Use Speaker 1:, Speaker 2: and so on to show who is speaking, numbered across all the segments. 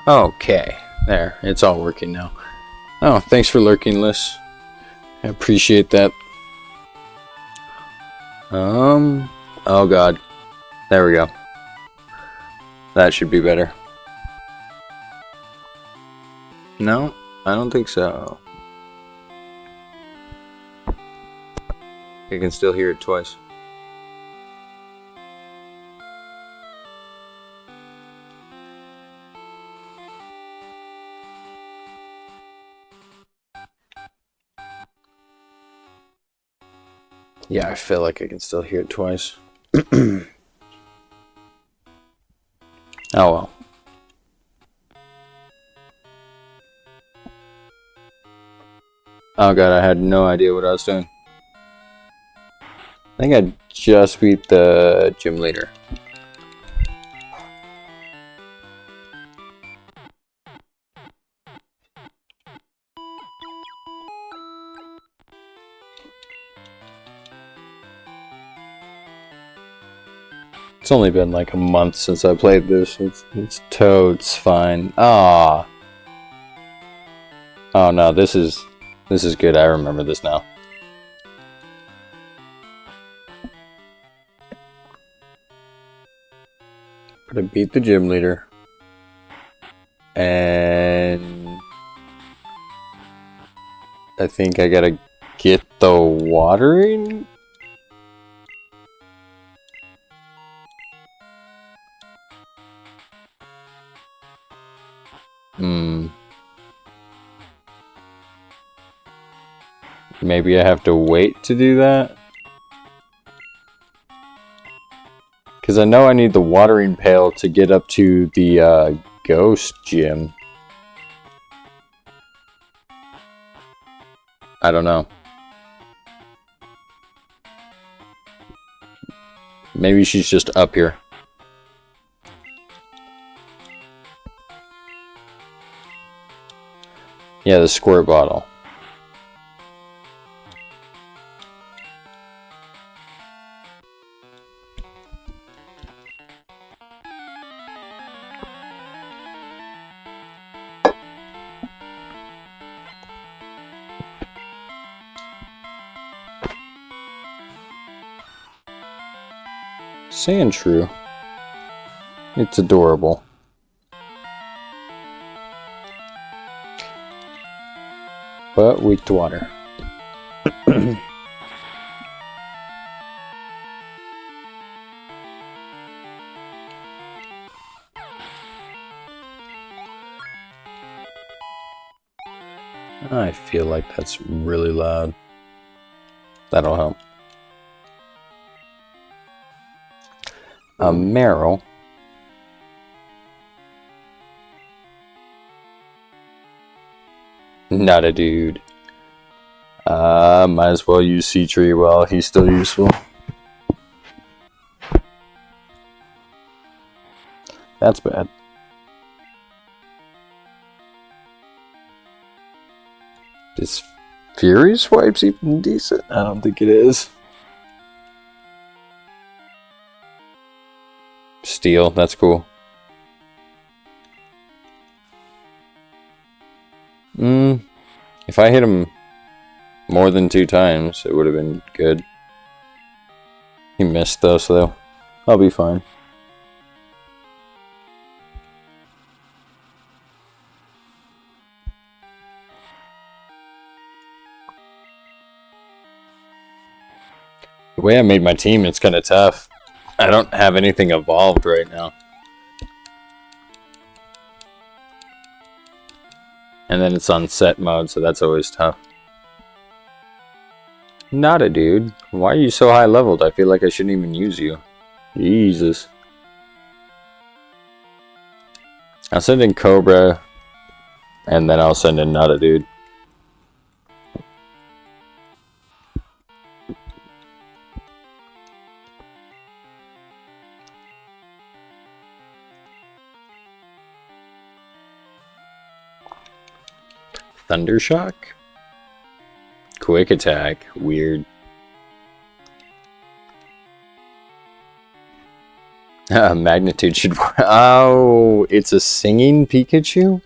Speaker 1: Okay, there, it's all working now. Oh, thanks for lurking, Liz. I appreciate that. Oh god. There we go. That should be better. No, I don't think so. I can still hear it twice. Yeah, I feel like I can still hear it twice. Oh well. Oh god, I had no idea what I was doing. I think I just beat the gym leader. It's only been like a month since I played this. It's totes fine. Ah. Oh no, this is good. I remember this now. But I beat the gym leader. And I think I gotta get the watering. Maybe I have to wait to do that? Because I know I need the watering pail to get up to the ghost gym. I don't know. Maybe she's just up here. Yeah, the squirt bottle. Sand shrew. It's adorable. But weak to water. I feel like that's really loud. That'll help. A Meryl. Not a dude. Might as well use Sea Tree while he's still useful. That's bad. Is Fury Swipes even decent? I don't think it is. Steel, that's cool. If I hit him more than 2 times, it would have been good. He missed though, so I'll be fine. The way I made my team, it's kind of tough. I don't have anything evolved right now. And then it's on set mode, so that's always tough. Not a dude. Why are you so high leveled? I feel like I shouldn't even use you. Jesus. I'll send in Cobra, and then I'll send in Not a Dude. Thundershock? Quick attack. Weird. Magnitude should... Oh, it's a singing Pikachu?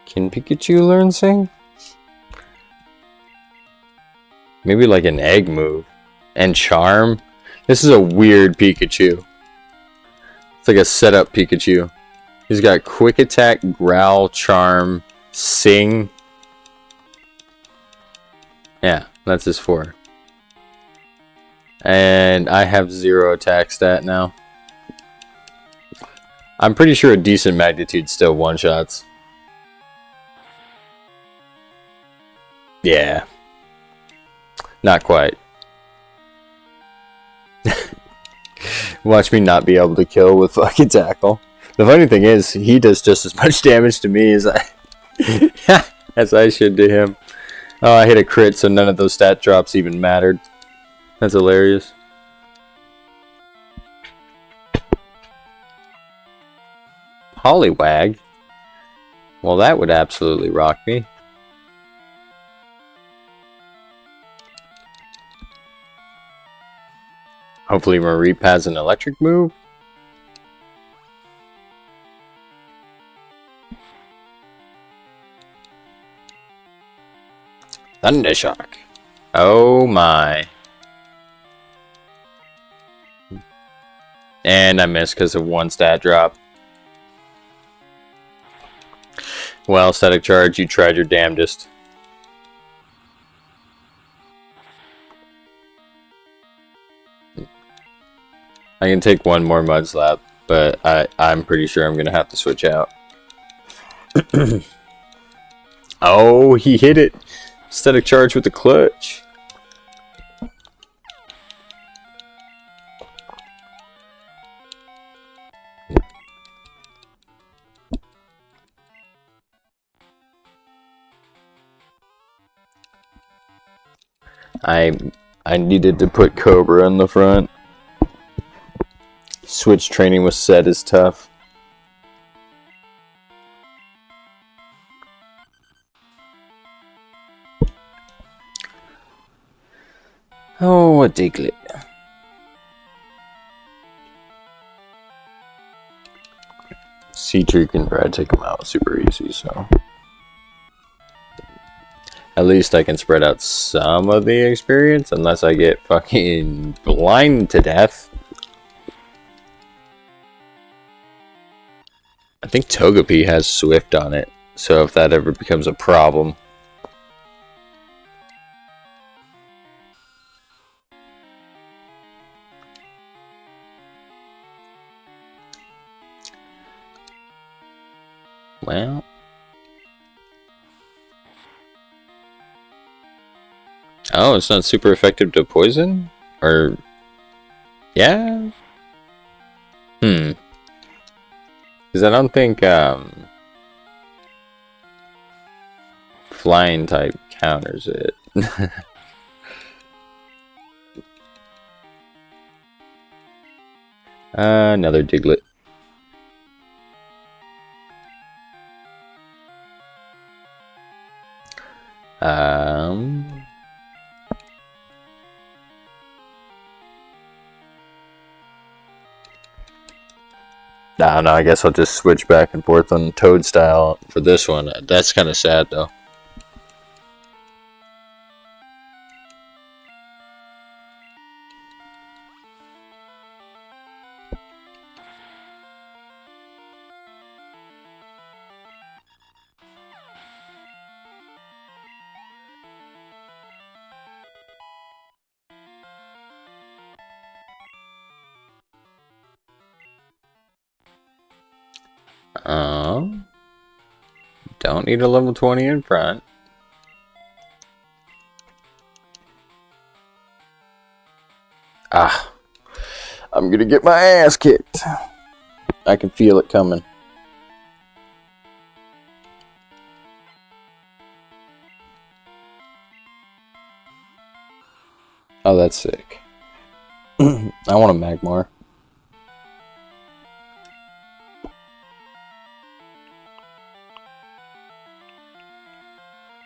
Speaker 1: Can Pikachu learn sing? Maybe like an egg move. And charm? This is a weird Pikachu. It's like a setup Pikachu. He's got quick attack, growl, charm, sing. Yeah, that's his 4. And I have 0 attack stat now. I'm pretty sure a decent magnitude still one-shots. Yeah. Not quite. Watch me not be able to kill with fucking tackle. The funny thing is, he does just as much damage to me as I should to him. Oh, I hit a crit, so none of those stat drops even mattered. That's hilarious. Hollywag? Well, that would absolutely rock me. Hopefully Mareep has an electric move. Thundershock. Oh my. And I missed because of 1 stat drop. Well, static charge, you tried your damnedest. I can take 1 more mud slap, but I'm pretty sure I'm gonna have to switch out. Oh, he hit it! Static charge with the clutch. I needed to put Cobra in the front. Switch training with Set is tough. Oh, a Diglett. C-Tree can try to take him out super easy, so... At least I can spread out some of the experience, unless I get fucking blind to death. I think Togepi has Swift on it, so if that ever becomes a problem... Well... Oh, it's not super effective to poison? Or... Yeah? Because I don't think, flying type counters it. Another Diglett. I don't know, I guess I'll just switch back and forth on Toad style for this one. That's kind of sad, though. Don't need a level 20 in front. Ah, I'm gonna get my ass kicked. I can feel it coming. Oh, that's sick. I want a Magmar.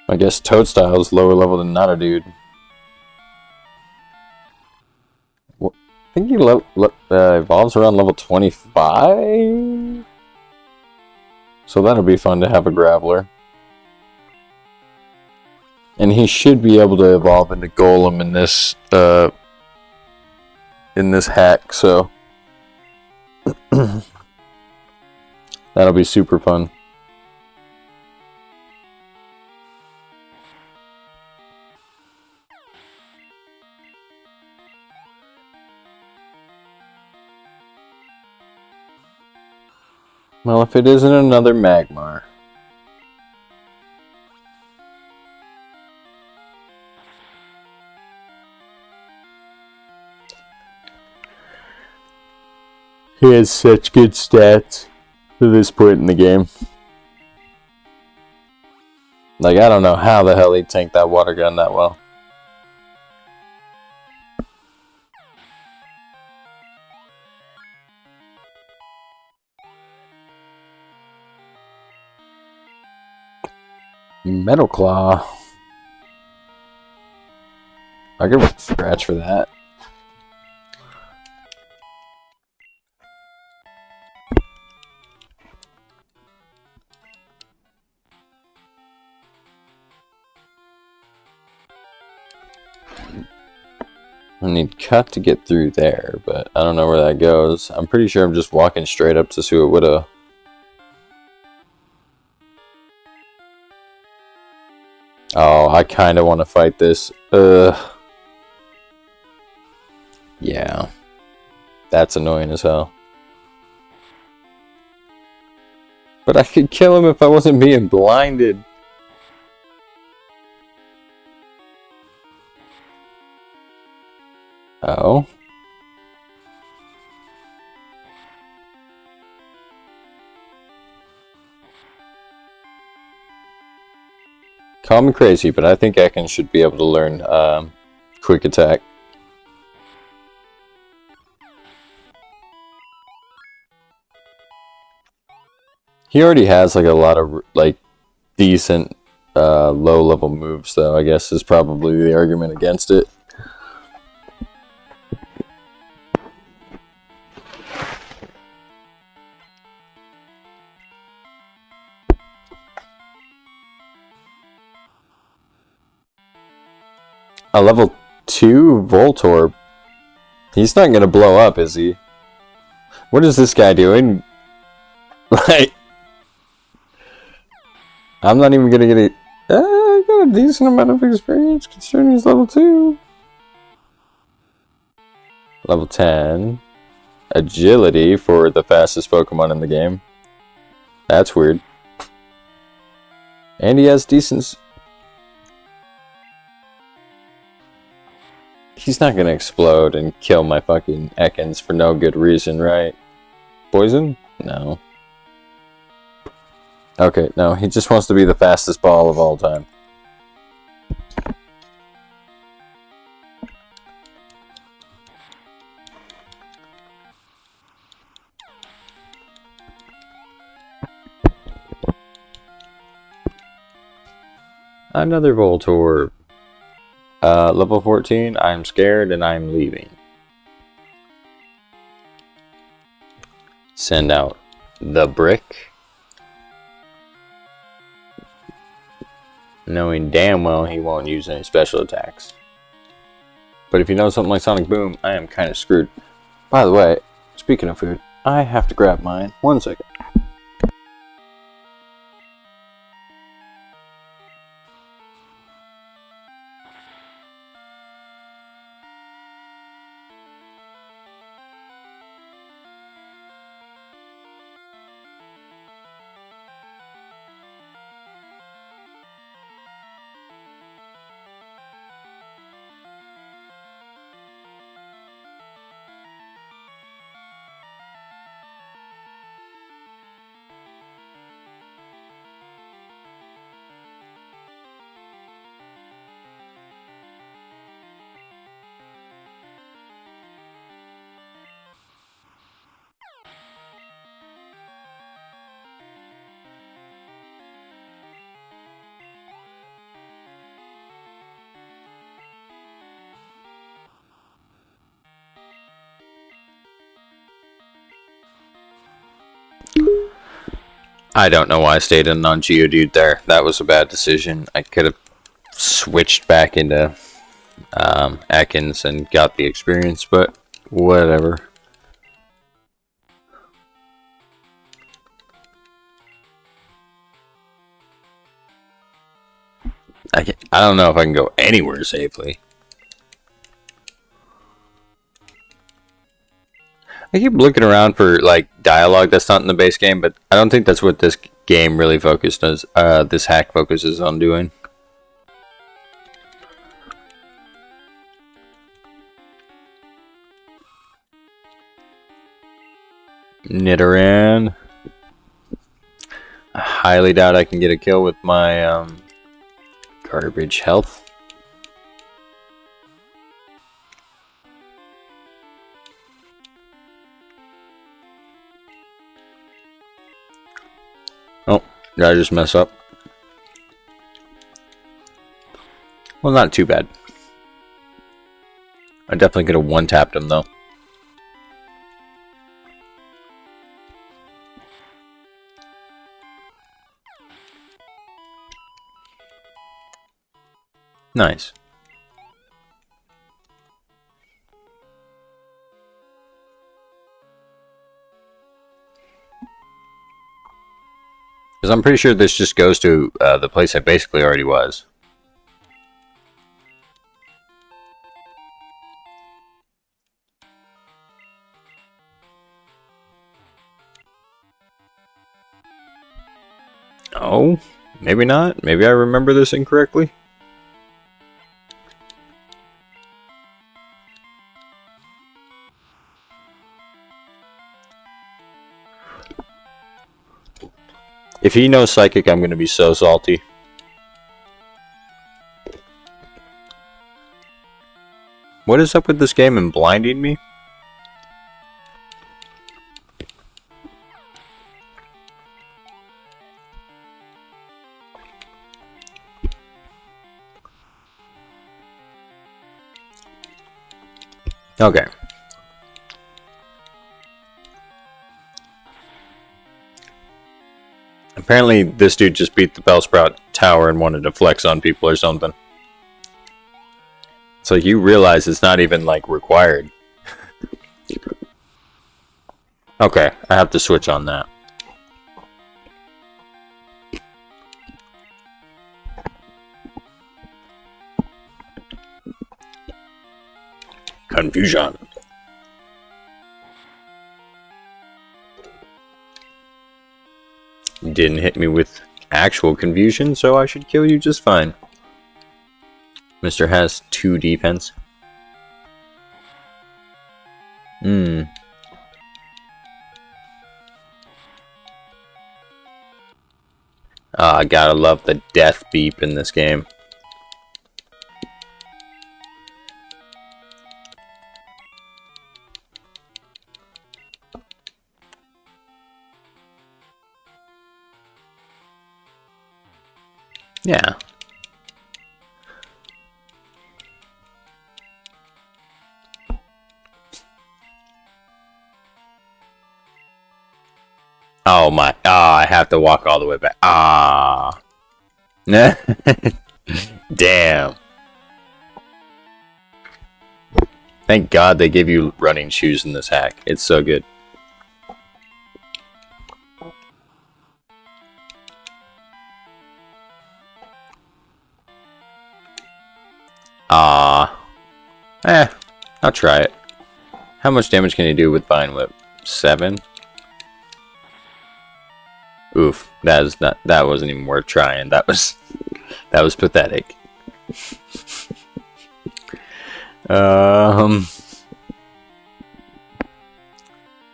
Speaker 1: I guess Toadstyle's lower level than Not a Dude. think he evolves around level 25. So that'll be fun to have a Graveler. And he should be able to evolve into Golem in this hack, so that'll be super fun. Well, if it isn't another Magmar. He has such good stats to this point in the game. Like, I don't know how the hell he tanked that water gun that well. Metal Claw. I give a scratch for that. I need cut to get through there, but I don't know where that goes. I'm pretty sure I'm just walking straight up to Suiwidow. Oh, I kind of want to fight this. Yeah. That's annoying as hell. But I could kill him if I wasn't being blinded. Oh. Call me crazy, but I think Ekans should be able to learn quick attack. He already has like a lot of like decent low level moves, though. I guess is probably the argument against it. A level 2 Voltorb. He's not gonna blow up, is he? What is this guy doing? Like, I'm not even gonna get it. I got a decent amount of experience considering he's level 2. Level 10. Agility for the fastest Pokemon in the game. That's weird. And he has decent... He's not gonna explode and kill my fucking Ekans for no good reason, right? Poison? No. Okay, no, he just wants to be the fastest ball of all time. Another Voltorb. Level 14, I'm scared and I'm leaving. Send out the brick. Knowing damn well he won't use any special attacks. But if you know something like Sonic Boom, I am kind of screwed. By the way, speaking of food, I have to grab mine. 1 second. I don't know why I stayed in on Geodude there. That was a bad decision. I could have switched back into Ekans and got the experience, but whatever. I don't know if I can go anywhere safely. I keep looking around for like dialogue that's not in the base game, but I don't think that's what this game really focuses. This hack focuses on doing. Nidoran. I highly doubt I can get a kill with my garbage health. Oh, did I just mess up? Well, not too bad. I definitely could have one-tapped him, though. Nice. Because I'm pretty sure this just goes to the place I basically already was. Oh, maybe not. Maybe I remember this incorrectly. If he knows Psychic, I'm going to be so salty. What is up with this game and blinding me? Okay. Apparently, this dude just beat the Bellsprout Tower and wanted to flex on people or something. So you realize it's not even, like, required. Okay, I have to switch on that. Confusion. Didn't hit me with actual confusion, so I should kill you just fine. Mr. has 2 defense. I gotta love the death beep in this game. Yeah. Oh my. I have to walk all the way back. Damn. Thank God they give you running shoes in this hack. It's so good. I'll try it. How much damage can you do with Vine Whip? 7? Oof, that wasn't even worth trying. That was pathetic.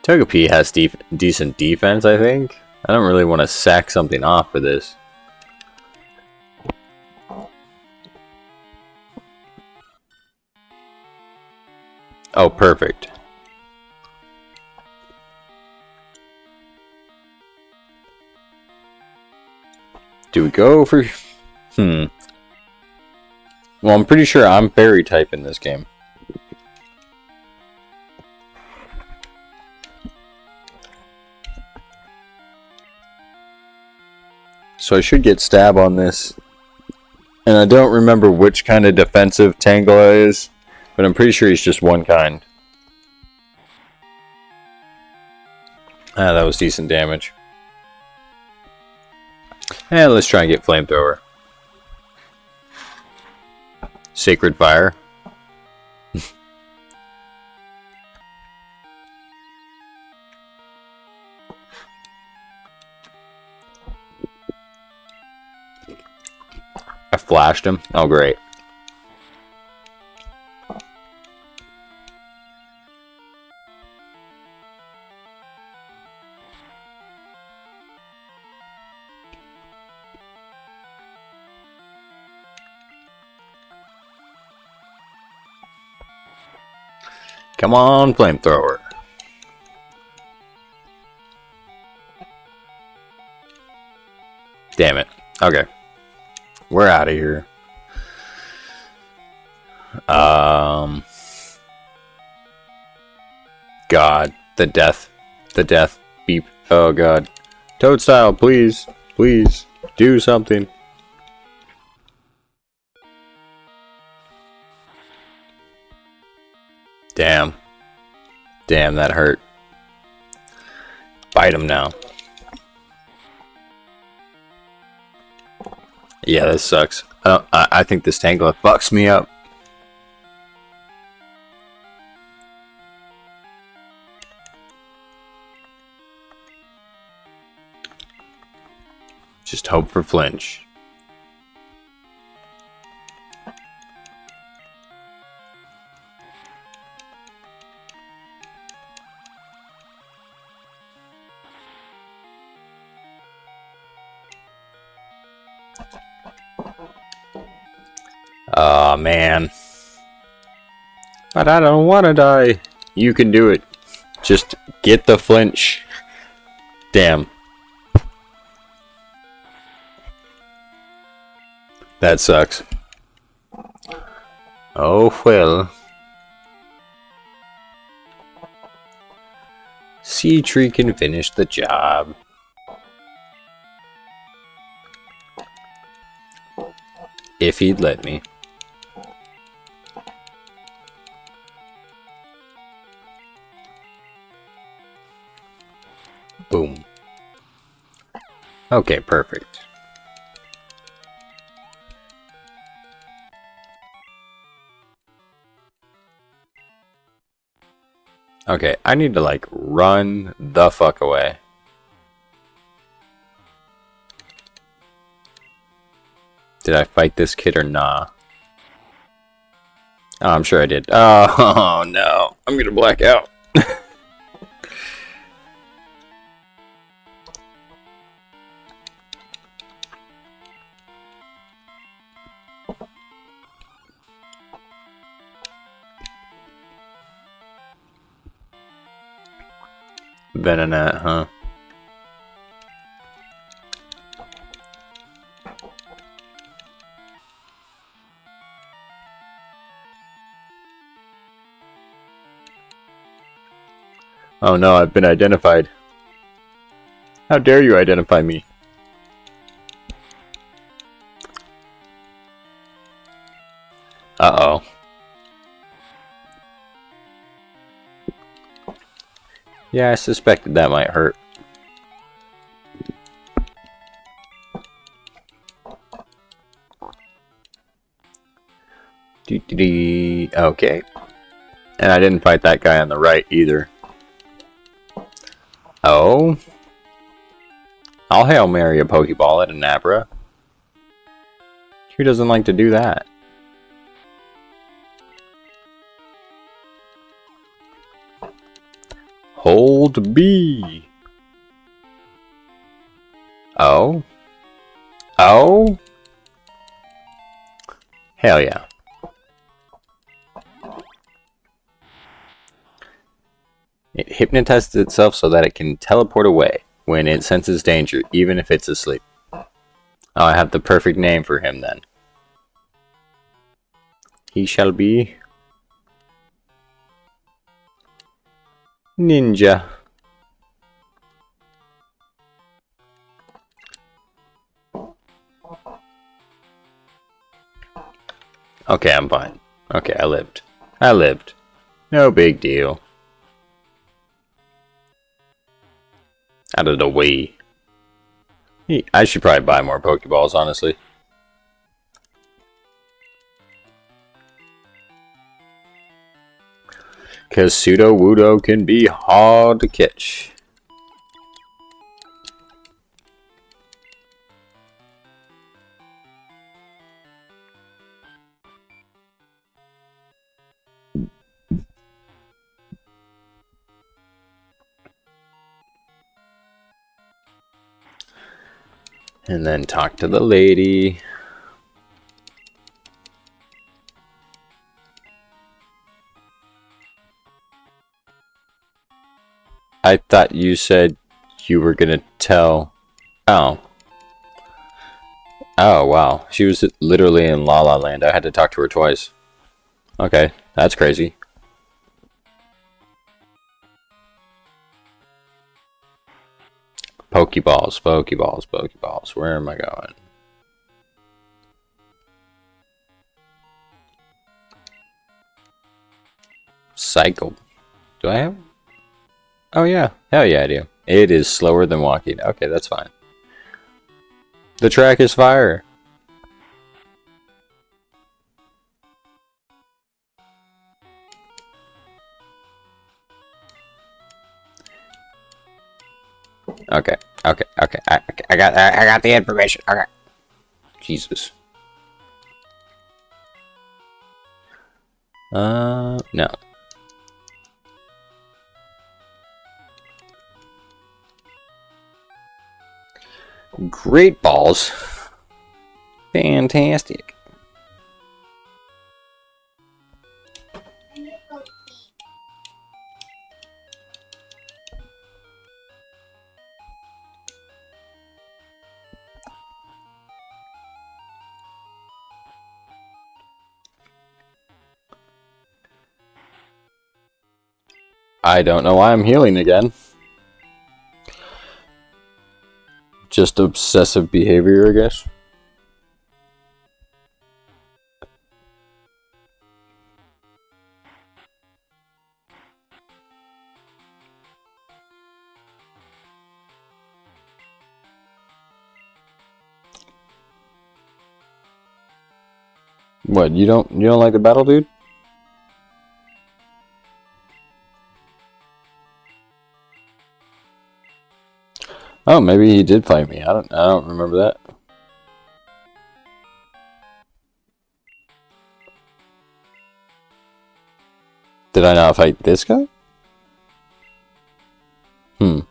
Speaker 1: Togepi has decent defense, I think. I don't really want to sack something off for this. Oh, perfect. Do we go for... Well, I'm pretty sure I'm fairy type in this game. So I should get stab on this. And I don't remember which kind of defensive Tangela is, but I'm pretty sure he's just one kind. Ah, that was decent damage. And let's try and get Flamethrower. Sacred Fire. I flashed him. Oh, great. Come on, Flamethrower. Damn it. Okay. We're out of here. God. The death beep. Oh, God. Toadstyle, please. Please. Do something. Damn. Damn, that hurt. Bite him now. Yeah, this sucks. I think this Tangela fucks me up. Just hope for flinch. Oh, man. But I don't want to die. You can do it. Just get the flinch. Damn. That sucks. Oh, well. Sea Tree can finish the job. If he'd let me. Boom. Okay, perfect. Okay, I need to, like, run the fuck away. Did I fight this kid or nah? Oh, I'm sure I did. Oh, no. I'm gonna black out. Venonat, huh? Oh no, I've been identified. How dare you identify me? Uh-oh. Yeah, I suspected that might hurt. Okay. And I didn't fight that guy on the right either. Oh. I'll Hail Mary a Pokeball at an Abra. Who doesn't like to do that? Hold B. Oh. Oh. Hell yeah. It hypnotizes itself so that it can teleport away when it senses danger, even if it's asleep. Oh, I have the perfect name for him then. He shall be Ninja. Okay, I'm fine. Okay, I lived. I lived. No big deal. Out of the way. I should probably buy more Pokeballs, honestly. Because Pseudo-Wudo can be hard to catch. And then talk to the lady. I thought you said you were gonna tell. Oh. Oh, wow. She was literally in La La Land. I had to talk to her twice. Okay, that's crazy. Pokeballs, Pokeballs, Pokeballs. Where am I going? Cycle. Do I have? Oh, yeah. Hell yeah, I do. It is slower than walking. Okay, that's fine. The track is fire. Okay, okay, okay. I got the information. Okay. Jesus. No. Great balls. Fantastic. I don't know why I'm healing again. Just obsessive behavior, I guess. What, you don't like the battle, dude? Oh, maybe he did fight me. I don't remember that. Did I not fight this guy? Oh,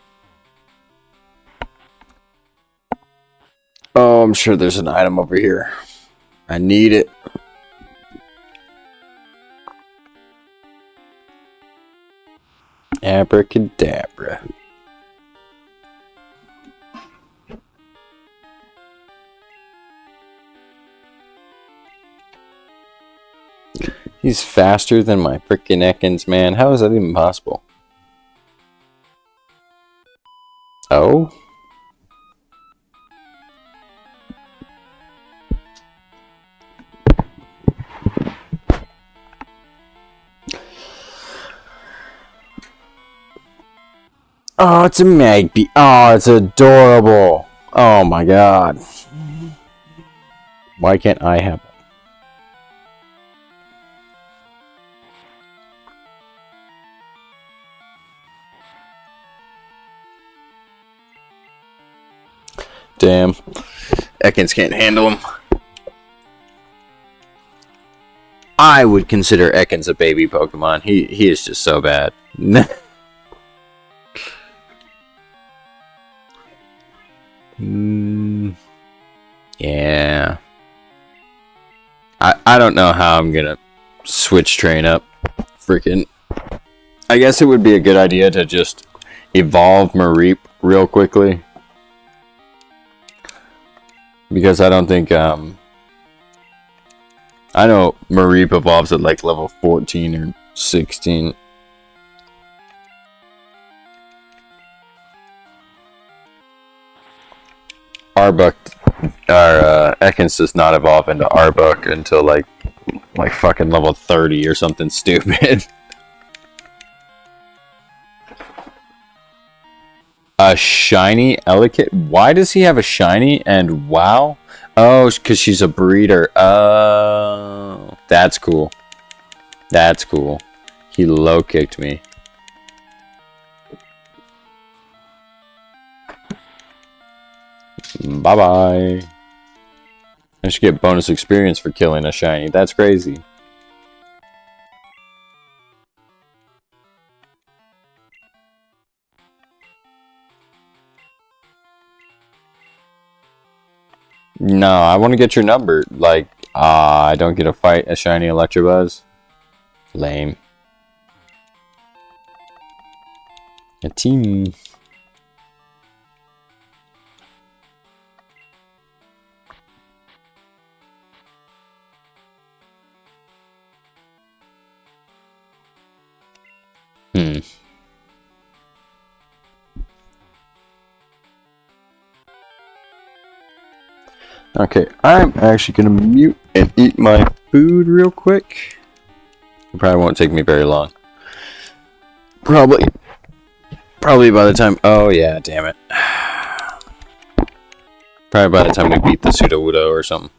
Speaker 1: I'm sure there's an item over here. I need it. Abracadabra. He's faster than my frickin' Ekans, man. How is that even possible? Oh? Oh, it's a Magpie. Oh, it's adorable. Oh my god. Why can't I have Damn. Ekans can't handle him. I would consider Ekans a baby Pokemon. He is just so bad. Yeah. I don't know how I'm gonna switch train up. Freaking. I guess it would be a good idea to just evolve Mareep real quickly. Because I don't think, I know Mareep evolves at like level 14 or 16. Ekans does not evolve into Arbok until like Like fucking level 30 or something stupid. A shiny Ellicott? Why does he have a shiny and wow? Oh, because she's a breeder. Oh, that's cool. That's cool. He low kicked me. Bye bye. I should get bonus experience for killing a shiny. That's crazy. No, I want to get your number. Like, I don't get to fight a shiny Electabuzz. Lame. A team. Okay, I'm actually gonna mute and eat my food real quick. It probably won't take me very long. Probably by the time. Oh yeah, damn it. Probably by the time we beat the Sudowoodo or something.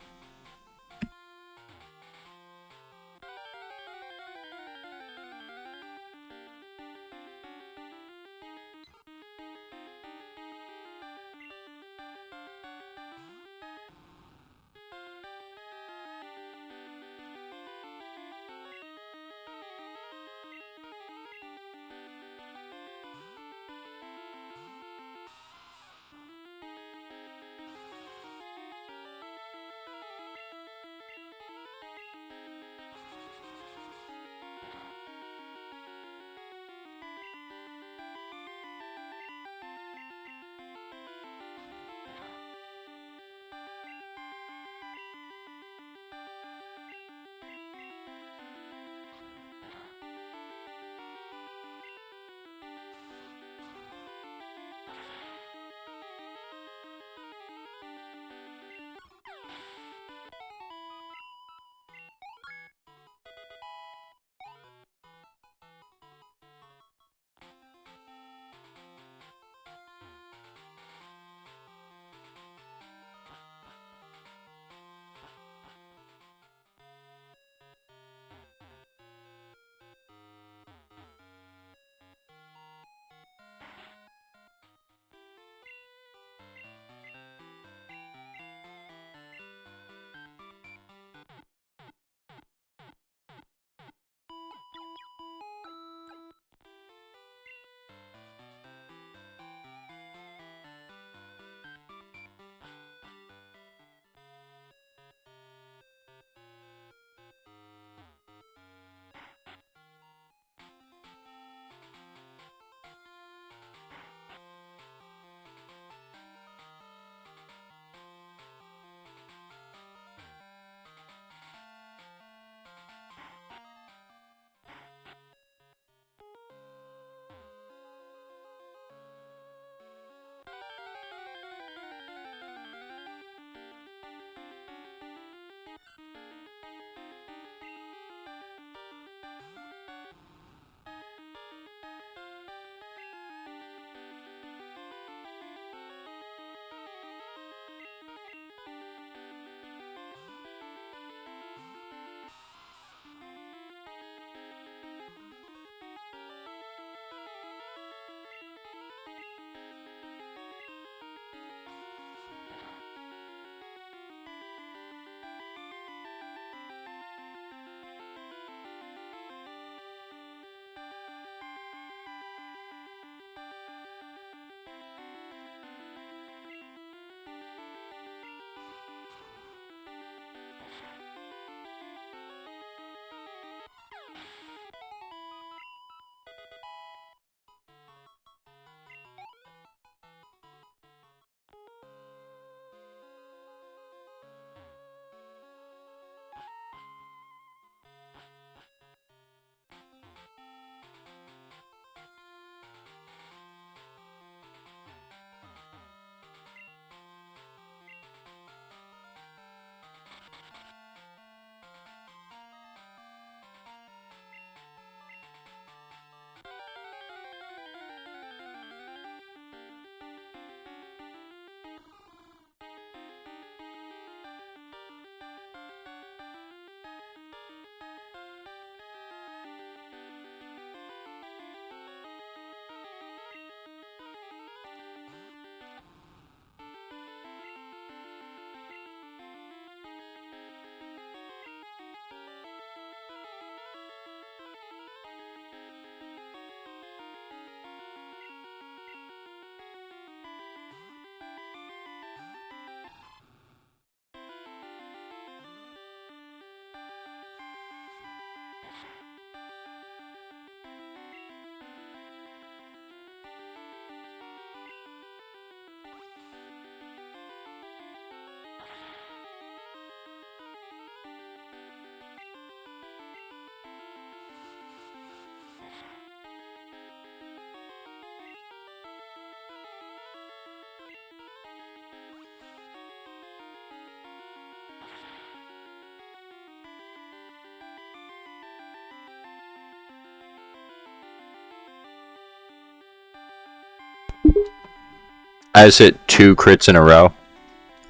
Speaker 1: I just hit 2 crits in a row.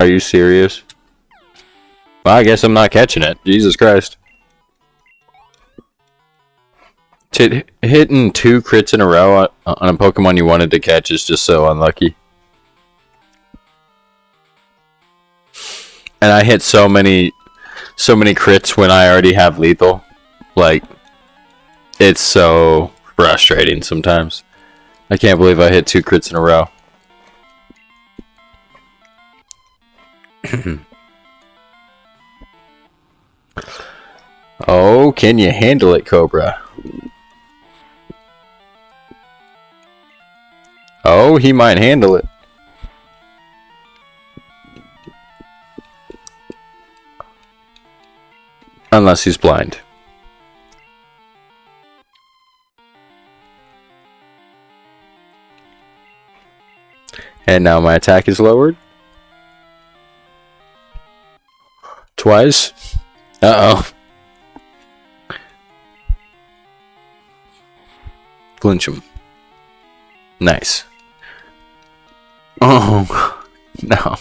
Speaker 1: Are you serious? Well, I guess I'm not catching it. Jesus Christ. Hitting 2 crits in a row on a Pokemon you wanted to catch is just so unlucky. And I hit so many crits when I already have lethal. Like, it's so frustrating sometimes. I can't believe I hit 2 crits in a row. Oh, can you handle it, Cobra? Oh, he might handle it. Unless he's blind. And now my attack is lowered. Twice. Uh-oh. Flinch him. Nice. Oh, no.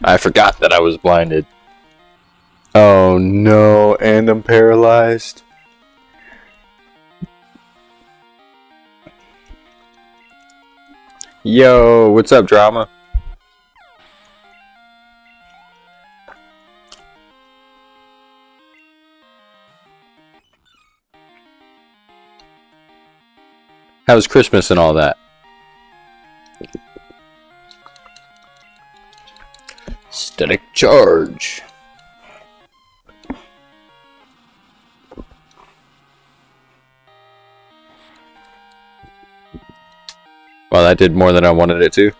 Speaker 1: I forgot that I was blinded. Oh no, and I'm paralyzed. Yo, what's up, drama? How's Christmas and all that? Static charge. Well, that did more than I wanted it to.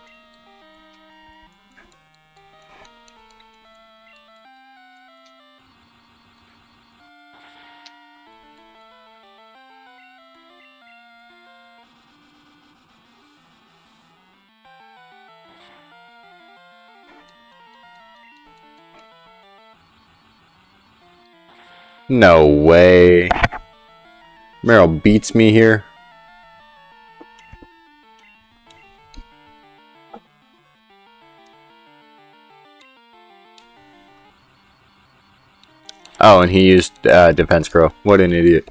Speaker 1: No way. Meryl beats me here. Oh, and he used Defense Crow. What an idiot.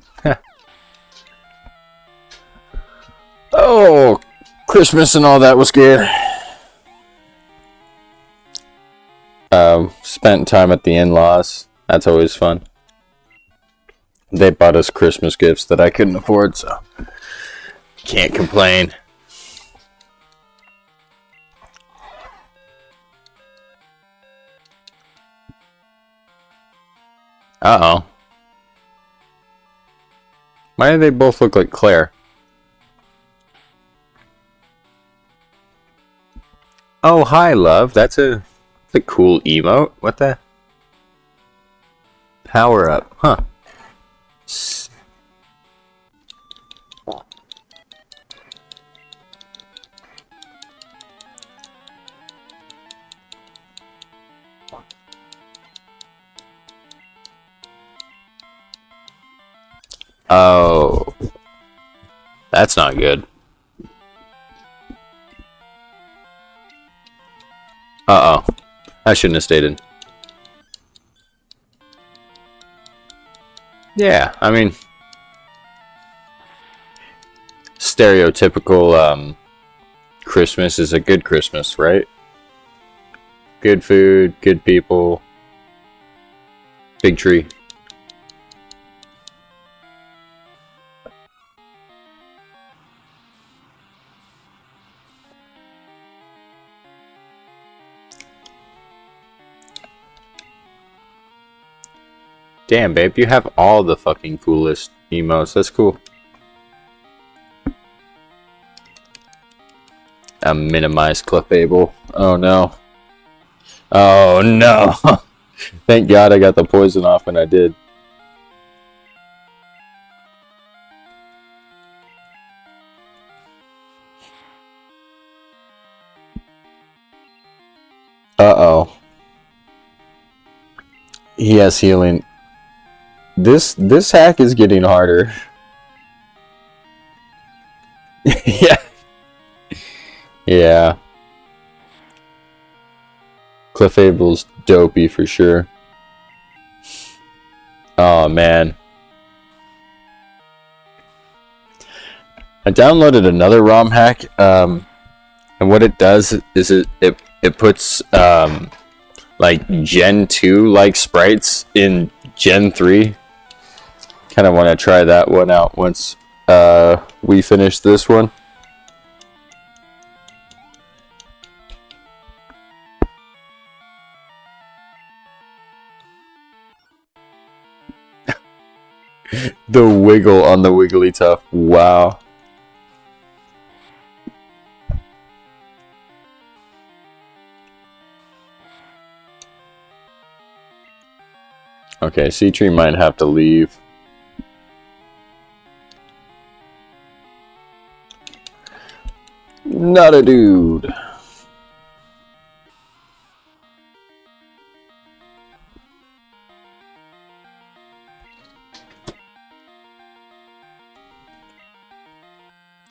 Speaker 1: Oh, Christmas and all that was good. Spent time at the in-laws. That's always fun. They bought us Christmas gifts that I couldn't afford, so can't complain. Uh-oh. Why do they both look like Claire? Oh, hi, love. That's a cool emote. What the? Power up. Huh. Oh. That's not good. Uh-oh. I shouldn't have stayed in. Yeah, I mean, stereotypical Christmas is a good Christmas, right? Good food, good people, big tree. Damn, babe, you have all the fucking coolest emotes. That's cool. A minimized Clefable. Oh no. Oh no. Thank God I got the poison off when I did. Uh-oh. He has healing. This hack is getting harder. Yeah. Yeah. Clefable's dopey for sure. Oh man. I downloaded another ROM hack, and what it does is it puts like Gen 2 like sprites in Gen 3. Kind of want to try that one out once we finish this one. The wiggle on the Wigglytuff. Wow. Okay, C-Tree might have to leave. Not a dude.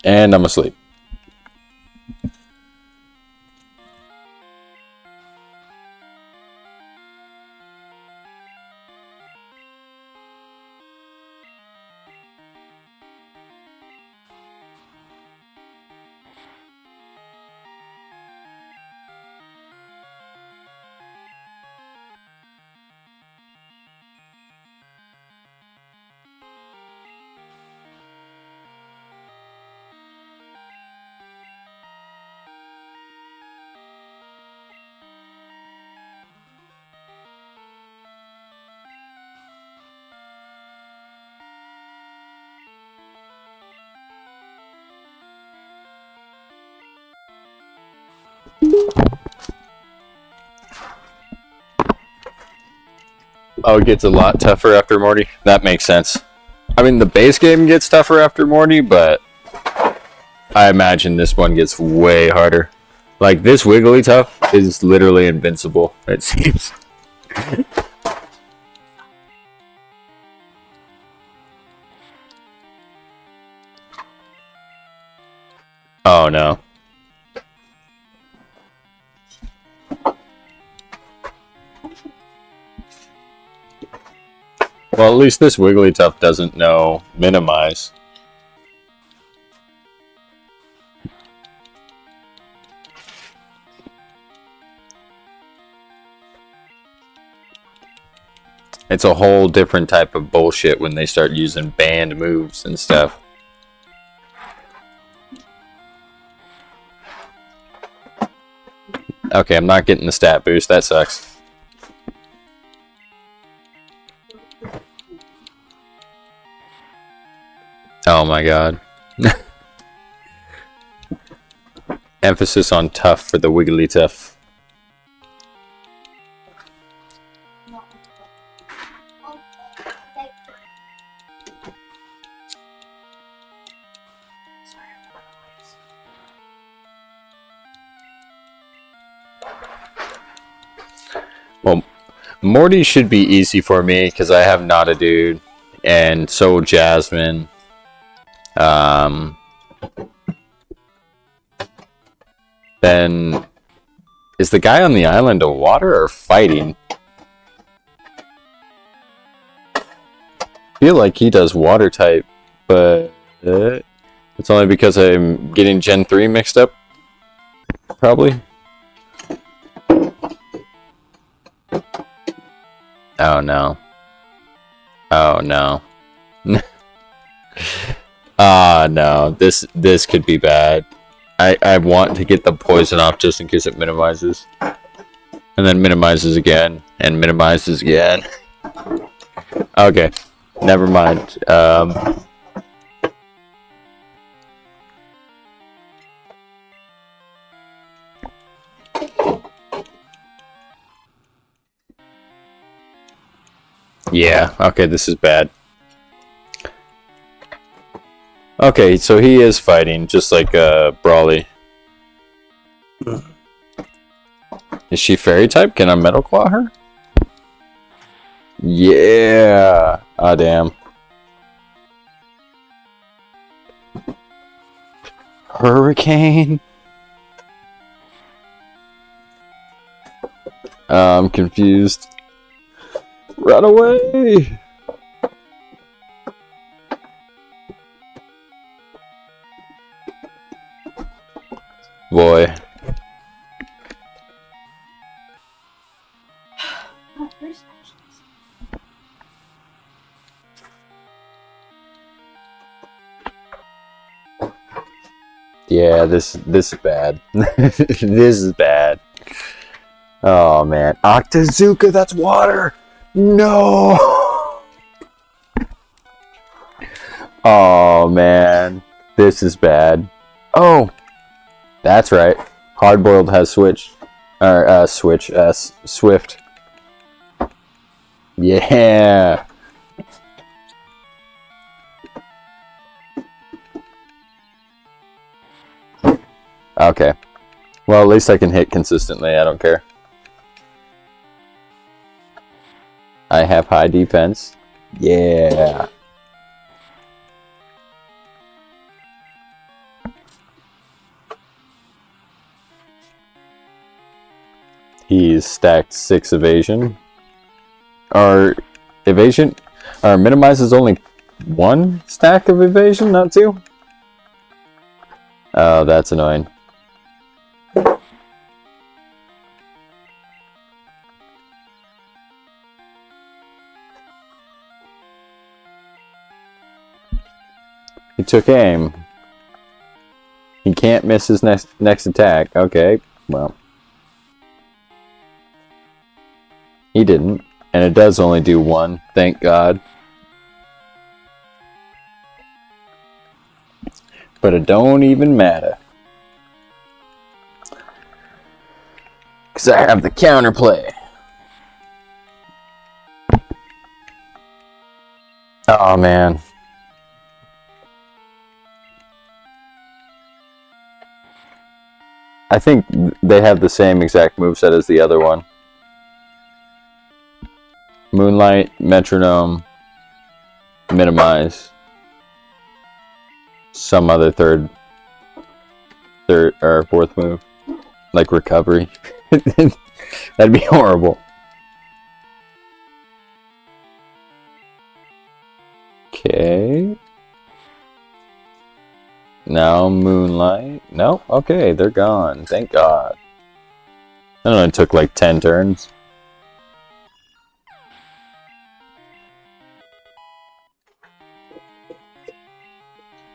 Speaker 1: And I'm asleep. Oh, it gets a lot tougher after Morty? That makes sense. I mean, the base game gets tougher after Morty, but I imagine this one gets way harder. Like, this Wigglytuff is literally invincible, it seems. Oh, no. Well, at least this Wigglytuff doesn't know minimize. It's a whole different type of bullshit when they start using banned moves and stuff. Okay, I'm not getting the stat boost. That sucks. Oh my god. Emphasis on tough for the Wigglytuff. Well, Morty should be easy for me because I have Not a Dude, and so will Jasmine. Then is the guy on the island a water or fighting? I feel like he does water type, but it's only because I'm getting Gen 3 mixed up. Probably. Oh no. Oh no. Ah no. This could be bad. I want to get the poison off just in case it minimizes. And then minimizes again. And minimizes again. Okay. Never mind. Yeah, okay, this is bad. Okay, so he is fighting, just like Brawly. Is she fairy type? Can I Metal Claw her? Yeah! Ah, damn. Hurricane? I'm confused. Run away! Boy. Yeah, this is bad. This is bad. Oh man, Octazooka, that's water. No. Oh man, this is bad. Oh, that's right. Hardboiled has switched, or Swift. Yeah. Okay. Well, at least I can hit consistently. I don't care. I have high defense. Yeah. He's stacked 6 evasion. Our evasion, our minimizes only 1 stack of evasion, not 2. Oh, that's annoying. He took aim. He can't miss his next attack. Okay, well. He didn't. And it does only do 1, thank God. But it don't even matter. Because I have the counterplay. Oh, man. I think they have the same exact moveset as the other one. Moonlight, Metronome, Minimize. Some other third or fourth move. Like Recovery. That'd be horrible. Okay. Now Moonlight. No? Okay, they're gone. Thank God. I don't know, it took like 10 turns.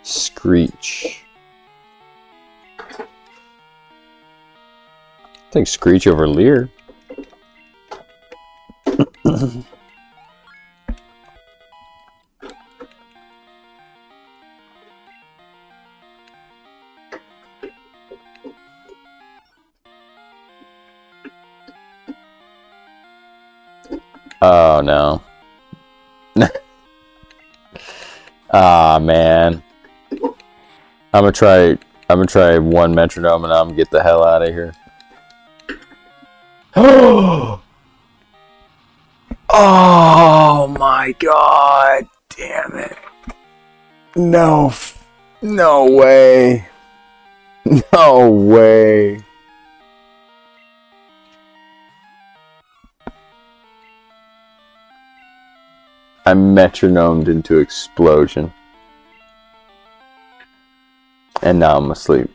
Speaker 1: Screech. Take Screech over Leer. Oh no. Ah man. I'm gonna try 1 metronome and I'm gonna get the hell out of here. Oh my God. Damn it. No. No way. No way. I metronomed into Explosion. And now I'm asleep.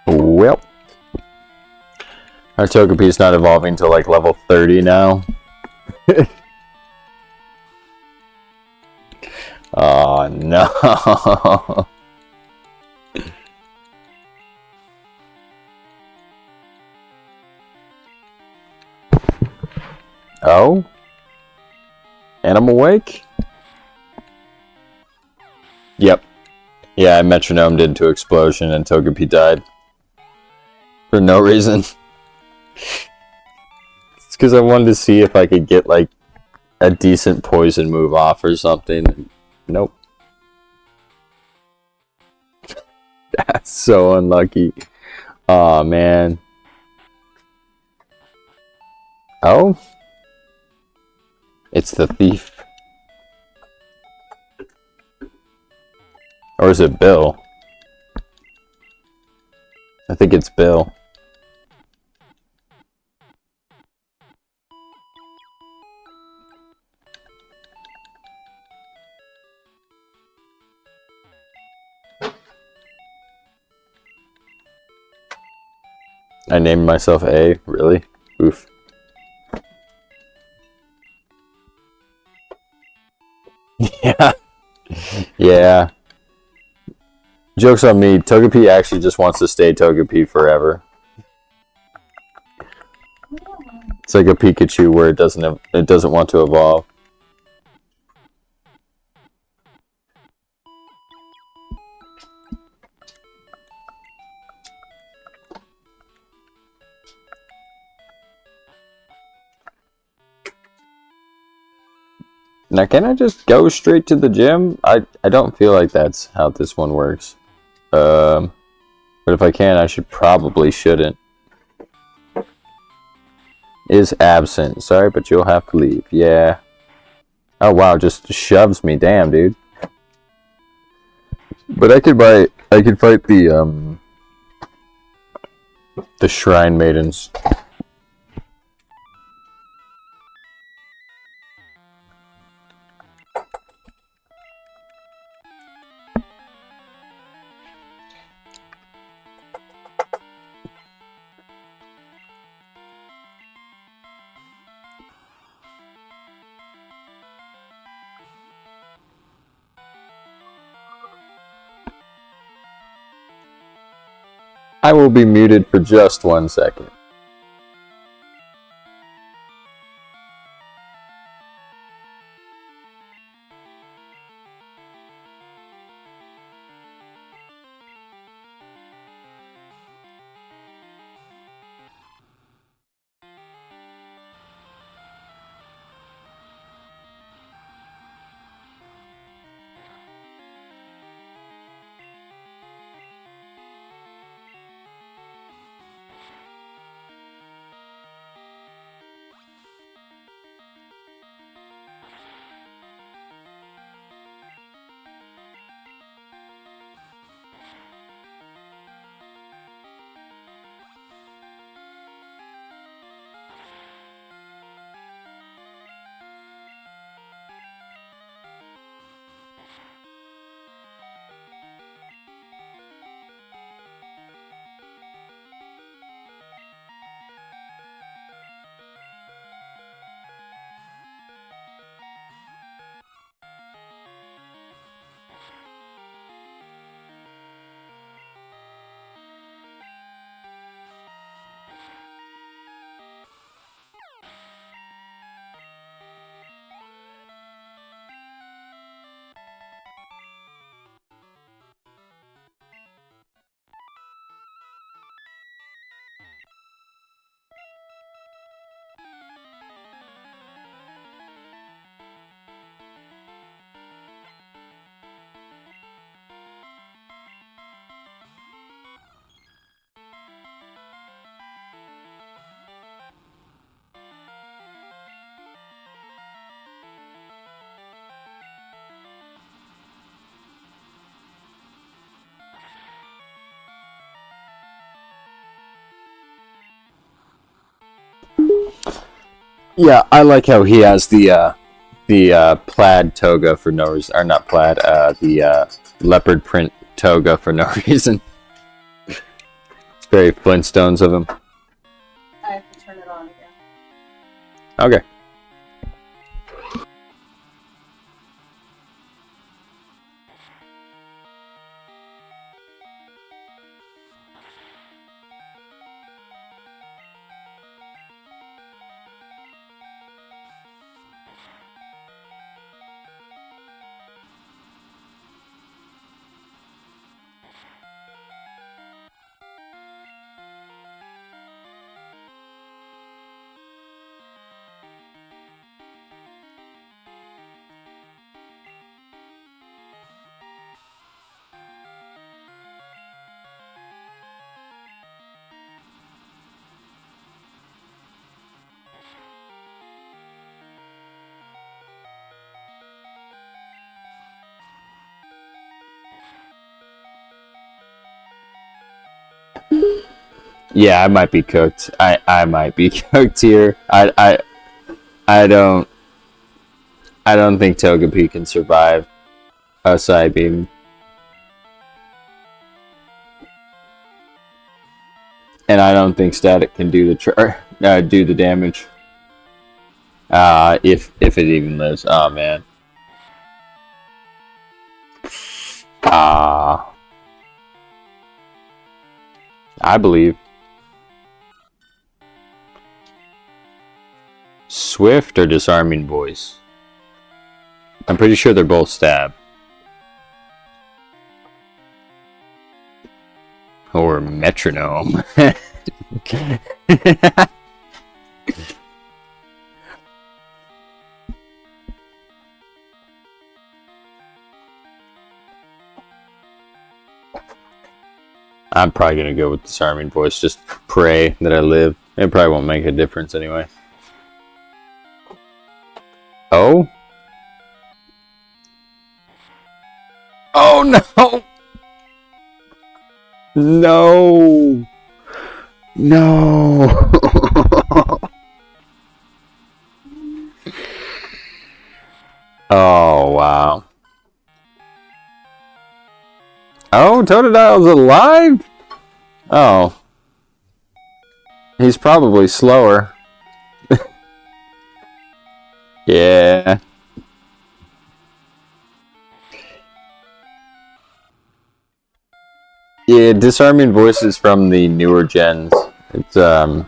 Speaker 1: Well. Our Togepi's not evolving to like level 30 now. Oh no. Oh? And I'm awake? Yep. Yeah, I metronomed into Explosion and Togepi died. For no reason. It's because I wanted to see if I could get like a decent poison move off or something. Nope. That's so unlucky. Aw, man. Oh? It's the thief. Or is it Bill? I think it's Bill. I named myself A. Really? Oof. Yeah. Yeah. Joke's on me. Togepi actually just wants to stay Togepi forever. It's like a Pikachu where it doesn't want to evolve. Now, can I just go straight to the gym? I don't feel like that's how this one works. But if I can, I shouldn't. Is absent. Sorry, but you'll have to leave. Yeah. Oh wow, just shoves me. Damn, dude. But I could fight the Shrine Maidens. I will be muted for just 1 second. Yeah, I like how he has the plaid toga for no reason, or not plaid, the leopard print toga for no reason. It's very Flintstones of him.
Speaker 2: I have to turn it on again.
Speaker 1: Okay. Yeah, I might be cooked. I might be cooked here. I don't think Togepi can survive a side beam. And I don't think static can do do the damage. If it even lives. Oh man. I believe. Swift or disarming voice? I'm pretty sure they're both stab. Or metronome. I'm probably gonna go with disarming voice. Just pray that I live. It probably won't make a difference anyway. Oh? Oh no! No! No! Oh wow. Oh, Totodile's alive? Oh. He's probably slower. Yeah. Yeah, disarming voices from the newer gens. It's I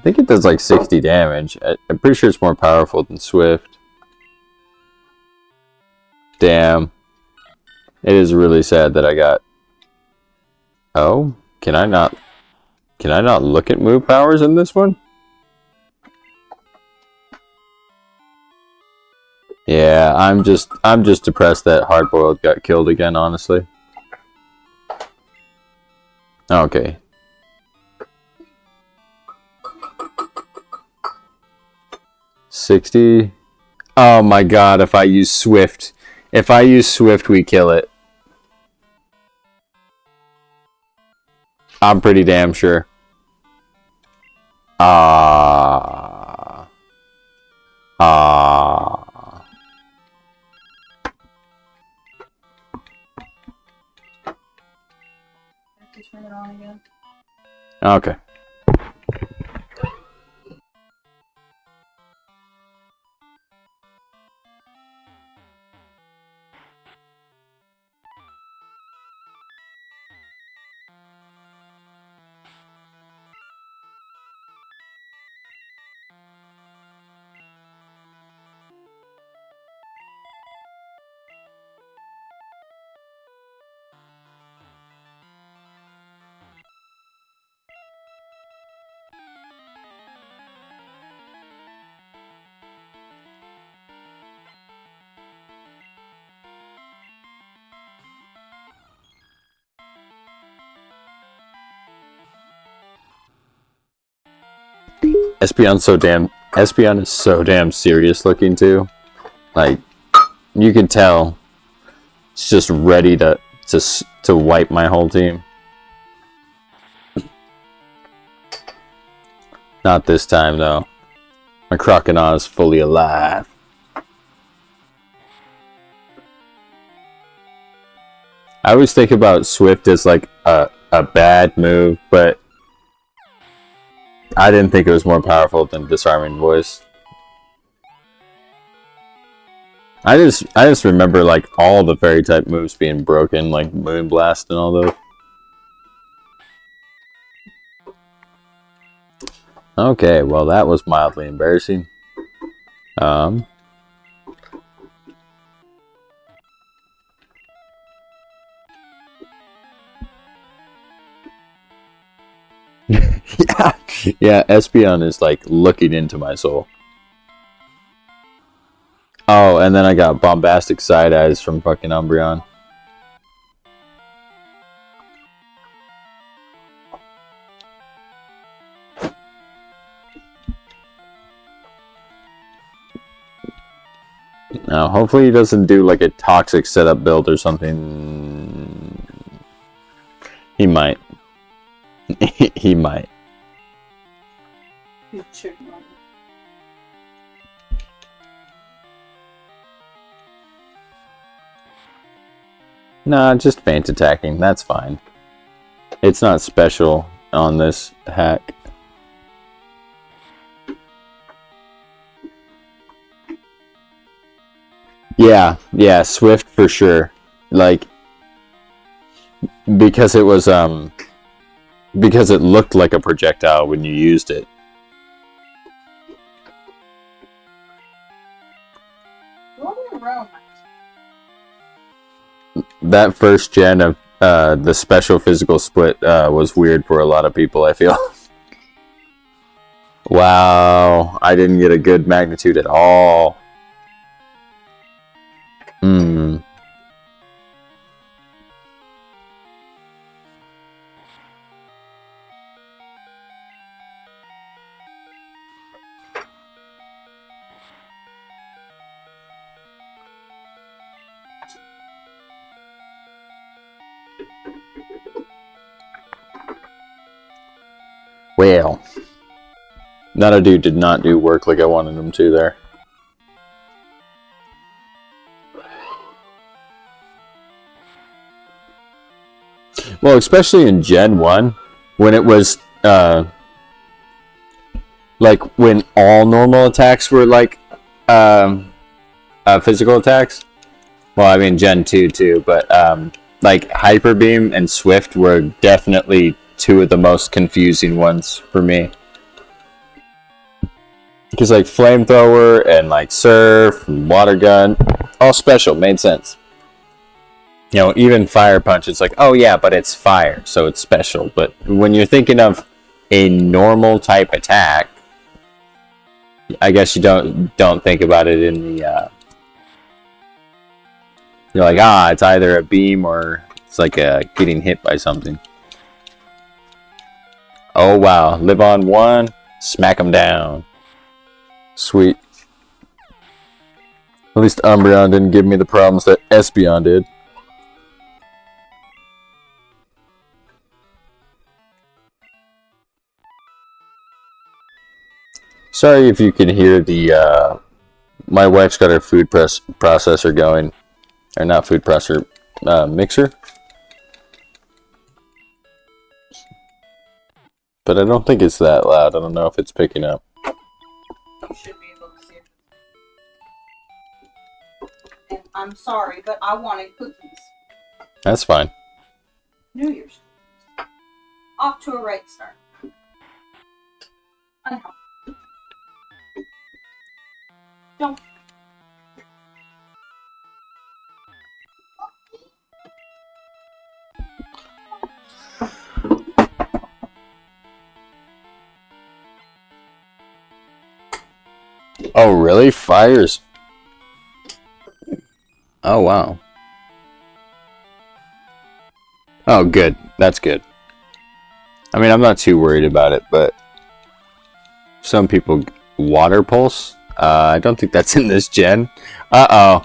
Speaker 1: think it does like 60 damage. I'm pretty sure it's more powerful than Swift. Damn. It is really sad that I got. Oh, can I not look at move powers in this one? Yeah, I'm just depressed that Hardboiled got killed again, honestly. Okay. $60. Oh my god, if I use Swift. If I use Swift, we kill it. I'm pretty damn sure. Ah.
Speaker 2: I have to turn it on again.
Speaker 1: Okay. Espeon is so damn serious looking too. Like you can tell it's just ready to wipe my whole team. Not this time though. My Croconaw is fully alive. I always think about Swift as like a bad move, but I didn't think it was more powerful than Disarming Voice. I just remember like all the fairy type moves being broken, like Moonblast and all those. Okay, well that was mildly embarrassing. Yeah, Espeon is like looking into my soul. Oh, and then I got bombastic side eyes from fucking Umbreon. Now, hopefully he doesn't do like a toxic setup build or something. He might. He might.
Speaker 2: You should know.
Speaker 1: Nah, just feint attacking. That's fine. It's not special on this hack. Yeah, Swift for sure. Like, because it was, because it looked like a projectile when you used it. That first gen of the special physical split was weird for a lot of people, I feel. Wow, I didn't get a good magnitude at all. Hmm. Well, that dude did not do work like I wanted him to there. Well, especially in Gen 1, when it was, like, when all normal attacks were, like, physical attacks. Well, I mean, Gen 2, too, but, like, Hyper Beam and Swift were definitely two of the most confusing ones for me. Because, like, Flamethrower and, like, Surf and Water Gun, all special, made sense. You know, even Fire Punch, it's like, oh yeah, but it's fire, so it's special. But when you're thinking of a normal type attack, I guess you don't think about it in the, you're like, it's either a beam or it's like getting hit by something. Oh wow, live on one, smack them down. Sweet. At least Umbreon didn't give me the problems that Espeon did. Sorry if you can hear the, my wife's got her food processor going. Or not food processor, mixer. But I don't think it's that loud. I don't know if it's picking up.
Speaker 2: You should be able to see it. And I'm sorry, but I wanted cookies.
Speaker 1: That's fine.
Speaker 2: New Year's. Off to a right start. Unhealthy. Don't.
Speaker 1: Oh, really? Fires? Oh, wow. Oh, good. That's good. I mean, I'm not too worried about it, but some people... Water Pulse? I don't think that's in this gen. Uh-oh.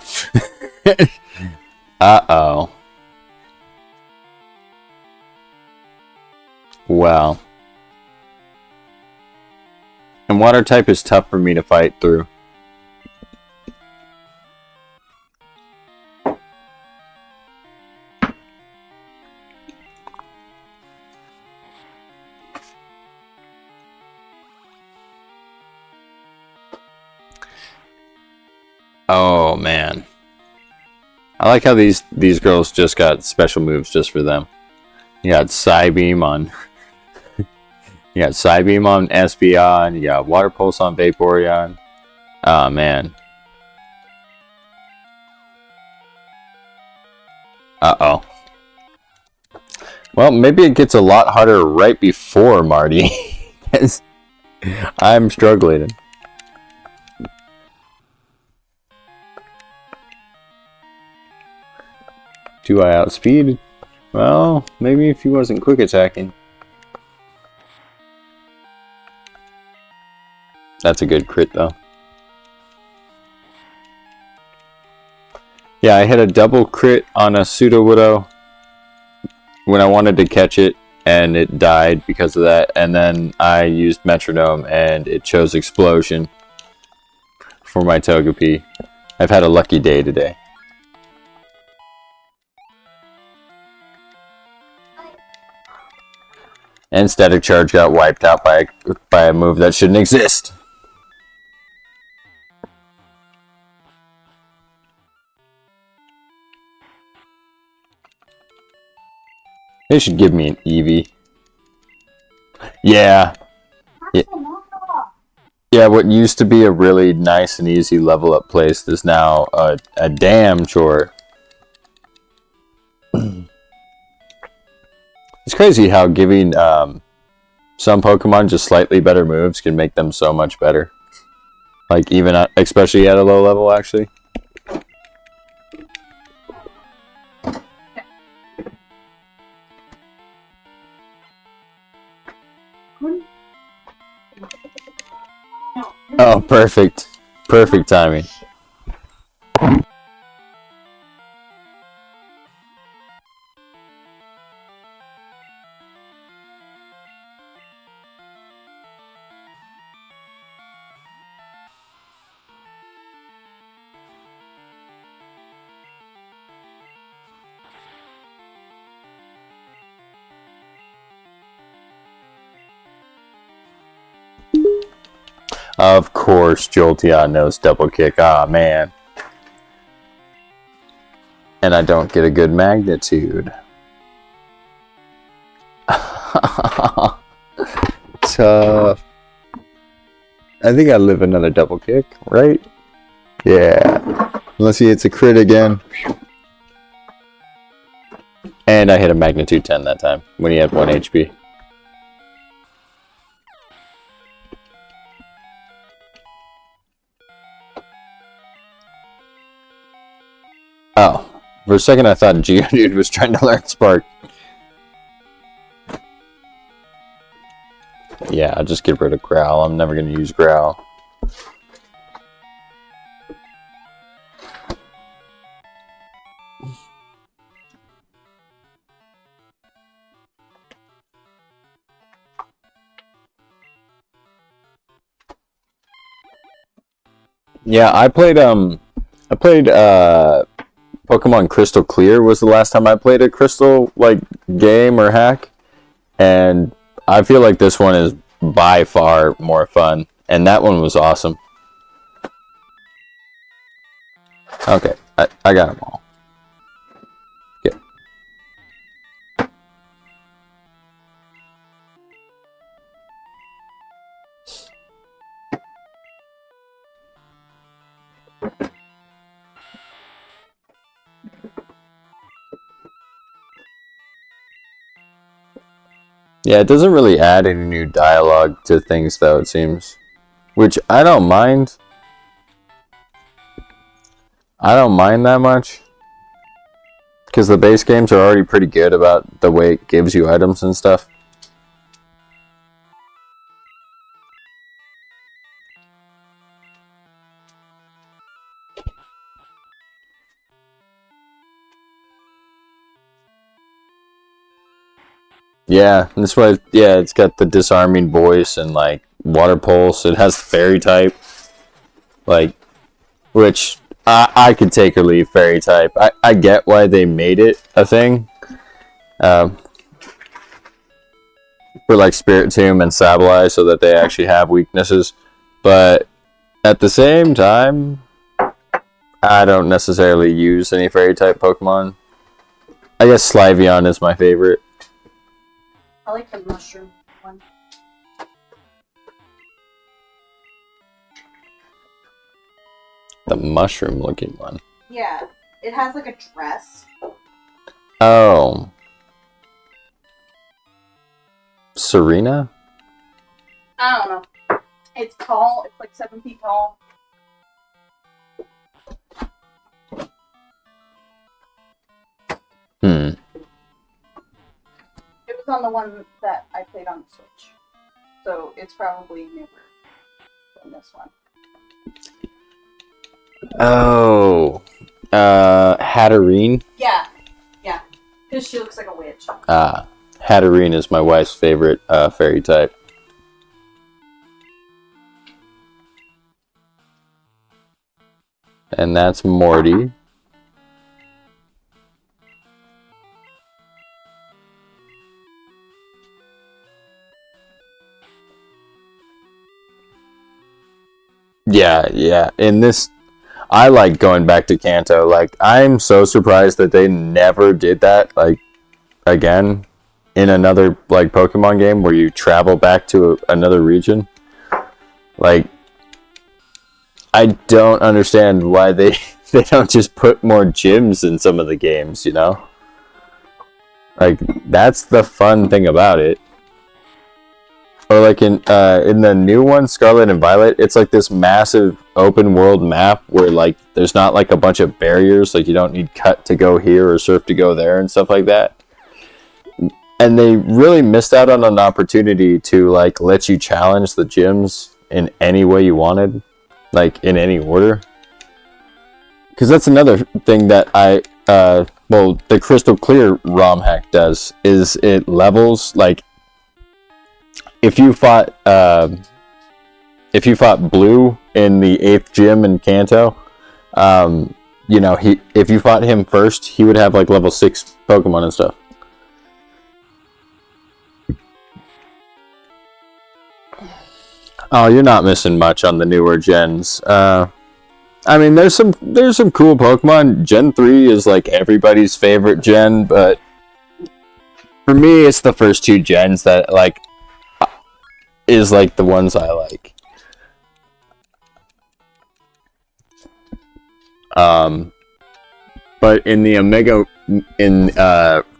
Speaker 1: Uh-oh. Well. And water type is tough for me to fight through. Oh man. I like how these girls just got special moves just for them. You got Psybeam on you got Psybeam on Espeon, you got Water Pulse on Vaporeon. Oh man. Uh-oh. Well, maybe it gets a lot harder right before Marty. Because I'm struggling. Do I outspeed? Well, maybe if he wasn't quick attacking. That's a good crit though. Yeah, I hit a double crit on a Pseudo Widow when I wanted to catch it, and it died because of that. And then I used metronome, and it chose explosion for my Togepi. I've had a lucky day today. And Static Charge got wiped out by a move that shouldn't exist. They should give me an Eevee. Yeah. Yeah, what used to be a really nice and easy level up place is now a damn chore. It's crazy how giving some Pokemon just slightly better moves can make them so much better. Like, even especially at a low level, actually. Oh, perfect. Perfect timing. Of course, Jolteon knows double kick. Ah, man. And I don't get a good magnitude. Tough. I think I live another double kick, right? Yeah. Unless he hits a crit again. And I hit a magnitude 10 that time when he had 1 HP. Oh, for a second I thought Geodude was trying to learn Spark. Yeah, I'll just get rid of Growl. I'm never going to use Growl. Yeah, I played Pokemon Crystal Clear was the last time I played a Crystal like game or hack, and I feel like this one is by far more fun, and that one was awesome. Okay, I got them all. Yeah. Yeah, it doesn't really add any new dialogue to things, though, it seems. Which, I don't mind. I don't mind that much. Because the base games are already pretty good about the way it gives you items and stuff. Yeah, this way, yeah, it's got the disarming voice and, like, water pulse. It has fairy type. Like, which I could take or leave fairy type. I get why they made it a thing. For, like, Spiritomb and Sableye so that they actually have weaknesses. But at the same time, I don't necessarily use any fairy type Pokemon. I guess Sliveon is my favorite.
Speaker 2: I like the mushroom one.
Speaker 1: The mushroom looking one.
Speaker 2: Yeah, it has like a dress.
Speaker 1: Oh. Serena?
Speaker 2: I don't know. It's tall. It's like 7 feet tall.
Speaker 1: Hmm.
Speaker 2: It was on the one that I played on the Switch. So it's probably newer than this one.
Speaker 1: Oh. Hatterene?
Speaker 2: Yeah. Yeah. Because she looks like a witch.
Speaker 1: Ah. Hatterene is my wife's favorite fairy type. And that's Morty. Yeah. In this, I like going back to Kanto. Like, I'm so surprised that they never did that, like, again, in another, like, Pokemon game where you travel back to another region. Like, I don't understand why they don't just put more gyms in some of the games, you know? Like, that's the fun thing about it. Or like in the new one, Scarlet and Violet, it's like this massive open world map where like there's not like a bunch of barriers, like you don't need cut to go here or surf to go there and stuff like that. And they really missed out on an opportunity to like let you challenge the gyms in any way you wanted, like in any order. Because that's another thing that the Crystal Clear ROM hack does is it levels like if you fought Blue in the 8th gym in Kanto, if you fought him first, he would have like level 6 Pokemon and stuff. Oh, you're not missing much on the newer gens. I mean, there's some cool Pokemon. Gen 3 is like everybody's favorite gen, but for me, it's the first 2 gens that like is like the ones I like. But in the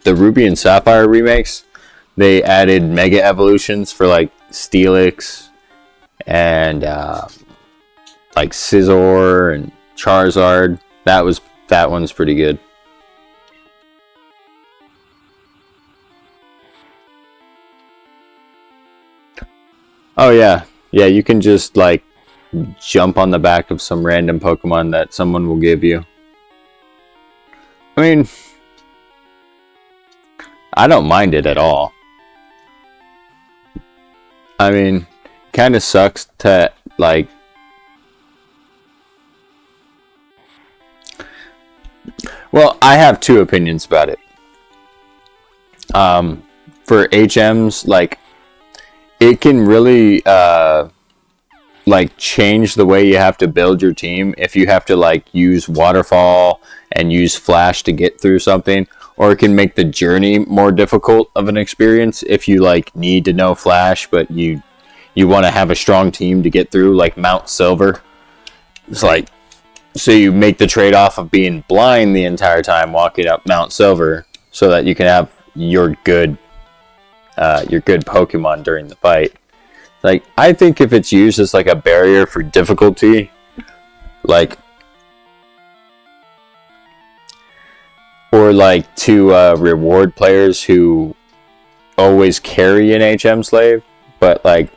Speaker 1: the Ruby and Sapphire remakes, they added Mega Evolutions for like Steelix and like Scizor and Charizard. That one's pretty good. Oh yeah, you can just like jump on the back of some random Pokemon that someone will give you. I mean, I don't mind it at all. I mean, kind of sucks to like. Well, I have 2 opinions about it. For HMs, like, it can really like change the way you have to build your team if you have to like use waterfall and use flash to get through something, or it can make the journey more difficult of an experience if you like need to know flash but you want to have a strong team to get through, like Mount Silver. It's like, so you make the trade-off of being blind the entire time walking up Mount Silver so that you can have your good Pokemon during the fight. Like, I think if it's used as like a barrier for difficulty, like, or like to reward players who always carry an HM slave, but like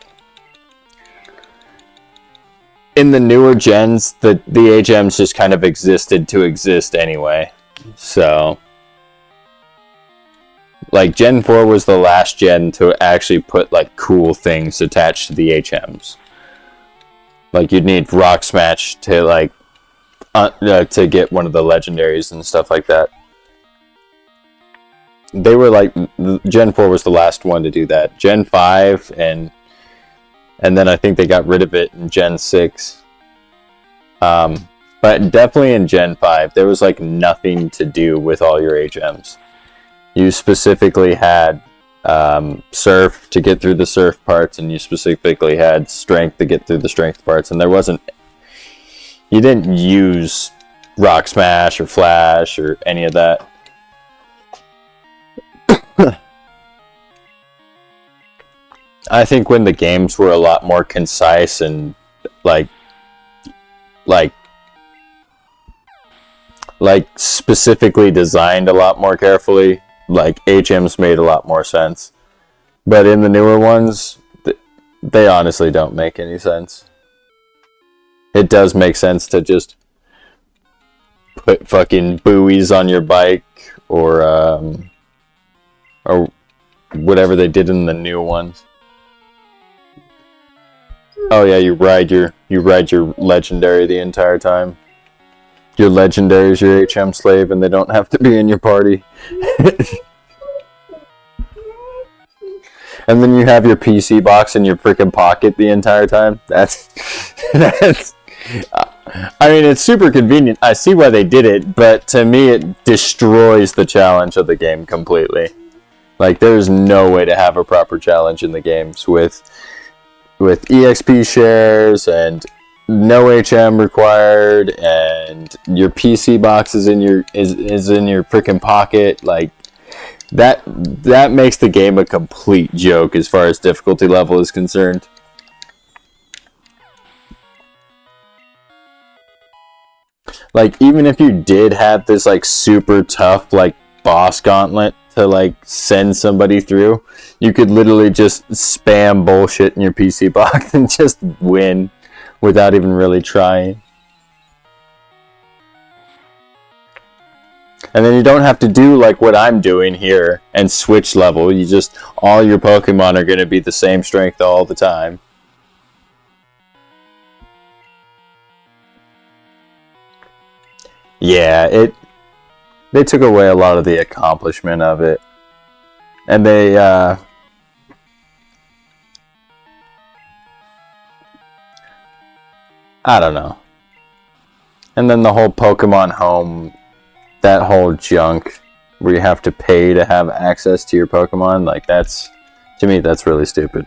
Speaker 1: in the newer gens, the HMs just kind of existed to exist anyway. So like Gen 4 was the last gen to actually put like cool things attached to the HMs. Like you'd need Rock Smash to like to get one of the legendaries and stuff like that. They were like, Gen 4 was the last one to do that. Gen 5 and then I think they got rid of it in Gen 6. But definitely in Gen 5, there was like nothing to do with all your HMs. You specifically had Surf to get through the Surf parts, and you specifically had Strength to get through the Strength parts, and you didn't use Rock Smash or Flash or any of that. I think when the games were a lot more concise and like specifically designed a lot more carefully, like HMs made a lot more sense. But in the newer ones, they honestly don't make any sense. It does make sense to just put fucking buoys on your bike or whatever they did in the new ones. Oh yeah, you ride your legendary the entire time. Your legendary is your HM slave, and they don't have to be in your party. And then you have your PC box in your freaking pocket the entire time. That's I mean, it's super convenient. I see why they did it, but to me, it destroys the challenge of the game completely. Like, there's no way to have a proper challenge in the games with EXP shares and no HM required, and your PC box is in your freaking pocket. Like, that makes the game a complete joke as far as difficulty level is concerned. Like, even if you did have this like super tough like boss gauntlet to like send somebody through, you could literally just spam bullshit in your PC box and just win without even really trying. And then you don't have to do like what I'm doing here and switch level. You just, all your Pokemon are going to be the same strength all the time. Yeah, they took away a lot of the accomplishment of it. And they I don't know. And then the whole Pokemon Home, that whole junk where you have to pay to have access to your Pokemon, like, that's, to me, that's really stupid.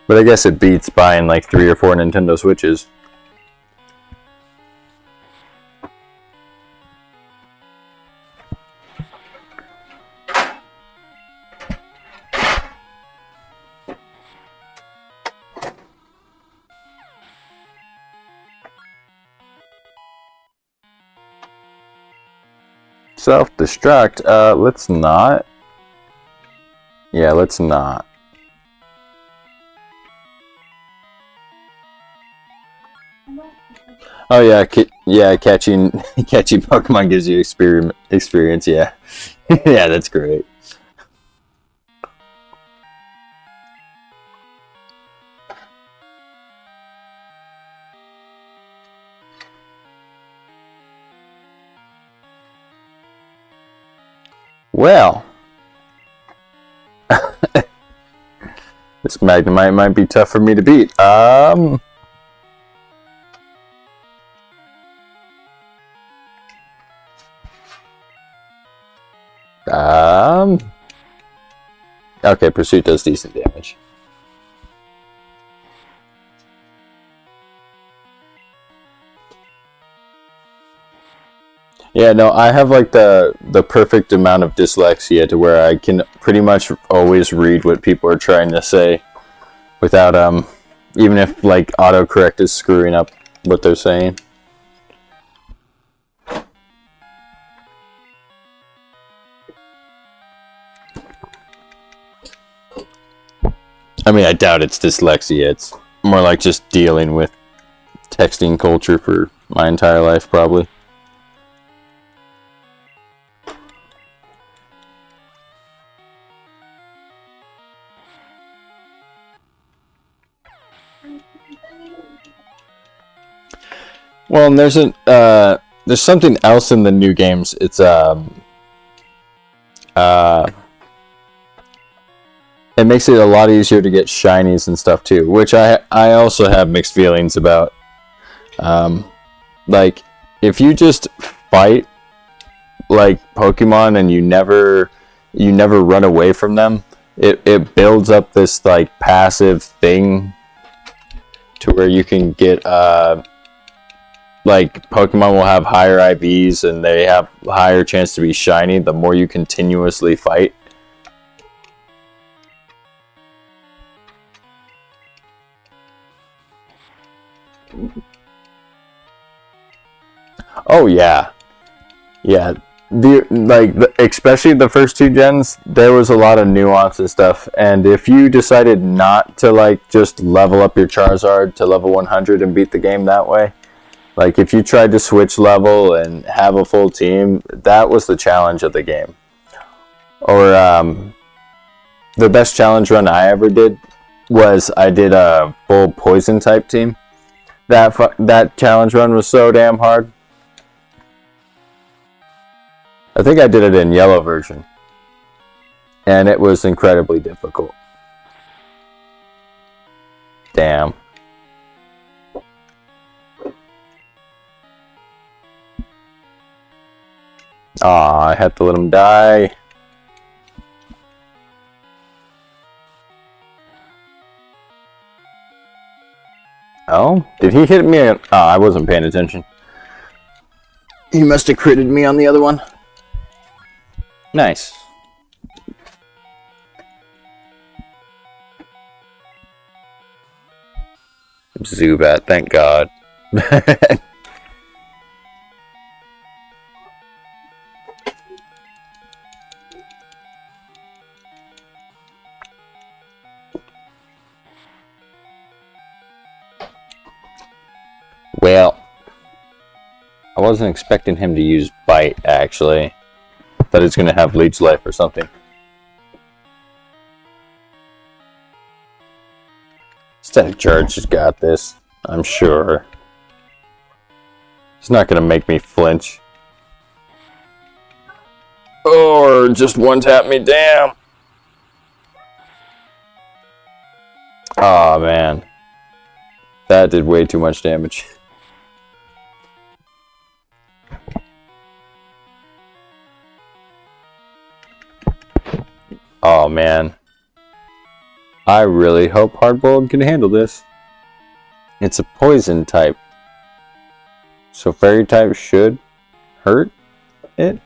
Speaker 1: But I guess it beats buying like 3 or 4 Nintendo Switches. Self-destruct? Let's not. Yeah, let's not. Oh yeah, catching Pokemon gives you experience. Yeah, yeah, that's great. Well, this Magnemite might be tough for me to beat. Okay, Pursuit does decent damage. Yeah, no, I have like the perfect amount of dyslexia to where I can pretty much always read what people are trying to say without even if like autocorrect is screwing up what they're saying. I mean, I doubt it's dyslexia. It's more like just dealing with texting culture for my entire life, probably. Well, and there's something else in the new games. It's it makes it a lot easier to get shinies and stuff too, which I also have mixed feelings about. Like, if you just fight like Pokemon and you never run away from them, it builds up this like passive thing to where you can get like Pokemon will have higher IVs and they have higher chance to be shiny the more you continuously fight. Oh yeah, yeah. Especially the first 2 gens, there was a lot of nuance and stuff. And if you decided not to like just level up your Charizard to level 100 and beat the game that way, Like, if you tried to switch level and have a full team, that was the challenge of the game. Or, the best challenge run I ever did was I did a full poison type team. That challenge run was so damn hard. I think I did it in yellow version. And it was incredibly difficult. Damn. Aw, I had to let him die. Oh, did he hit me? Oh, I wasn't paying attention. He must have critted me on the other one. Nice. Zubat, thank God. Well, I wasn't expecting him to use Bite, actually. Thought he's going to have Leech Life or something. Static Charge has got this, I'm sure. He's not going to make me flinch. Or just one-tap me, damn! Aw, man. That did way too much damage. Oh, man. I really hope Hardboiled can handle this. It's a poison type. So fairy type should hurt it.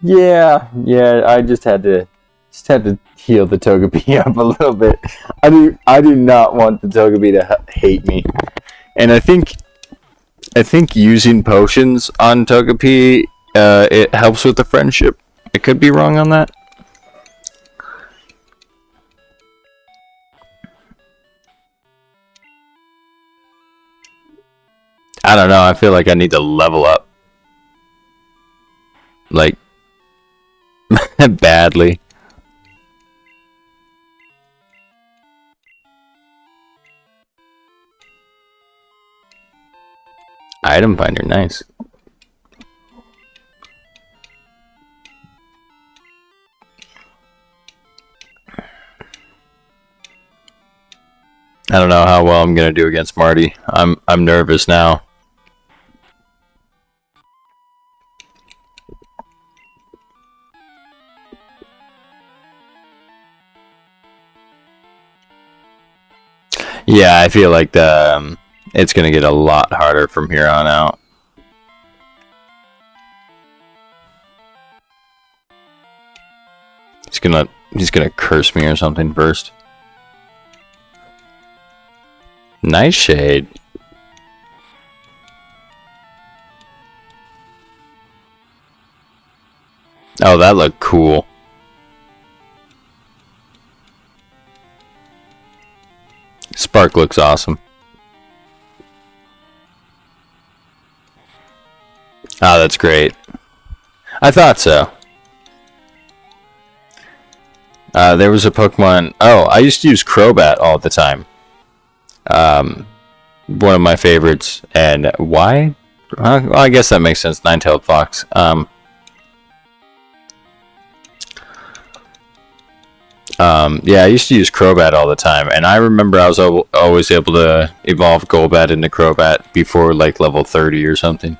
Speaker 1: Yeah. I just had to heal the Togepi up a little bit. I do not want the Togepi to hate me, and I think using potions on Togepi it helps with the friendship. I could be wrong on that. I don't know. I feel like I need to level up, like badly. Item finder, nice. I don't know how well I'm gonna do against Marty. I'm nervous now. Yeah, I feel like it's gonna get a lot harder from here on out. He's gonna curse me or something first. Nightshade. Oh, that looked cool. Spark looks awesome. Oh, that's great. I thought so. There was a Pokemon. Oh, I used to use Crobat all the time. One of my favorites. And why? Well, I guess that makes sense. Nine-tailed fox. Yeah, I used to use Crobat all the time, and I remember I was always able to evolve Golbat into Crobat before like level 30 or something.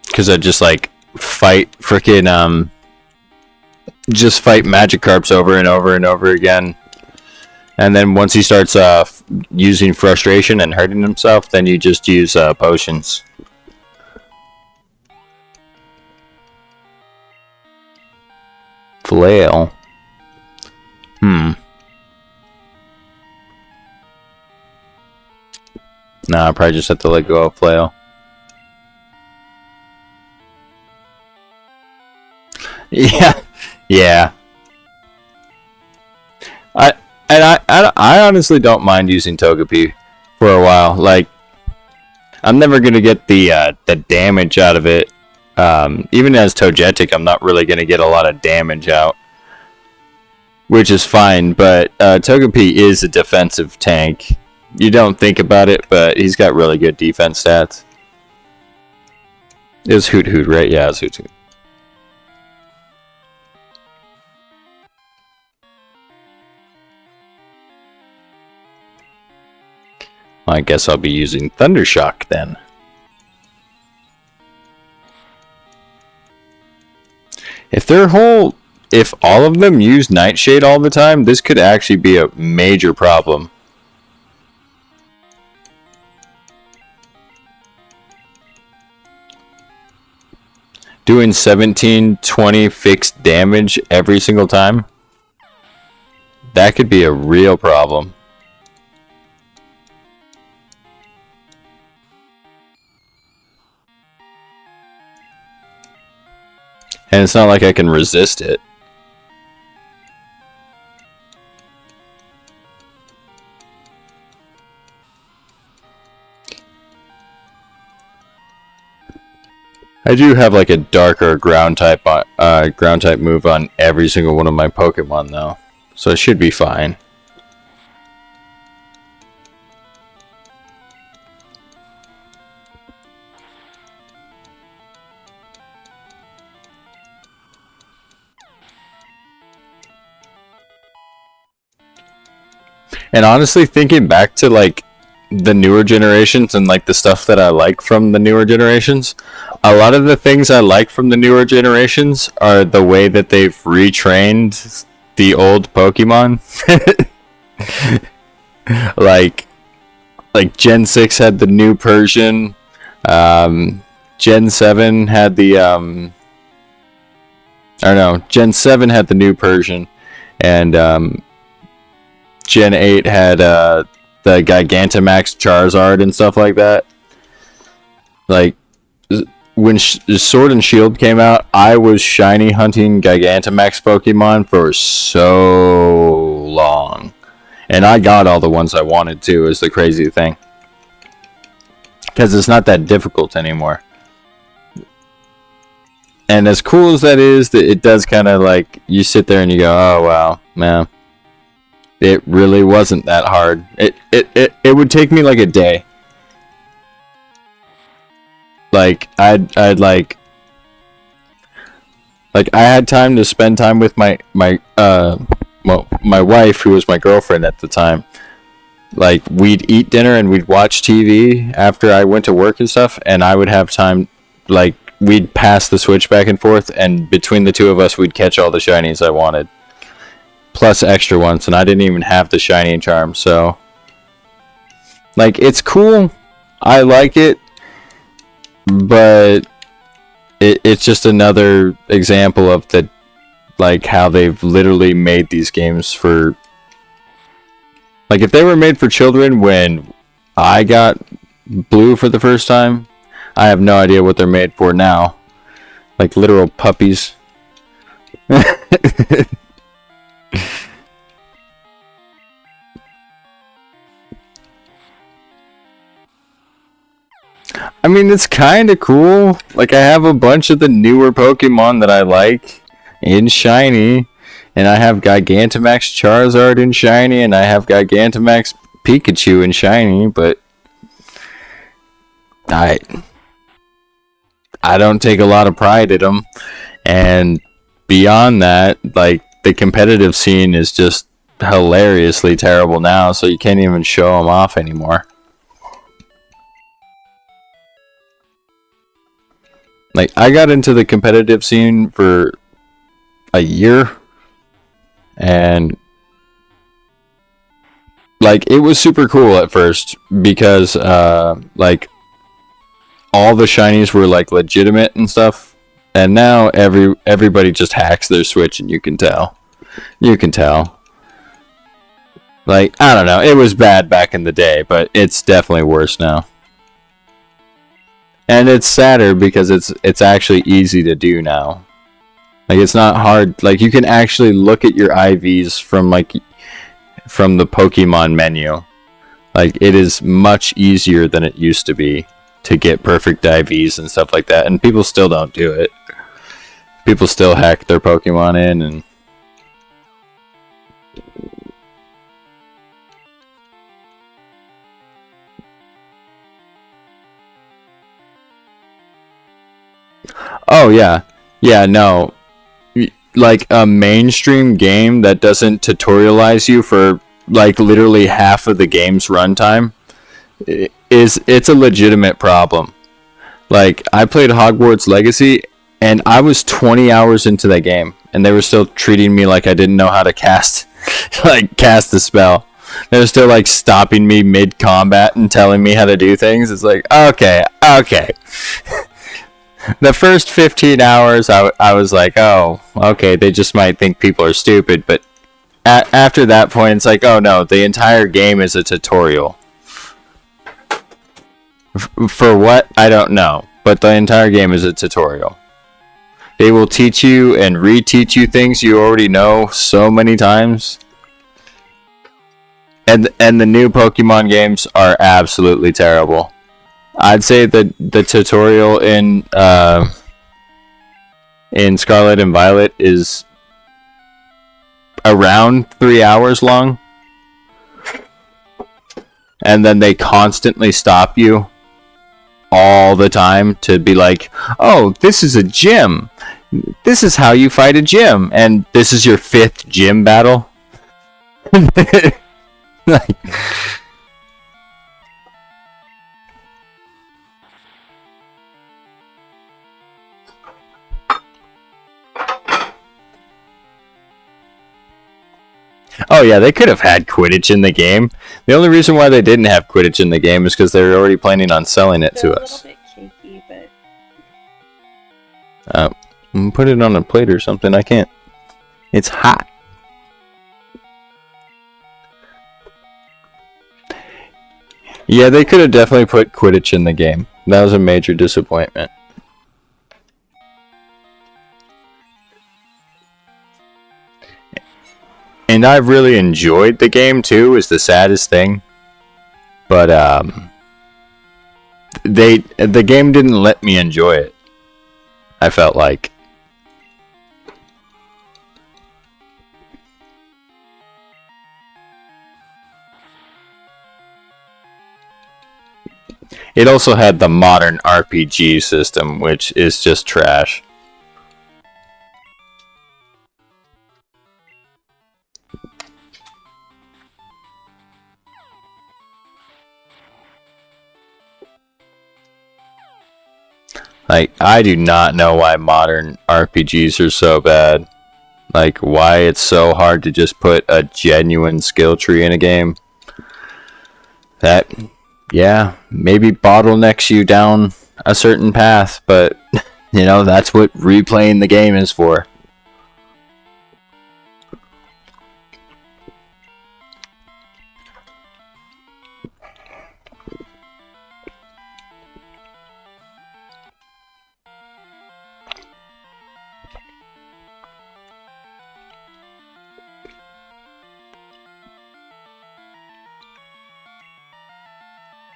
Speaker 1: Because I'd just like fight freaking just fight Magikarps over and over and over again. And then once he starts using frustration and hurting himself, then you just use potions. Flail. Nah, I probably just have to let go of Flail. Yeah. I honestly don't mind using Togepi for a while. Like, I'm never gonna get the damage out of it. Even as Togetic, I'm not really gonna get a lot of damage out, which is fine. But Togepi is a defensive tank. You don't think about it, but he's got really good defense stats. It was Hoot Hoot, right? Yeah, it was Hoot Hoot. I guess I'll be using Thundershock then. If all of them use Nightshade all the time, this could actually be a major problem. Doing 17-20 fixed damage every single time? That could be a real problem. And it's not like I can resist it. I do have like a darker ground type move on every single one of my Pokemon though, so it should be fine. And honestly, thinking back to like the newer generations and like the stuff that I like from the newer generations, a lot of the things I like from the newer generations are the way that they've retrained the old Pokemon. like Gen 6 had the new Persian. Gen 7 had the or no, Gen 7 had the new Persian, and Gen 8 had the Gigantamax Charizard and stuff like that. Like, when Sword and Shield came out, I was shiny hunting Gigantamax Pokemon for so long. And I got all the ones I wanted to, is the crazy thing. Because it's not that difficult anymore. And as cool as that is, it does kind of like, you sit there and you go, oh wow, man. It really wasn't that hard. It would take me like a day. Like, I'd like I had time to spend time with my wife, who was my girlfriend at the time. Like, we'd eat dinner and we'd watch TV after I went to work and stuff, and I would have time, like, we'd pass the Switch back and forth, and between the two of us, we'd catch all the shinies I wanted. Plus extra ones, and I didn't even have the shiny charm, so... Like, it's cool. I like it. But it's just another example of the, like, how they've literally made these games for... Like, if they were made for children when I got Blue for the first time, I have no idea what they're made for now. Like, literal puppies. I mean, it's kind of cool. Like, I have a bunch of the newer Pokemon that I like in Shiny. And I have Gigantamax Charizard in Shiny. And I have Gigantamax Pikachu in Shiny. But I don't take a lot of pride in them. And beyond that, like, the competitive scene is just hilariously terrible now. So you can't even show them off anymore. Like, I got into the competitive scene for a year, and, like, it was super cool at first, because, like, all the shinies were, like, legitimate and stuff, and now everybody just hacks their Switch, and you can tell. You can tell. Like, I don't know, it was bad back in the day, but it's definitely worse now. And it's sadder because it's actually easy to do now. Like, it's not hard. Like, you can actually look at your IVs from the Pokemon menu. Like, it is much easier than it used to be to get perfect IVs and stuff like that. And people still don't do it. People still hack their Pokemon in and... Oh, yeah. Yeah, no. Like, a mainstream game that doesn't tutorialize you for, like, literally half of the game's runtime, it's a legitimate problem. Like, I played Hogwarts Legacy, and I was 20 hours into that game, and they were still treating me like I didn't know how to cast the spell. They were still, like, stopping me mid-combat and telling me how to do things. It's like, okay. The first 15 hours, I was like, oh, okay, they just might think people are stupid. But after that point, it's like, oh no, the entire game is a tutorial. For what? I don't know. But the entire game is a tutorial. They will teach you and reteach you things you already know so many times. And the new Pokemon games are absolutely terrible. I'd say that the tutorial in Scarlet and Violet is around 3 hours long. And then they constantly stop you all the time to be like, oh, this is a gym. This is how you fight a gym. And this is your 5th gym battle. Like... Oh yeah, they could have had Quidditch in the game. The only reason why they didn't have Quidditch in the game is because they were already planning on selling it to us.
Speaker 3: A little bit
Speaker 1: Put it on a plate or something. I can't. It's hot. Yeah, they could have definitely put Quidditch in the game. That was a major disappointment. And I've really enjoyed the game too, is the saddest thing. But the game didn't let me enjoy it. I felt like. It also had the modern RPG system, which is just trash. Like, I do not know why modern RPGs are so bad. Like, why it's so hard to just put a genuine skill tree in a game. That, yeah, maybe bottlenecks you down a certain path, but, you know, that's what replaying the game is for.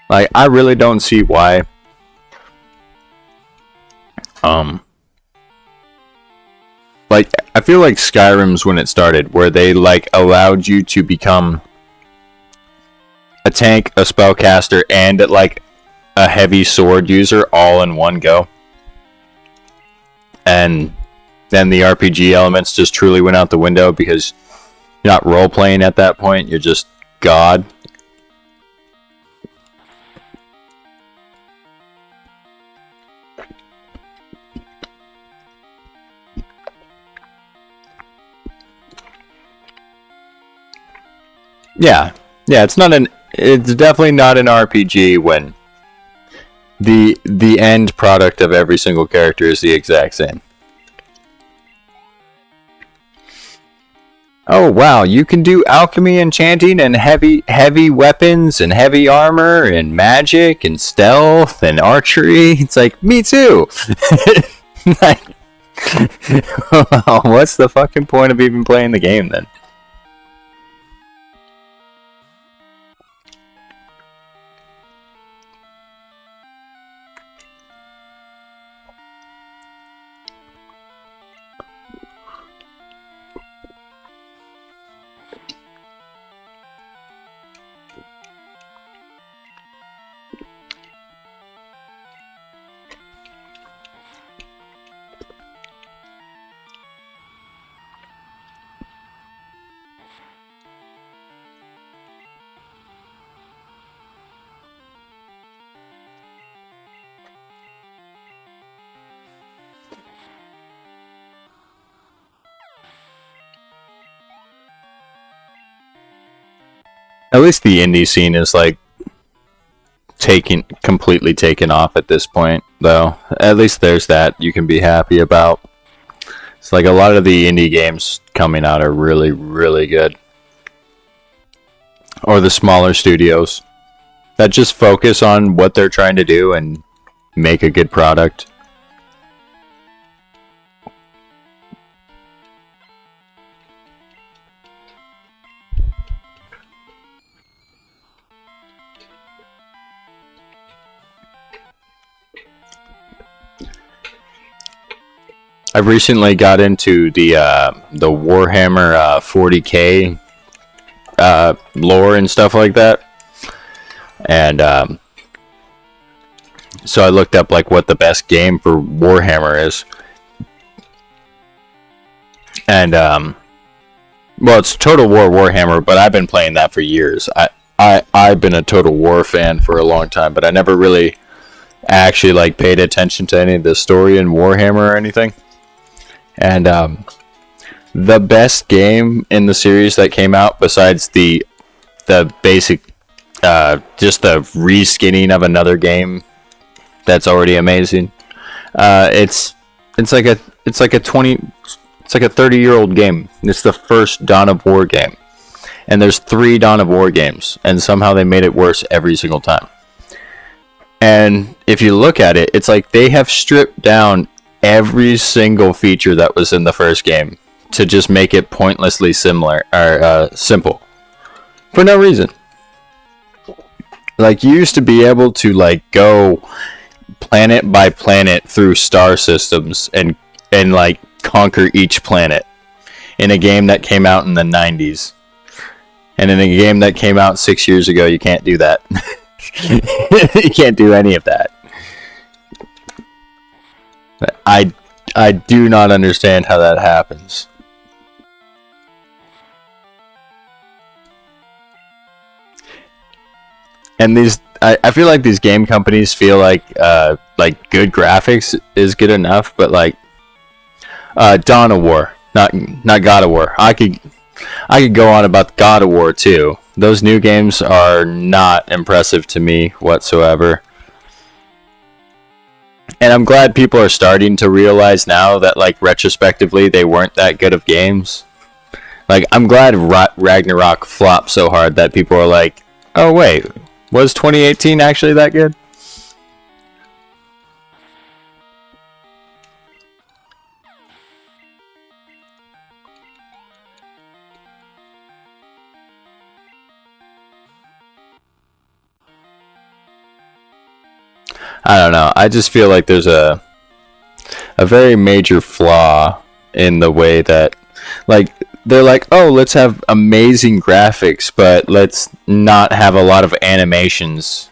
Speaker 1: Like, I really don't see why. Like, I feel like Skyrim's when it started, where they, like, allowed you to become a tank, a spellcaster, and, like, a heavy sword user all in one go. And then the RPG elements just truly went out the window because you're not role-playing at that point, you're just God. Yeah, it's definitely not an RPG when the end product of every single character is the exact same. Oh wow, you can do alchemy, enchanting, and heavy weapons, and heavy armor, and magic, and stealth, and archery. It's like, me too! Like, what's the fucking point of even playing the game then? At least the indie scene is like completely taken off at this point, though. At least there's that you can be happy about. It's like a lot of the indie games coming out are really, really good. Or the smaller studios that just focus on what they're trying to do and make a good product. I've recently got into the Warhammer 40k lore and stuff like that, and so I looked up like what the best game for Warhammer is, and well, it's Total War Warhammer, but I've been playing that for years. I've been a Total War fan for a long time, but I never really actually like paid attention to any of the story in Warhammer or anything. And the best game in the series that came out, besides the basic, just the reskinning of another game that's already amazing, it's it's like a 30-year-old game. It's the first Dawn of War game. And there's 3 Dawn of War games, and somehow they made it worse every single time. And if you look at it, it's like they have stripped down every single feature that was in the first game to just make it pointlessly similar or simple for no reason. Like, you used to be able to like go planet by planet through star systems and like conquer each planet in a game that came out in the 90s. And in a game that came out 6 years ago, you can't do that. You can't do any of that. I do not understand how that happens. And I feel like these game companies feel like good graphics is good enough, but like Dawn of War, not God of War. I could go on about God of War too. Those new games are not impressive to me whatsoever. And I'm glad people are starting to realize now that, like, retrospectively, they weren't that good of games. Like, I'm glad Ragnarok flopped so hard that people are like, oh wait, was 2018 actually that good? I don't know. I just feel like there's a very major flaw in the way that, like, they're like, oh, let's have amazing graphics, but let's not have a lot of animations.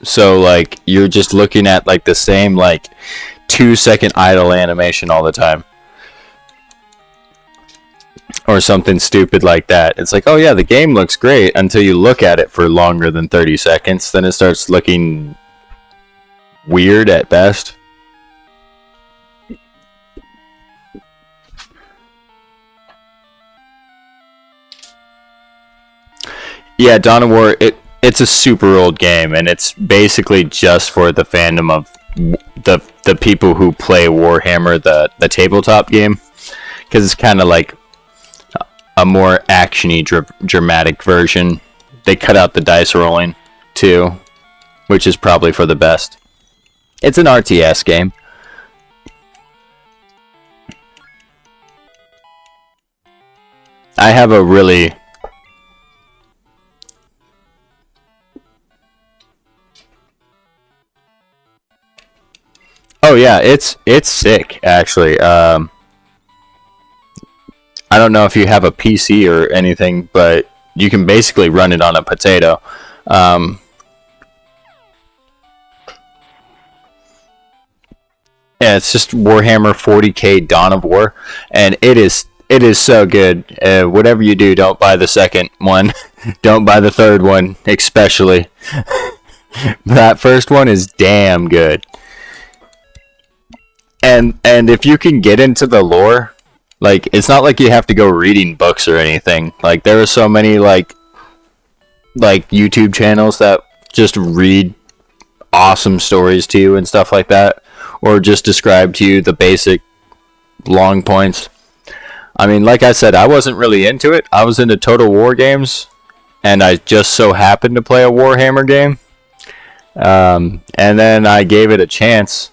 Speaker 1: So, like, you're just looking at, like, the same, like, 2-second idle animation all the time. Or something stupid like that. It's like, oh yeah, the game looks great until you look at it for longer than 30 seconds. Then it starts looking weird at best. Yeah, Dawn of War, it's a super old game, and it's basically just for the fandom of the people who play Warhammer, the tabletop game, because it's kind of like a more actiony, dramatic version. They cut out the dice rolling too, which is probably for the best. It's an RTS game. I have a really... Oh yeah, it's sick actually. I don't know if you have a PC or anything, but you can basically run it on a potato. Yeah, it's just Warhammer 40k Dawn of War, and it is so good. Whatever you do, don't buy the second one. Don't buy the third one, especially. That first one is damn good. And if you can get into the lore, like, it's not like you have to go reading books or anything. Like, there are so many like YouTube channels that just read awesome stories to you and stuff like that, or just describe to you the basic long points. I mean, like I said, I wasn't really into it. I was into Total War games, and I just so happened to play a Warhammer game. And then I gave it a chance,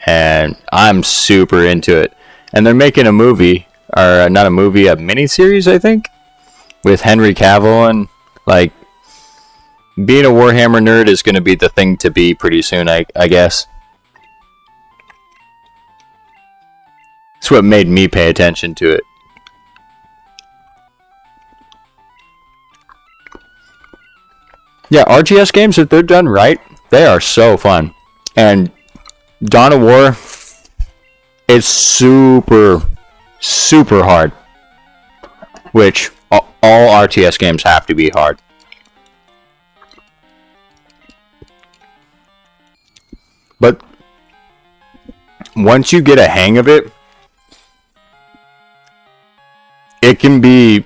Speaker 1: and I'm super into it. And they're making a movie, or not a movie, a miniseries, I think, with Henry Cavill, and like, being a Warhammer nerd is going to be the thing to be pretty soon, I guess. It's what made me pay attention to it. Yeah, RTS games, if they're done right, they are so fun. And Dawn of War is super, super hard. Which, all RTS games have to be hard. But once you get a hang of it, it can be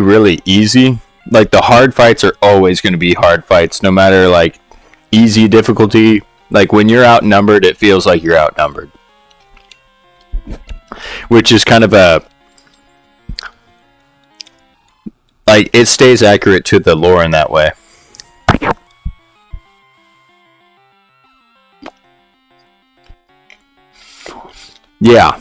Speaker 1: really easy. Like, the hard fights are always going to be hard fights, no matter like easy difficulty. Like, when you're outnumbered, it feels like you're outnumbered. which is kind of a like it stays accurate to the lore in that way. Yeah.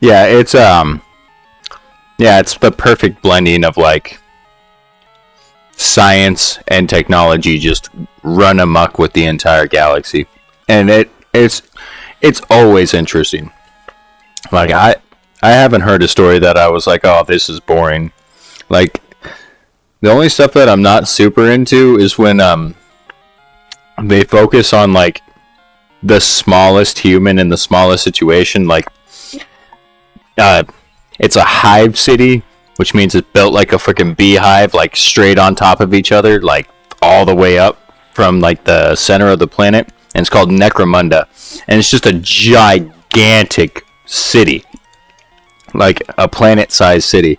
Speaker 1: Yeah, it's it's the perfect blending of like science and technology just run amok with the entire galaxy. And it's always interesting. Like I haven't heard a story that I was like, "Oh, this is boring." Like the only stuff that I'm not super into is when they focus on like the smallest human in the smallest situation. Like it's a hive city, which means it's built like a freaking beehive, like straight on top of each other, like all the way up from like the center of the planet. And it's called Necromunda, and it's just a gigantic city, like a planet-sized city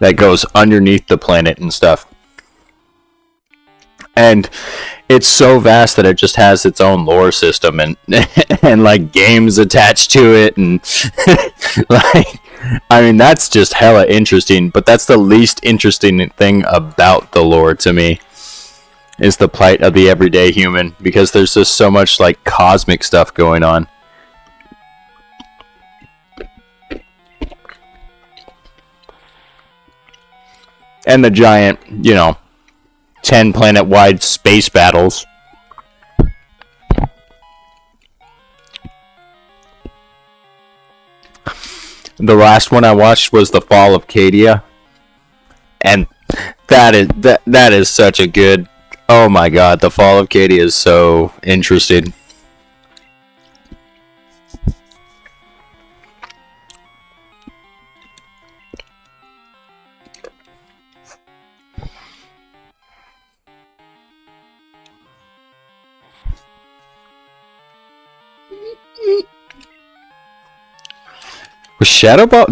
Speaker 1: that goes underneath the planet and stuff. And it's so vast that it just has its own lore system and and like games attached to it, and like I mean that's just hella interesting. But that's the least interesting thing about the lore to me, is the plight of the everyday human, because there's just so much like cosmic stuff going on. And the giant, 10 planet wide space battles. The last one I watched was The Fall of Cadia. And that is such a good, oh my god, The Fall of Cadia is so interesting.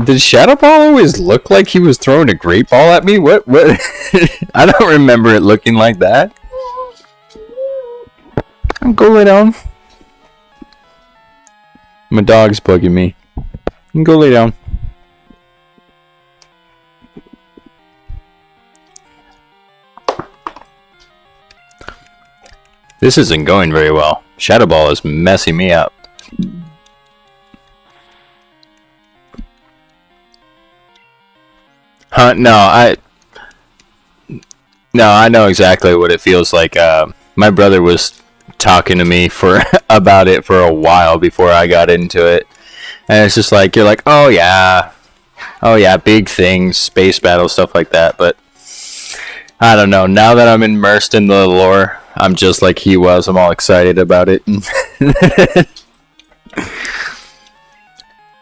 Speaker 1: Did Shadow Ball always look like he was throwing a great ball at me? What? I don't remember it looking like that. Go lay down. My dog's bugging me. Go lay down. This isn't going very well. Shadow Ball is messing me up. No, I know exactly what it feels like. My brother was talking to me about it for a while before I got into it, and it's just like you're like, oh yeah, big things, space battle, stuff like that. But I don't know. Now that I'm immersed in the lore, I'm just like he was. I'm all excited about it.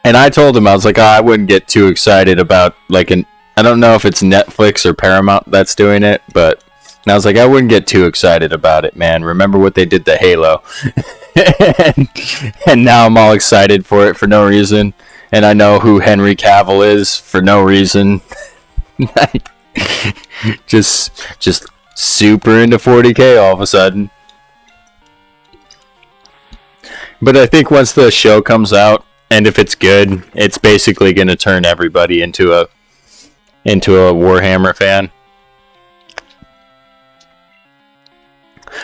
Speaker 1: And I told him, I was like, I wouldn't get too excited about like I don't know if it's Netflix or Paramount that's doing it, but I was like, I wouldn't get too excited about it, man. Remember what they did to Halo. and now I'm all excited for it for no reason. And I know who Henry Cavill is for no reason. just super into 40K all of a sudden. But I think once the show comes out, and if it's good, it's basically going to turn everybody into a Warhammer fan.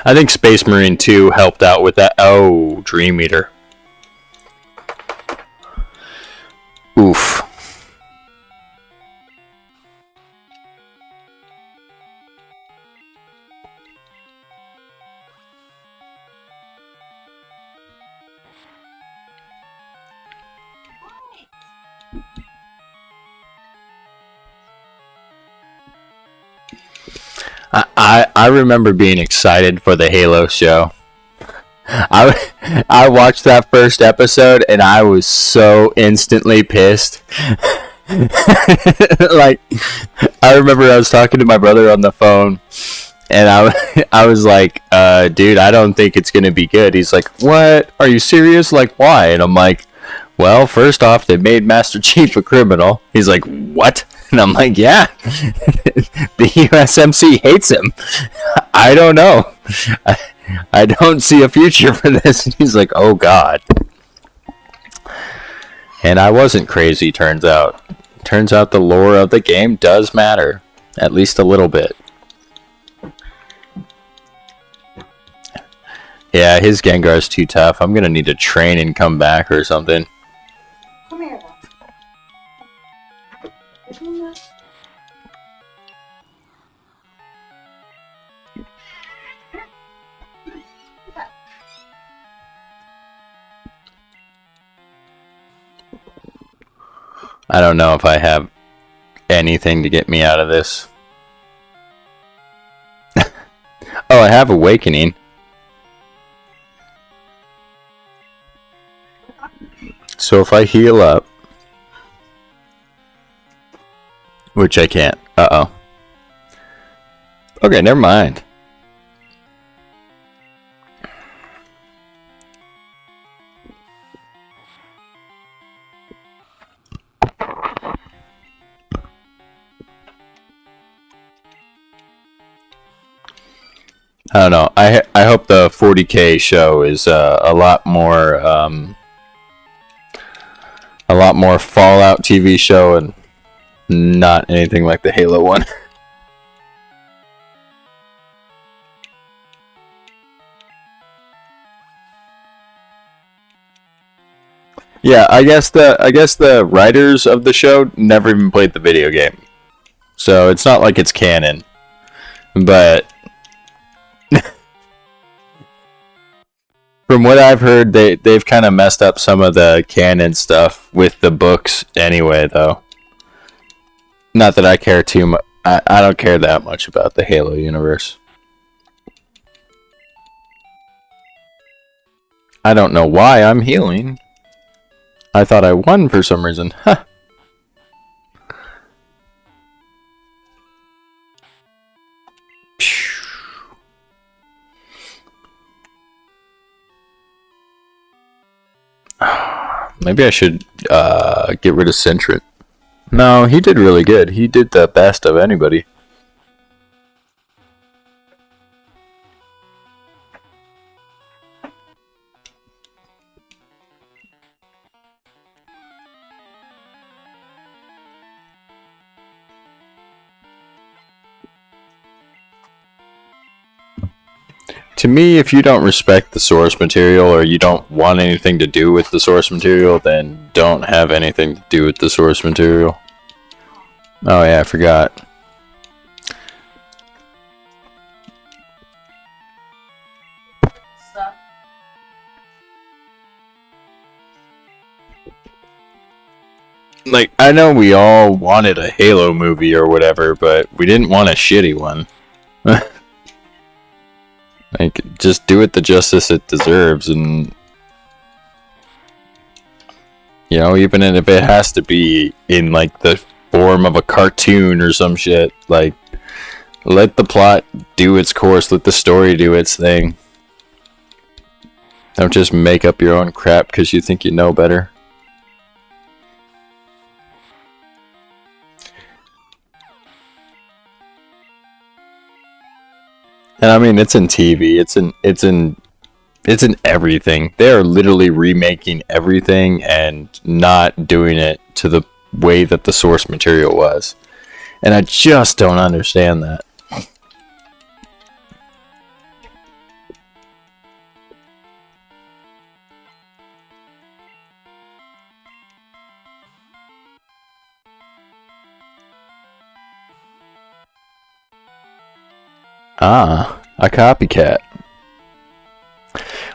Speaker 1: I think Space Marine 2 helped out with that. Oh, Dream Eater. Oof. I remember being excited for the Halo show. I watched that first episode and I was so instantly pissed. Like, I remember I was talking to my brother on the phone and I was like, dude, I don't think it's going to be good. He's like, what? Are you serious? Like, why? And I'm like, well, first off, they made Master Chief a criminal. He's like, what? And I'm like, yeah, the USMC hates him. I don't know. I don't see a future for this. And he's like, oh god. And I wasn't crazy, turns out. Turns out the lore of the game does matter. At least a little bit. Yeah, his Gengar's too tough. I'm gonna need to train and come back or something.
Speaker 2: Come here, then.
Speaker 1: I don't know if I have anything to get me out of this. Oh, I have Awakening. So if I heal up, which I can't. Uh-oh. Okay, never mind. I don't know. I hope the 40K show is a lot more Fallout TV show and not anything like the Halo one. Yeah, I guess the writers of the show never even played the video game, so it's not like it's canon. But from what I've heard, they've kind of messed up some of the canon stuff with the books anyway, though. Not that I care too much. I don't care that much about the Halo universe. I don't know why I'm healing. I thought I won for some reason. Huh. Maybe I should get rid of Centret. No, he did really good. He did the best of anybody. To me, if you don't respect the source material or you don't want anything to do with the source material, then don't have anything to do with the source material. Oh yeah, I forgot.
Speaker 2: Stuff.
Speaker 1: Like, I know we all wanted a Halo movie or whatever, but we didn't want a shitty one. Like, just do it the justice it deserves, and you know, even if it has to be in like the form of a cartoon or some shit, like, let the plot do its course, let the story do its thing. Don't just make up your own crap because you think you know better. And I mean, it's in TV. It's in everything. They are literally remaking everything and not doing it to the way that the source material was. And I just don't understand that. Ah, a copycat.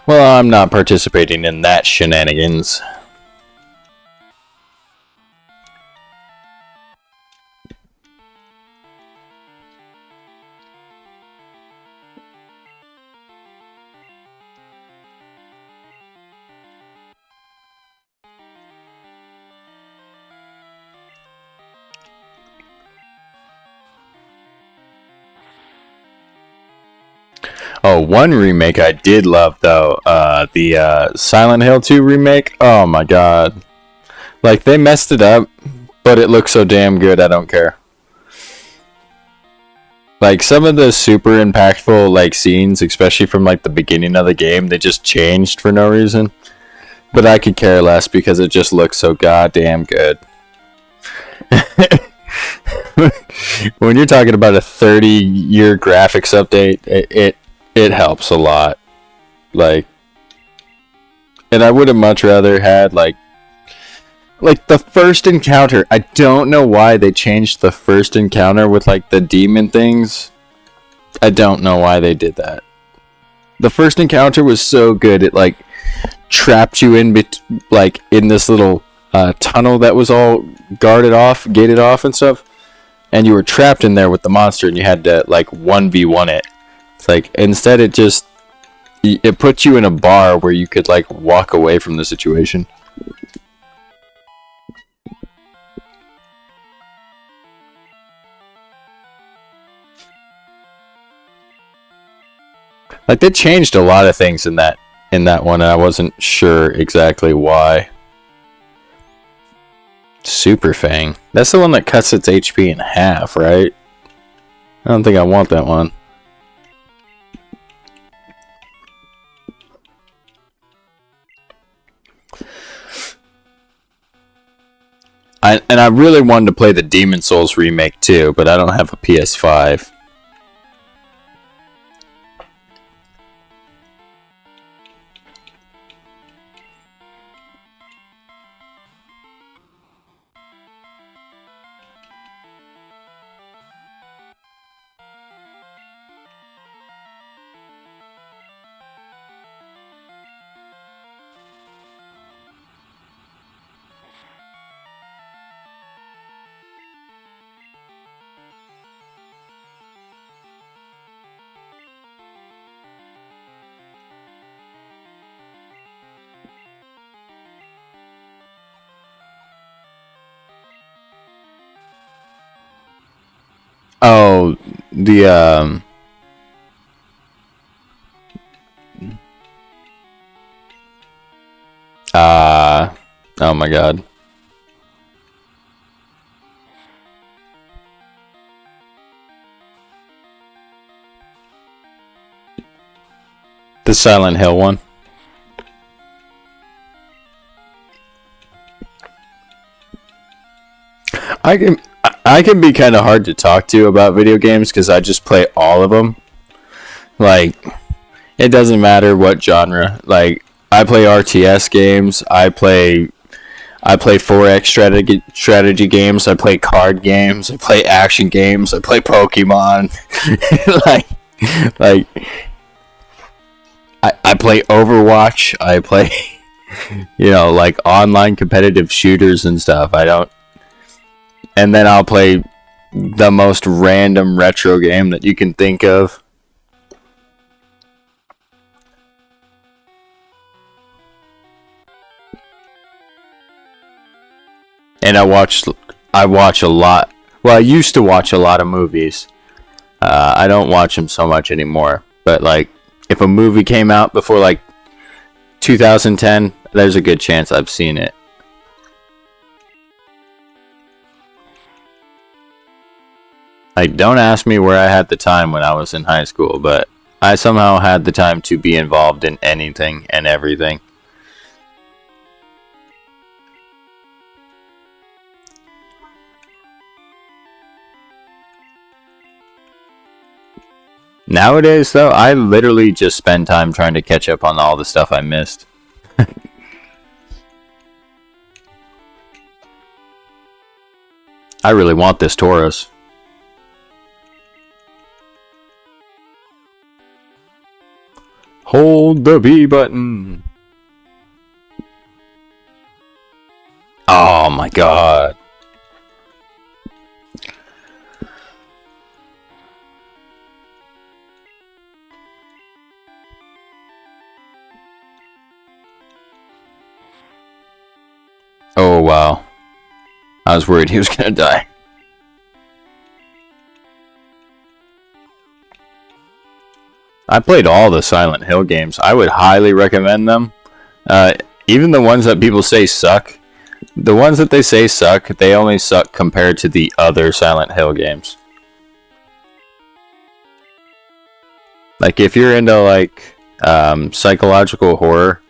Speaker 1: Well, I'm not participating in that shenanigans. Oh, one remake I did love though, the Silent Hill 2 remake. Oh my god. Like, they messed it up, but it looks so damn good, I don't care. Like some of the super impactful like scenes, especially from like the beginning of the game, they just changed for no reason. But I could care less because it just looks so goddamn good. When you're talking about a 30-year graphics update, it helps a lot. Like, and I would have much rather had like the first encounter. I don't know why they changed the first encounter with like the demon things. I don't know why they did that. The first encounter was so good. It like trapped you in like in this little tunnel that was all gated off and stuff, and you were trapped in there with the monster, and you had to like 1v1 it. It's like instead it put you in a bar where you could like walk away from the situation. Like they changed a lot of things in that one, and I wasn't sure exactly why. Super Fang. That's the one that cuts its HP in half, right? I don't think I want that one. And I really wanted to play the Demon Souls remake too, but I don't have a PS5. Oh, the oh my god. The Silent Hill one. I can be kind of hard to talk to about video games because I just play all of them. Like, it doesn't matter what genre. Like, I play RTS games. I play 4X strategy games. I play card games. I play action games. I play Pokemon. like I play Overwatch. I play like online competitive shooters and stuff. And then I'll play the most random retro game that you can think of. And I watch a lot. Well, I used to watch a lot of movies. I don't watch them so much anymore. But like, if a movie came out before like 2010, there's a good chance I've seen it. Like, don't ask me where I had the time when I was in high school, but I somehow had the time to be involved in anything and everything. Nowadays, though, I literally just spend time trying to catch up on all the stuff I missed. I really want this Taurus. Hold the B button. Oh my god. Oh wow. I was worried he was gonna die. I played all the Silent Hill games. I would highly recommend them. Even the ones that people say suck. The ones that they say suck, they only suck compared to the other Silent Hill games. Like if you're into like psychological horror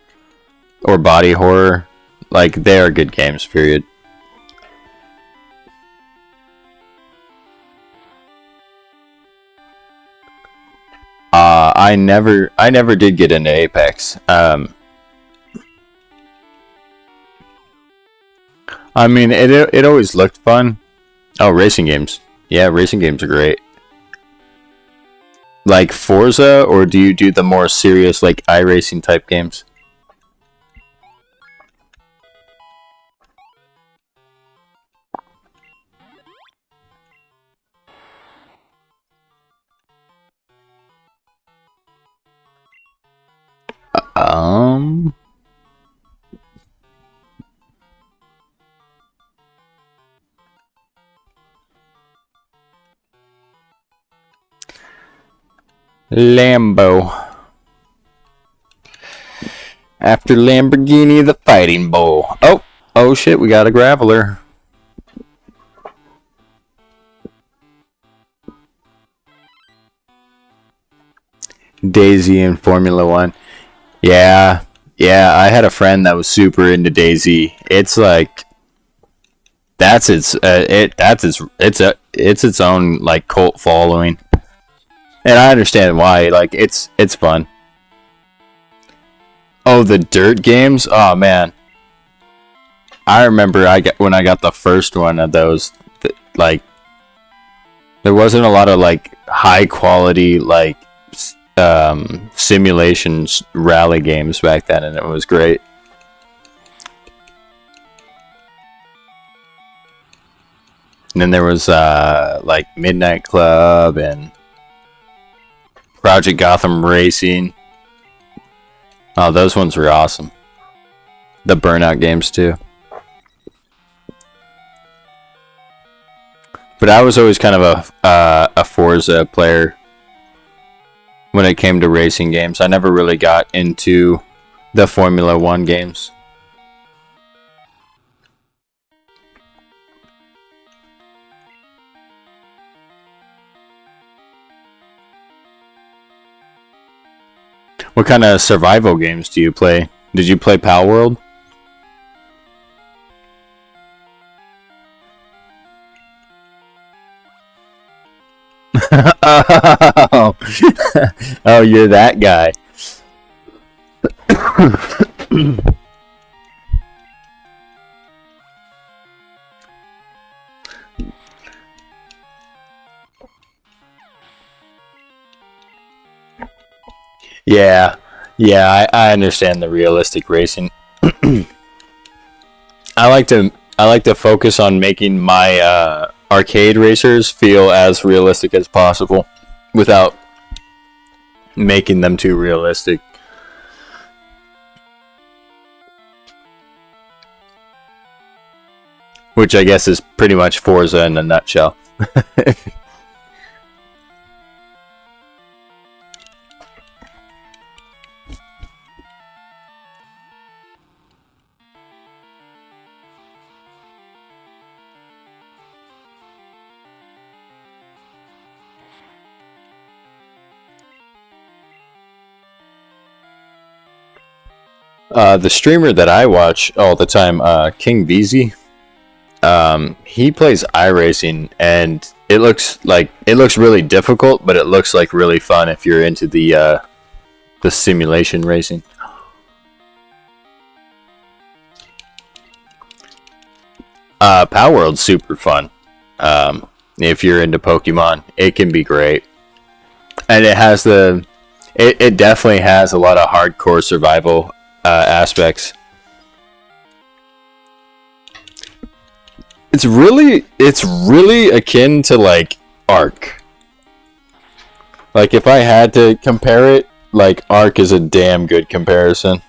Speaker 1: or body horror, like they are good games. Period. I never did get into Apex. I mean, it always looked fun. Oh, racing games. Yeah, racing games are great. Like Forza, or do you do the more serious, like iRacing type games? Um, Lambo. After Lamborghini, the Fighting Bull. Oh, oh shit, we got a graveler. Daisy in Formula One. Yeah, yeah. I had a friend that was super into Daisy. It's like it's its own like cult following, and I understand why. Like it's fun. Oh, the dirt games. Oh man, I remember when I got the first one of those. Like there wasn't a lot of like high quality like simulations rally games back then, and it was great. And then there was like Midnight Club and Project Gotham Racing. Oh, those ones were awesome. The Burnout games too. But I was always kind of a Forza player when it came to racing games. I never really got into the Formula One games. What kind of survival games do you play? Did you play Pal World? Oh, oh, you're that guy. Yeah, yeah, I understand the realistic racing. I like to focus on making my arcade racers feel as realistic as possible, without making them too realistic. Which I guess is pretty much Forza in a nutshell. The streamer that I watch all the time, King VZ, he plays iRacing, and it looks really difficult, but it looks like really fun if you're into the simulation racing. Power World's super fun. If you're into Pokemon, it can be great, and it definitely has a lot of hardcore survival aspects. It's really akin to like Ark. Like if I had to compare it, like Ark is a damn good comparison.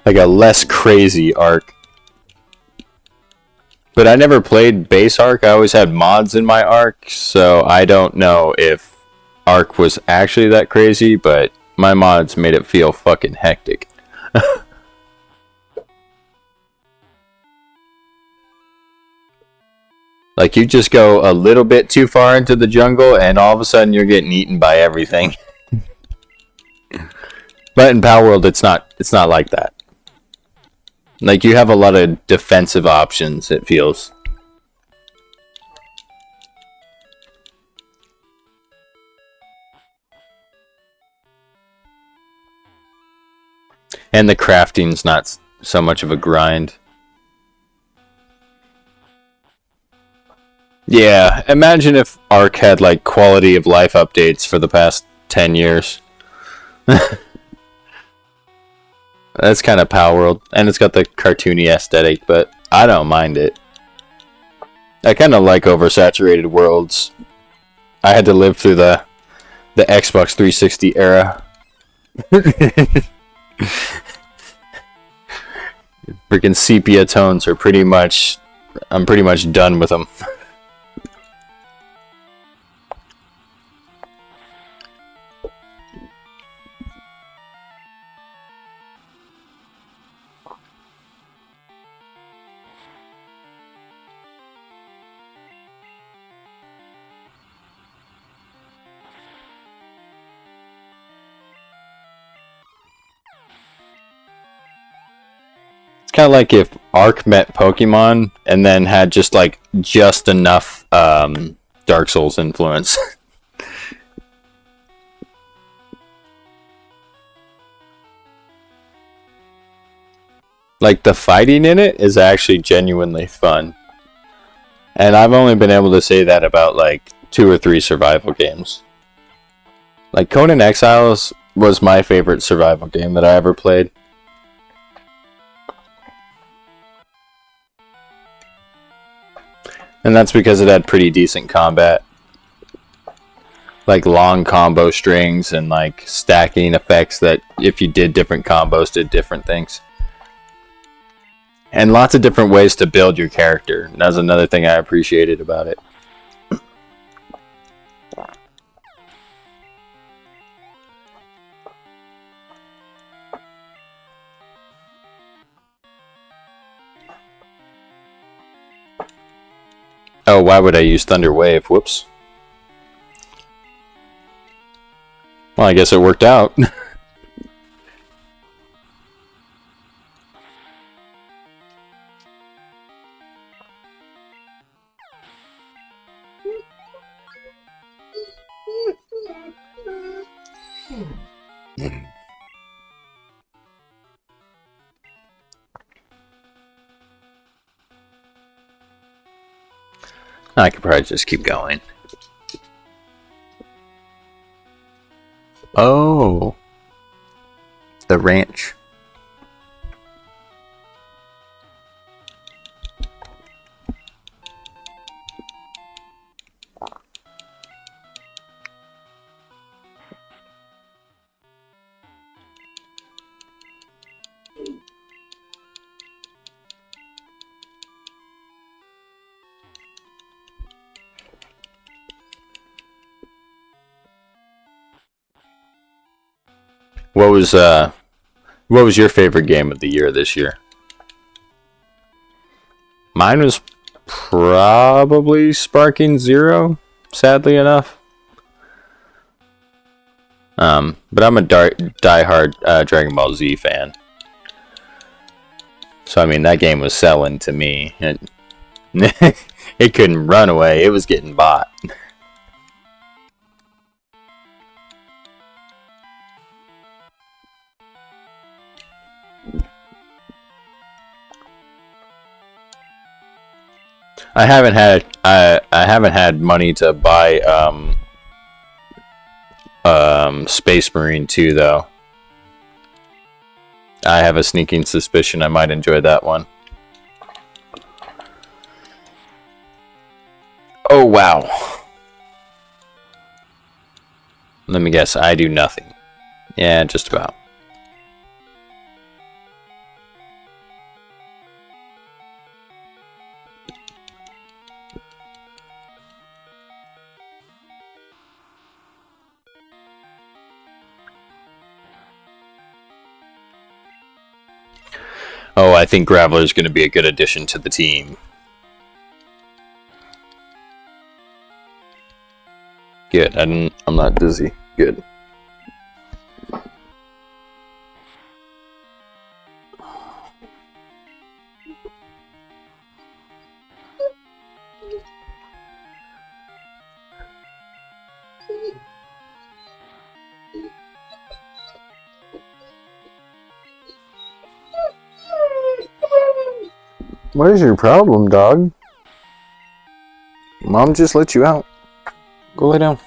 Speaker 1: Like a less crazy Ark. But I never played base Ark. I always had mods in my Ark, so I don't know if Ark was actually that crazy, but my mods made it feel fucking hectic. Like, you just go a little bit too far into the jungle, and all of a sudden you're getting eaten by everything. But in Power World, it's not like that. Like, you have a lot of defensive options, it feels. And the crafting's not so much of a grind. Yeah, imagine if Ark had, like, quality of life updates for the past 10 years. That's kind of Power World, and it's got the cartoony aesthetic, but I don't mind it. I kind of like oversaturated worlds. I had to live through the Xbox 360 era. Freaking sepia tones are pretty much... I'm pretty much done with them. It's kind of like if Ark met Pokemon and then had just enough Dark Souls influence. Like, the fighting in it is actually genuinely fun. And I've only been able to say that about like 2 or 3 survival games. Like, Conan Exiles was my favorite survival game that I ever played. And that's because it had pretty decent combat. Like, long combo strings and like stacking effects that if you did different combos did different things. And lots of different ways to build your character. And that's another thing I appreciated about it. Oh, why would I use Thunder Wave? Whoops. Well, I guess it worked out. I could probably just keep going. Oh. The ranch. What was your favorite game of the year this year? Mine was probably Sparking Zero, sadly enough. But I'm a die-hard Dragon Ball Z fan. So I mean, that game was selling to me. It couldn't run away. It was getting bought. I haven't had money to buy Space Marine 2 though. I have a sneaking suspicion I might enjoy that one. Oh wow. Let me guess, I do nothing. Yeah, just about. Oh, I think Graveler is going to be a good addition to the team. Good. I'm not dizzy. Good. What is your problem, dog? Mom just let you out. Go lay down.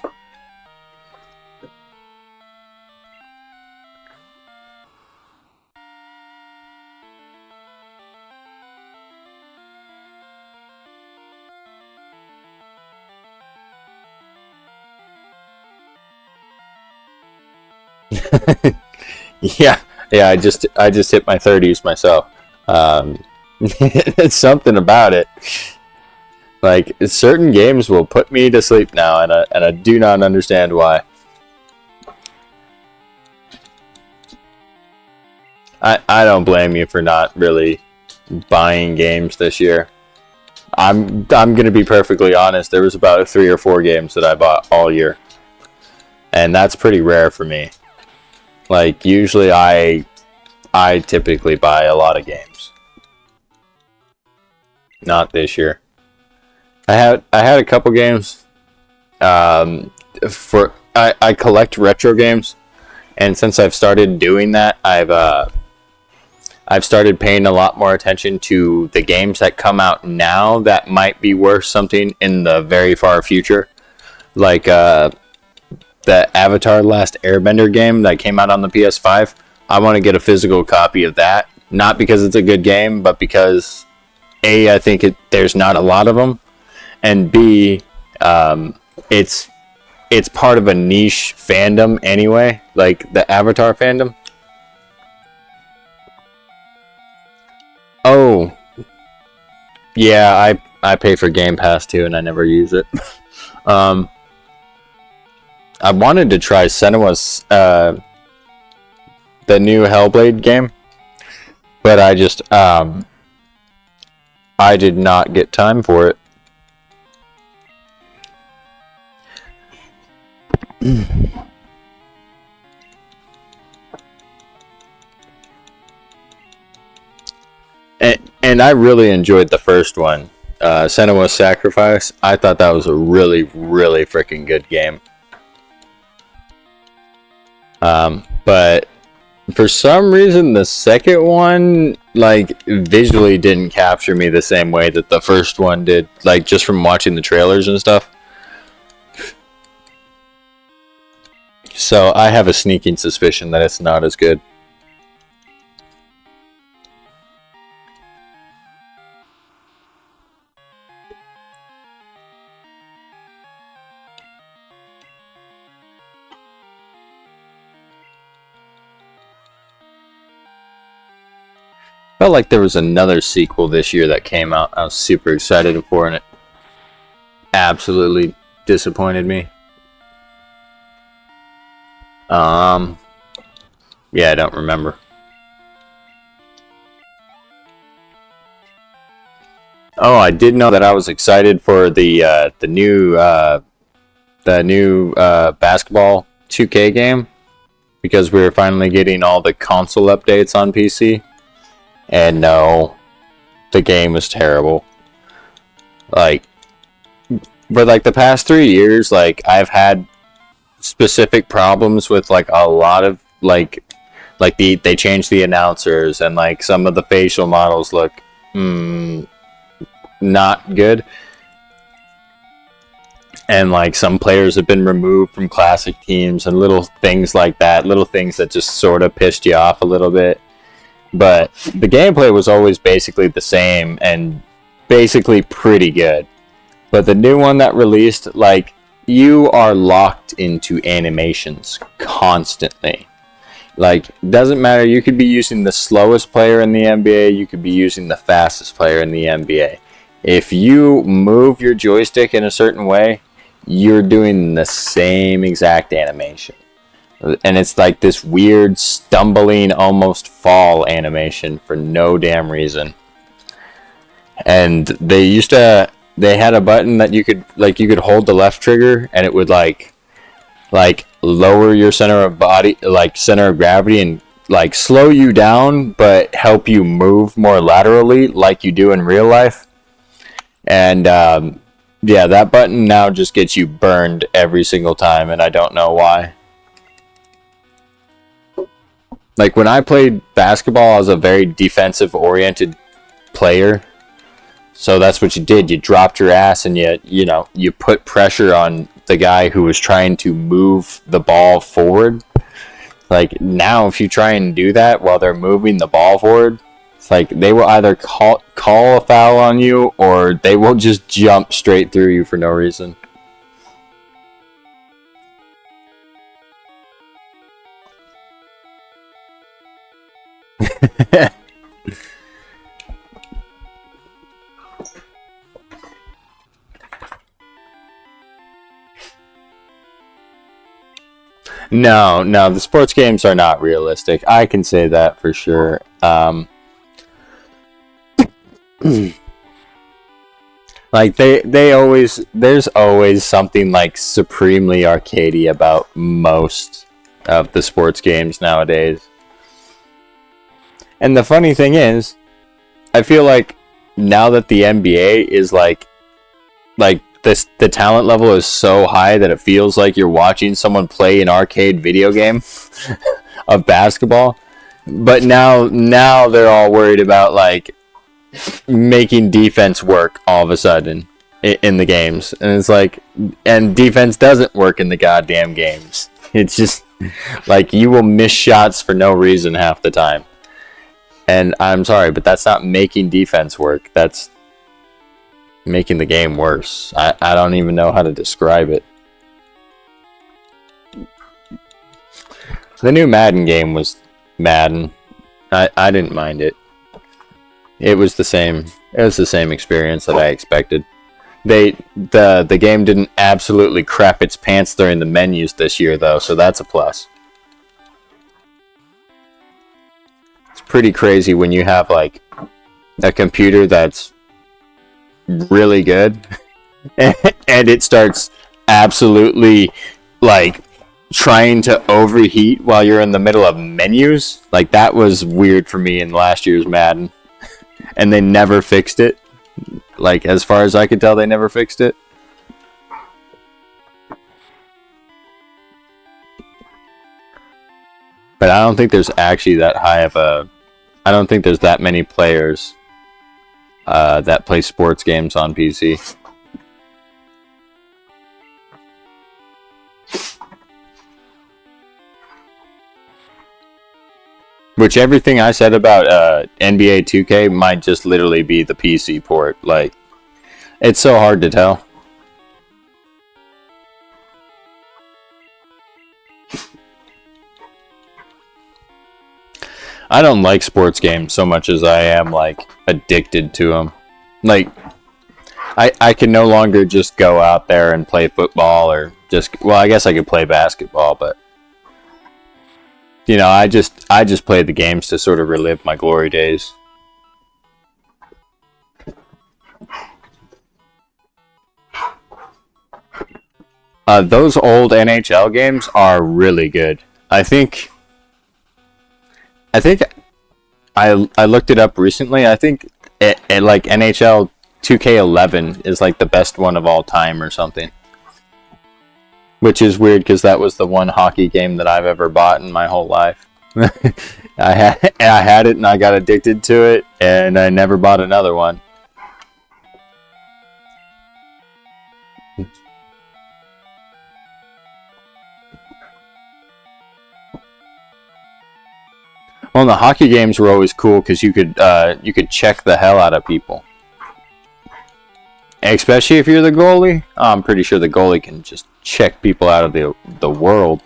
Speaker 1: Yeah, I just hit my 30s myself. It's something about it. Like, certain games will put me to sleep now, and I do not understand why. I don't blame you for not really buying games this year. I'm gonna be perfectly honest. There was about 3 or 4 games that I bought all year, and that's pretty rare for me. Like, usually I typically buy a lot of games. Not this year. I had a couple games. I collect retro games, and since I've started doing that, I've started paying a lot more attention to the games that come out now that might be worth something in the very far future, like the Avatar: Last Airbender game that came out on the PS5. I want to get a physical copy of that, not because it's a good game, but because A, I think there's not a lot of them, and B, it's part of a niche fandom anyway, like the Avatar fandom. Oh, yeah, I pay for Game Pass too, and I never use it. I wanted to try Senua's the new Hellblade game, but I did not get time for it. And I really enjoyed the first one, Senua's Sacrifice. I thought that was a really, really freaking good game. But for some reason, the second one, like, visually didn't capture me the same way that the first one did, like, just from watching the trailers and stuff. So I have a sneaking suspicion that it's not as good. Felt like there was another sequel this year that came out. I was super excited for, and it absolutely disappointed me. Yeah, I don't remember. Oh, I did know that I was excited for the new basketball 2K game, because we were finally getting all the console updates on PC. And no, the game was terrible. Like, for like the past 3 years, like, I've had specific problems with like a lot of like they changed the announcers, and like some of the facial models look not good, and like some players have been removed from classic teams, and little things like that, little things that just sort of pissed you off a little bit. But the gameplay was always basically the same and basically pretty good. But the new one that released, like, you are locked into animations constantly. Like, doesn't matter, you could be using the slowest player in the NBA, you could be using the fastest player in the NBA. If you move your joystick in a certain way, you're doing the same exact animation. And it's like this weird stumbling, almost fall animation for no damn reason. And they had a button that you could hold the left trigger, and it would like like lower your center of body, like center of gravity, and like slow you down, but help you move more laterally, like you do in real life. And yeah, that button now just gets you burned every single time, and I don't know why. Like when I played basketball, I was a very defensive oriented player. So that's what you did. You dropped your ass and you put pressure on the guy who was trying to move the ball forward. Like now, if you try and do that while they're moving the ball forward, it's like they will either call a foul on you or they will just jump straight through you for no reason. No, no, the sports games are not realistic. I can say that for sure. Like they always, there's always something like supremely arcadey about most of the sports games nowadays. And the funny thing is, I feel like now that the NBA is like this, the talent level is so high that it feels like you're watching someone play an arcade video game of basketball. But now they're all worried about like making defense work all of a sudden in the games, and it's like, and defense doesn't work in the goddamn games. It's just like you will miss shots for no reason half the time. And I'm sorry, but that's not making defense work. That's making the game worse. I don't even know how to describe it. The new Madden game was Madden. I didn't mind it. It was the same. It was the same experience that I expected. The game didn't absolutely crap its pants during the menus this year though, so that's a plus. It's pretty crazy when you have like a computer that's really good and it starts absolutely like trying to overheat while you're in the middle of menus. Like that was weird for me in last year's Madden. And they never fixed it. Like as far as I could tell, they never fixed it. But I don't think there's actually that high of a, I don't think there's that many players that play sports games on PC. Which everything I said about NBA 2K might just literally be the PC port. Like, it's so hard to tell. I don't like sports games so much as I am like addicted to them. Like, I can no longer just go out there and play football or just, well, I guess I could play basketball, but you know, I just play the games to sort of relive my glory days. Those old NHL games are really good. I looked it up recently. I think like NHL 2K11 is like the best one of all time or something. Which is weird because that was the one hockey game that I've ever bought in my whole life. I had it and I got addicted to it and I never bought another one. Well, the hockey games were always cool because you could check the hell out of people. Especially if you're the goalie. I'm pretty sure the goalie can just check people out of the world.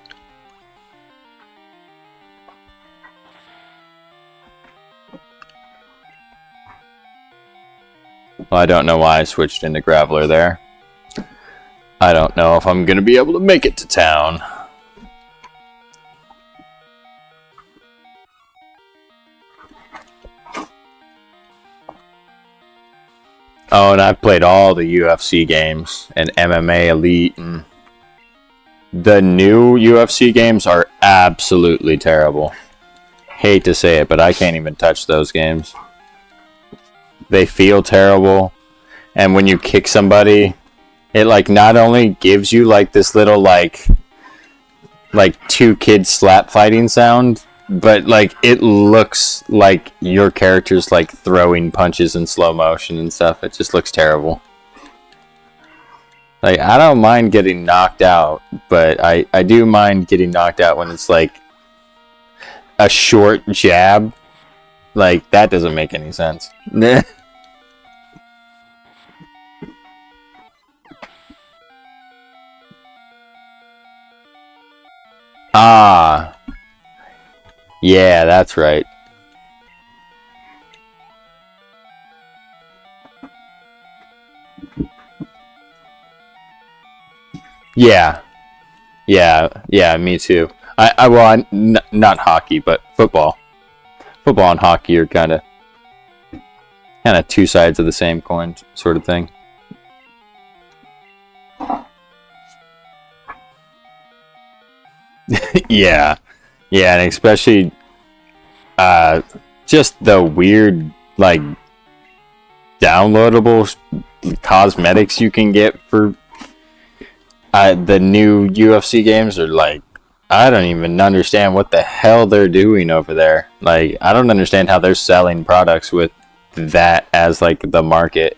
Speaker 1: Well, I don't know why I switched into Graveler there. I don't know if I'm going to be able to make it to town. Oh, and I've played all the UFC games and MMA Elite and The new UFC games are absolutely terrible. Hate to say it, but I can't even touch those games. They feel terrible, and when you kick somebody, it like not only gives you like this little like two kids slap fighting sound, but like it looks like your character's like throwing punches in slow motion and stuff. It just looks terrible. Like, I don't mind getting knocked out, but I do mind getting knocked out when it's like a short jab. Like, that doesn't make any sense. Ah, yeah, that's right. Yeah, yeah, me too. Not hockey, but football. Football and hockey are kind of two sides of the same coin, sort of thing. Yeah, yeah, and especially uh, just the weird like downloadable cosmetics you can get for the new UFC games are like, I don't even understand what the hell they're doing over there. Like, I don't understand how they're selling products with that as like the market.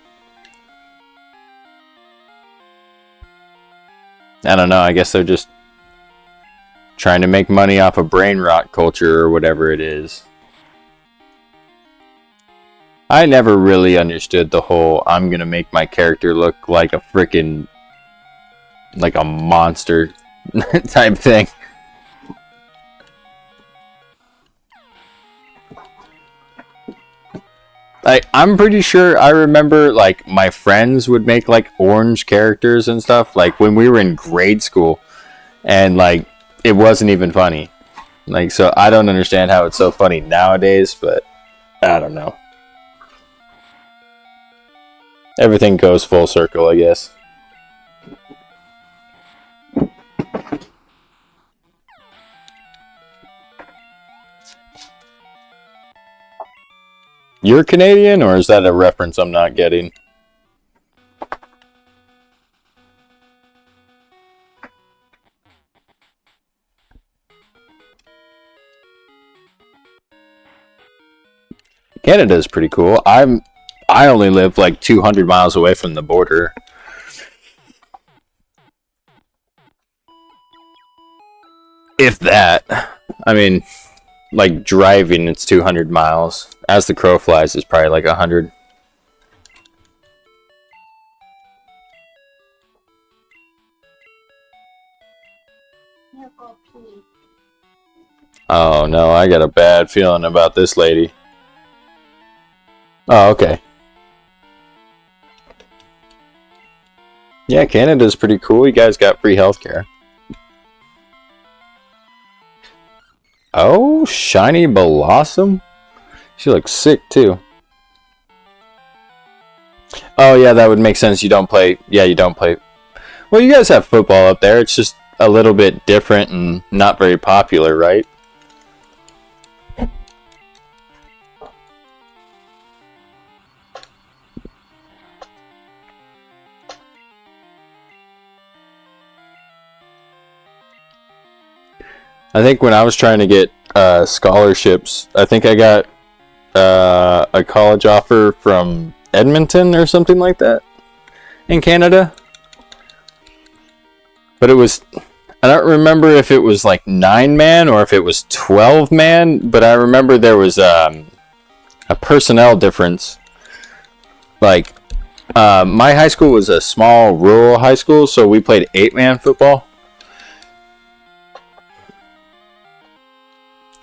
Speaker 1: I don't know. I guess they're just trying to make money off of brain rot culture or whatever it is. I never really understood the whole I'm gonna make my character look like a freaking like a monster type thing. Like, I'm pretty sure I remember like my friends would make like orange characters and stuff like when we were in grade school, and like it wasn't even funny. Like, so I don't understand how it's so funny nowadays, but I don't know. Everything goes full circle, I guess. You're Canadian, or is that a reference I'm not getting? Canada is pretty cool. I only live like 200 miles away from the border. If that. I mean, like driving, it's 200 miles. As the crow flies, it's probably like 100. Oh no, I got a bad feeling about this lady. Oh, okay. Yeah, Canada's pretty cool. You guys got free healthcare. Oh, Shiny Blossom? She looks sick too. Oh yeah, that would make sense. You don't play. Yeah, you don't play. Well, you guys have football up there. It's just a little bit different and not very popular, right? I think when I was trying to get scholarships, I think I got a college offer from Edmonton or something like that in Canada. But it was, I don't remember if it was like 9-man or if it was 12-man, but I remember there was a personnel difference. Like, my high school was a small rural high school, so we played 8-man football.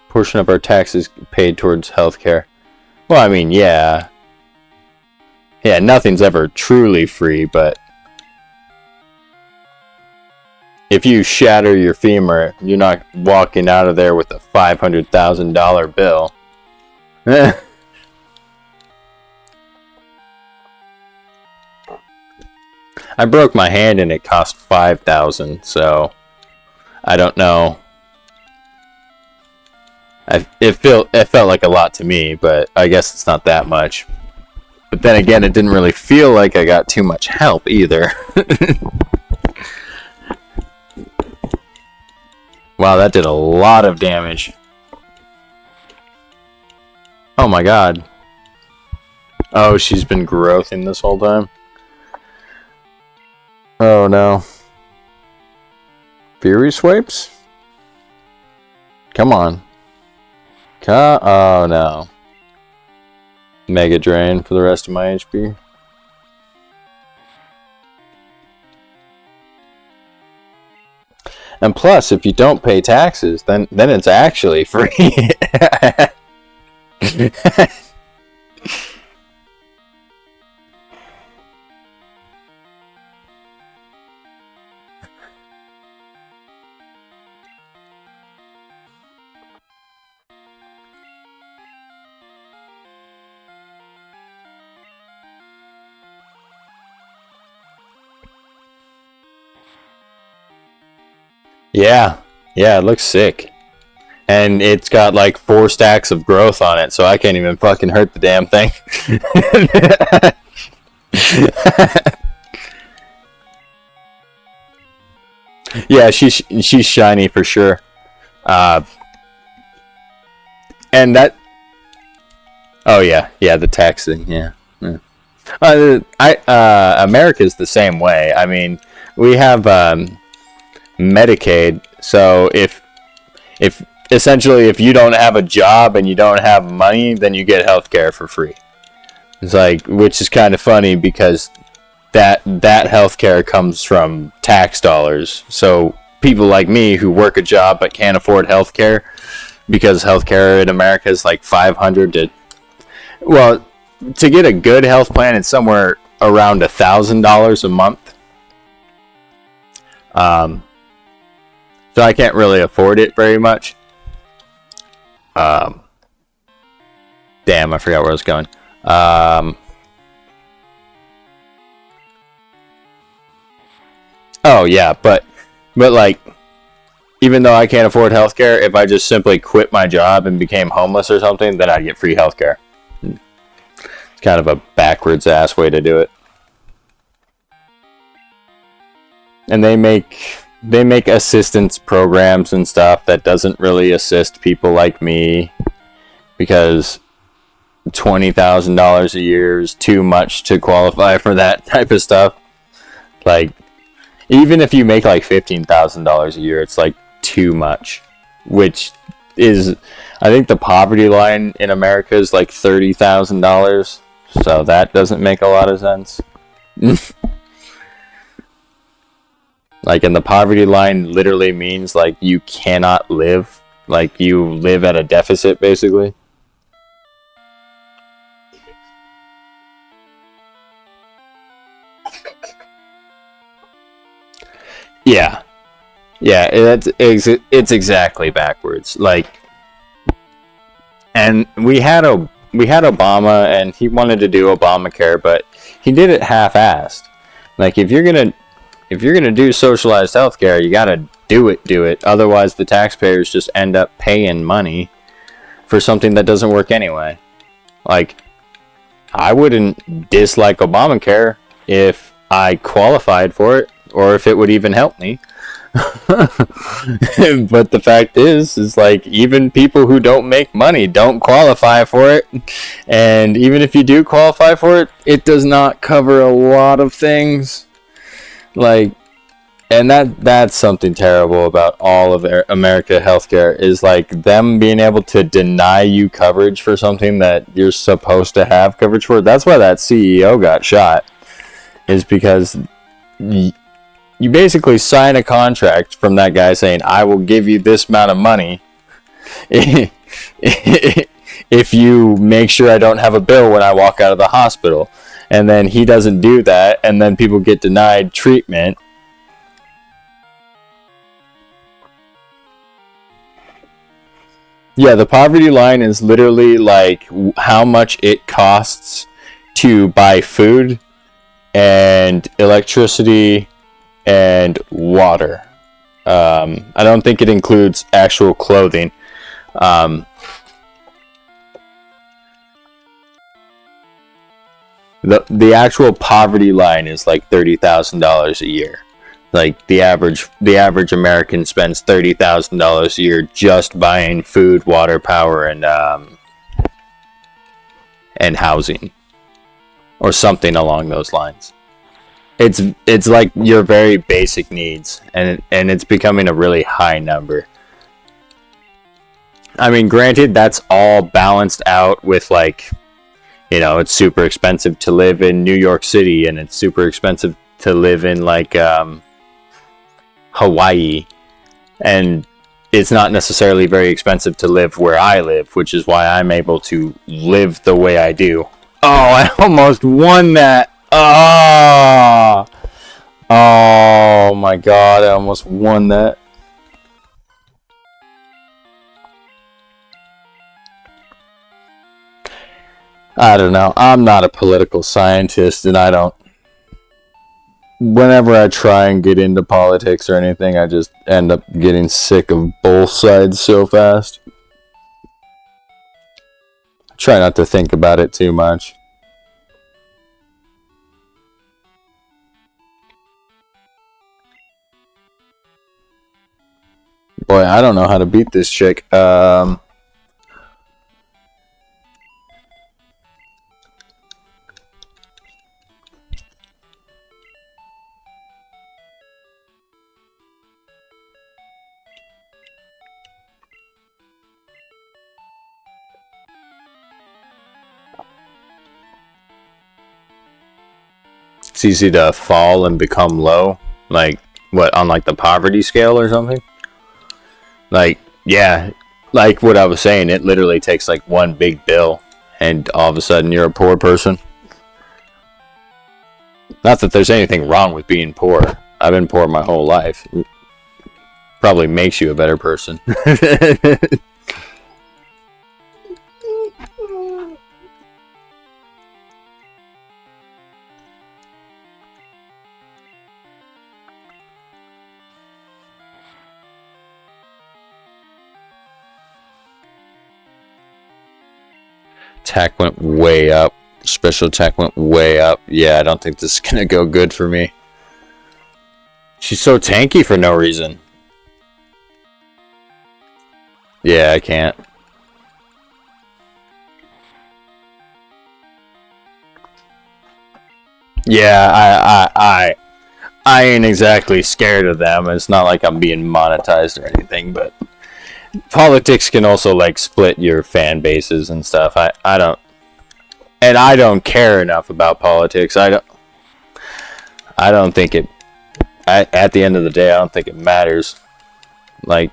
Speaker 1: Portion of our taxes paid towards healthcare. Well, I mean, yeah. Yeah, nothing's ever truly free, but if you shatter your femur, you're not walking out of there with a $500,000 bill. I broke my hand and it cost $5,000, so I don't know. It felt like a lot to me, but I guess it's not that much. But then again, it didn't really feel like I got too much help either. Wow, that did a lot of damage. Oh my god. Oh, she's been growthing this whole time. Oh no. Fury swipes? Come on. Oh no. Mega drain for the rest of my HP. And plus, if you don't pay taxes, then it's actually free. Yeah, it looks sick. And it's got like 4 stacks of growth on it, so I can't even fucking hurt the damn thing. Yeah, she's shiny for sure. And that. Oh yeah, the taxing. Yeah. America's the same way. I mean, we have Medicaid, so if essentially if you don't have a job and you don't have money, then you get healthcare for free. It's like, which is kind of funny because that healthcare comes from tax dollars. So people like me who work a job but can't afford healthcare, because healthcare in America is like $500 to get a good health plan, it's somewhere around $1,000 a month. So I can't really afford it very much. Damn, I forgot where I was going. Oh yeah, but like, even though I can't afford healthcare, if I just simply quit my job and became homeless or something, then I'd get free healthcare. It's kind of a backwards ass way to do it. And they make assistance programs and stuff that doesn't really assist people like me, because $20,000 a year is too much to qualify for that type of stuff. Like, even if you make like $15,000 a year, it's like too much, which is, I think the poverty line in America is like $30,000, so that doesn't make a lot of sense. Like, and the poverty line literally means like you cannot live, like you live at a deficit basically. Yeah, it's exactly backwards. Like, and we had Obama, and he wanted to do Obamacare, but he did it half-assed. Like, if you're gonna do socialized healthcare, you gotta do it. Otherwise, the taxpayers just end up paying money for something that doesn't work anyway. Like, I wouldn't dislike Obamacare if I qualified for it, or if it would even help me. But the fact is like, even people who don't make money don't qualify for it. And even if you do qualify for it, it does not cover a lot of things. Like, and that's something terrible about all of America healthcare, is like them being able to deny you coverage for something that you're supposed to have coverage for. That's why that CEO got shot, is because you basically sign a contract from that guy saying, I will give you this amount of money if you make sure I don't have a bill when I walk out of the hospital. And then he doesn't do that, and then people get denied treatment. Yeah, the poverty line is literally like how much it costs to buy food and electricity and water. I don't think it includes actual clothing. The actual poverty line is like $30,000 a year. Like the average American spends $30,000 a year just buying food, water, power, and housing, or something along those lines. It's like your very basic needs, and it's becoming a really high number. I mean, granted, that's all balanced out with, like, you know, it's super expensive to live in New York City, and it's super expensive to live in, like, Hawaii, and it's not necessarily very expensive to live where I live, which is why I'm able to live the way I do. Oh, I almost won that. Oh, oh my God, I almost won that. I don't know. I'm not a political scientist, and I don't. Whenever I try and get into politics or anything, I just end up getting sick of both sides so fast. I try not to think about it too much. Boy, I don't know how to beat this chick. It's easy to fall and become low. Like, what, on like the poverty scale or something? Like, yeah, like what I was saying, it literally takes like one big bill, and all of a sudden you're a poor person. Not that there's anything wrong with being poor. I've been poor my whole life. Probably makes you a better person. Attack went way up. Special attack went way up. Yeah, I don't think this is gonna go good for me. She's so tanky for no reason. Yeah, I can't. Yeah, I ain't exactly scared of them. It's not like I'm being monetized or anything, but politics can also like split your fan bases and stuff. I don't care enough about politics. I don't think it at the end of the day, I don't think it matters. Like,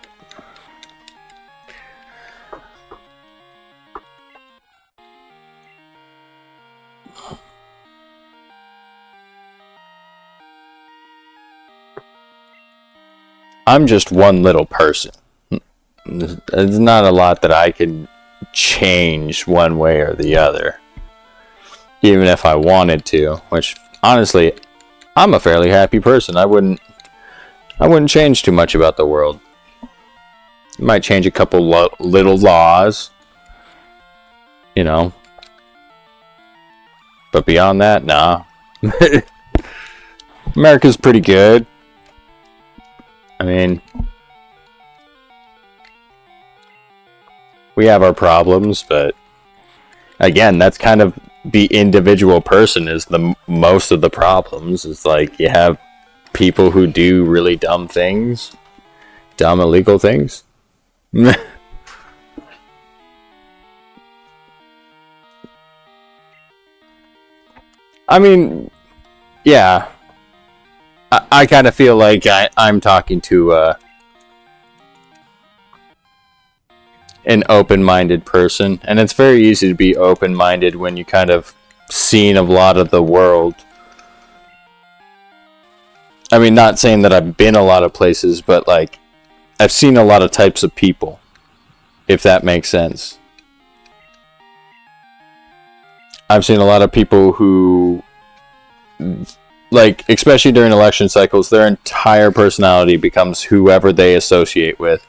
Speaker 1: I'm just one little person. There's not a lot that I can change one way or the other, even if I wanted to, which honestly, I'm a fairly happy person. I wouldn't change too much about the world. Might change a couple little laws, you know. But beyond that, nah. America's pretty good. I mean, we have our problems, but again, that's kind of the individual person is the most of the problems. It's like you have people who do really dumb things, dumb illegal things. I mean, yeah, I kind of feel like I'm talking to an open-minded person, and it's very easy to be open-minded when you kind of seen a lot of the world. I mean, not saying that I've been a lot of places, but like I've seen a lot of types of people, if that makes sense. I've seen a lot of people who like, especially during election cycles, their entire personality becomes whoever they associate with.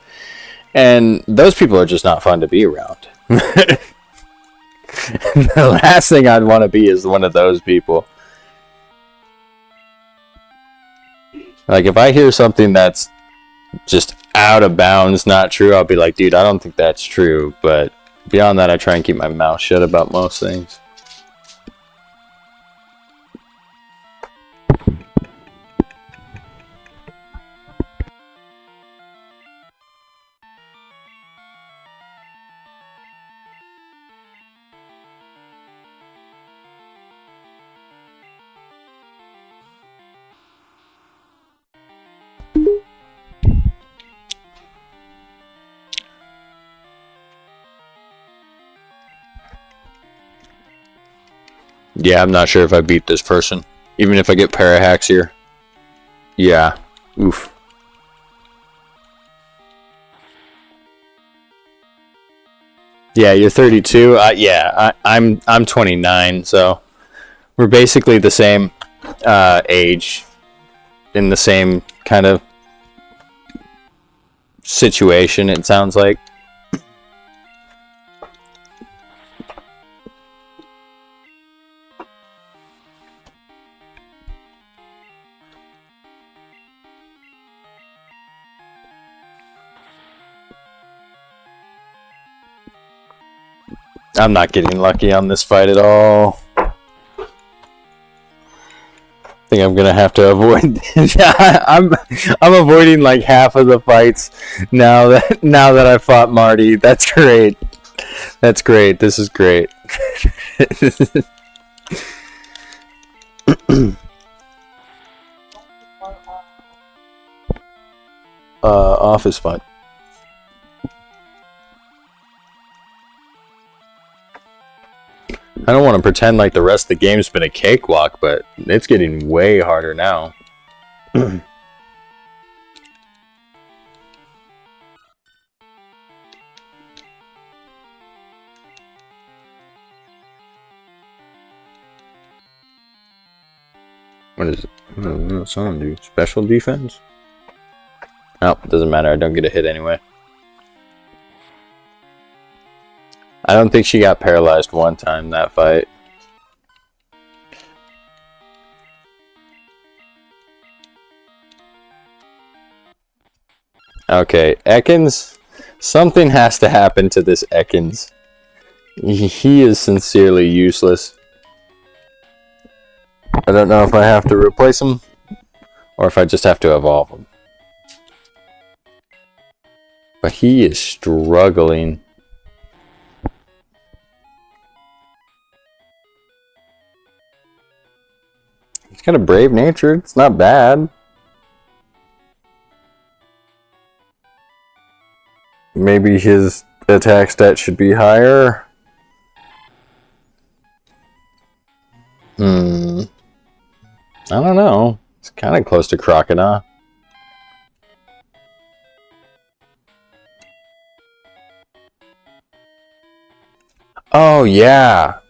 Speaker 1: And those people are just not fun to be around. The last thing I'd want to be is one of those people. Like, if I hear something that's just out of bounds, not true, I'll be like, dude, I don't think that's true. But beyond that, I try and keep my mouth shut about most things. Yeah, I'm not sure if I beat this person. Even if I get parahacks here. Yeah. Oof. Yeah, you're 32. Yeah, I'm 29, so we're basically the same age, in the same kind of situation. It sounds like. I'm not getting lucky on this fight at all. I think I'm gonna have to avoid. I'm avoiding like half of the fights now that I fought Marty. That's great. That's great. This is great. Office fight. I don't want to pretend like the rest of the game's been a cakewalk, but it's getting way harder now. What is it? What does someone do? Special defense? Oh, doesn't matter. I don't get a hit anyway. I don't think she got paralyzed one time that fight. Okay, Ekans. Something has to happen to this Ekans. He is sincerely useless. I don't know if I have to replace him or if I just have to evolve him. But he is struggling. He's got a brave nature. It's not bad. Maybe his attack stat should be higher. I don't know. It's kind of close to Crocodile. Oh, yeah.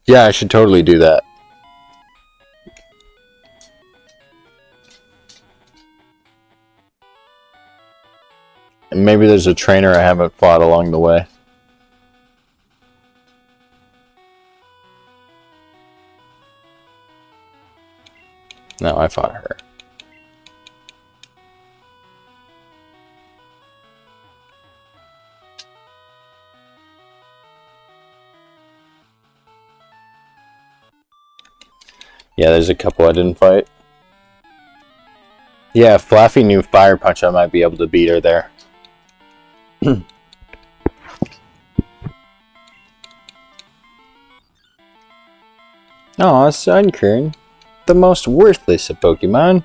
Speaker 1: Yeah, I should totally do that. And maybe there's a trainer I haven't fought along the way. No, I fought her. Yeah, there's a couple I didn't fight. Yeah, if Fluffy knew Fire Punch, I might be able to beat her there. Aw, Sunkern. The most worthless of Pokemon.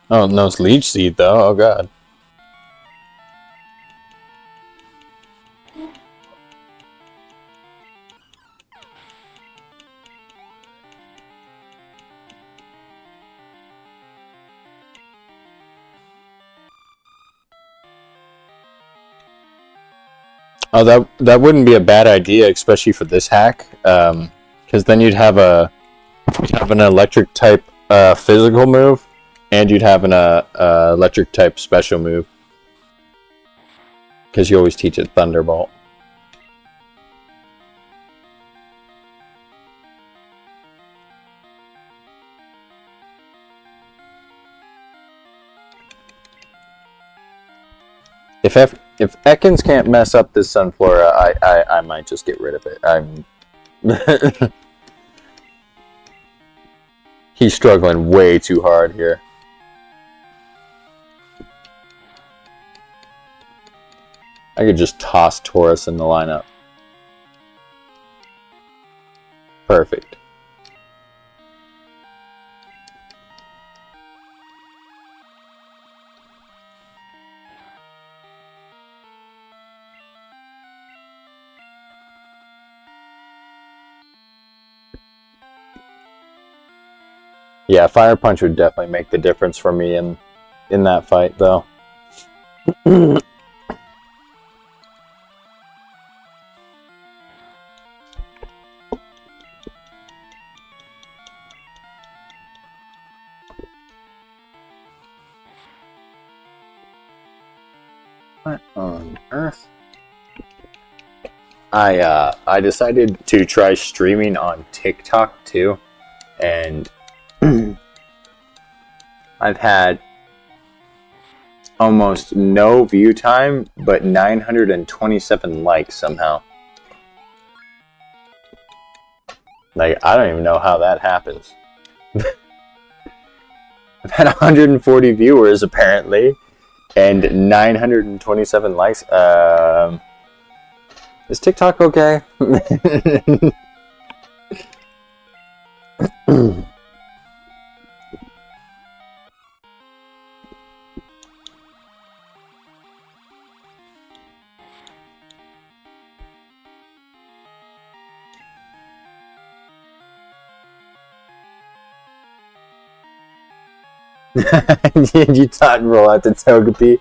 Speaker 1: Oh, no, it's Leech Seed, though. Oh, God. Oh, that wouldn't be a bad idea, especially for this hack. Because then you'd have an electric type physical move, and you'd have an electric type special move. Because you always teach it Thunderbolt. If Ekans can't mess up this Sunflora, I might just get rid of it. He's struggling way too hard here. I could just toss Taurus in the lineup. Perfect. Yeah, Fire Punch would definitely make the difference for me in that fight, though. What on earth? I decided to try streaming on TikTok too, and I've had almost no view time, but 927 likes somehow. Like, I don't even know how that happens. I've had 140 viewers apparently, and 927 likes. Is TikTok okay? You taught and roll out the Togepi.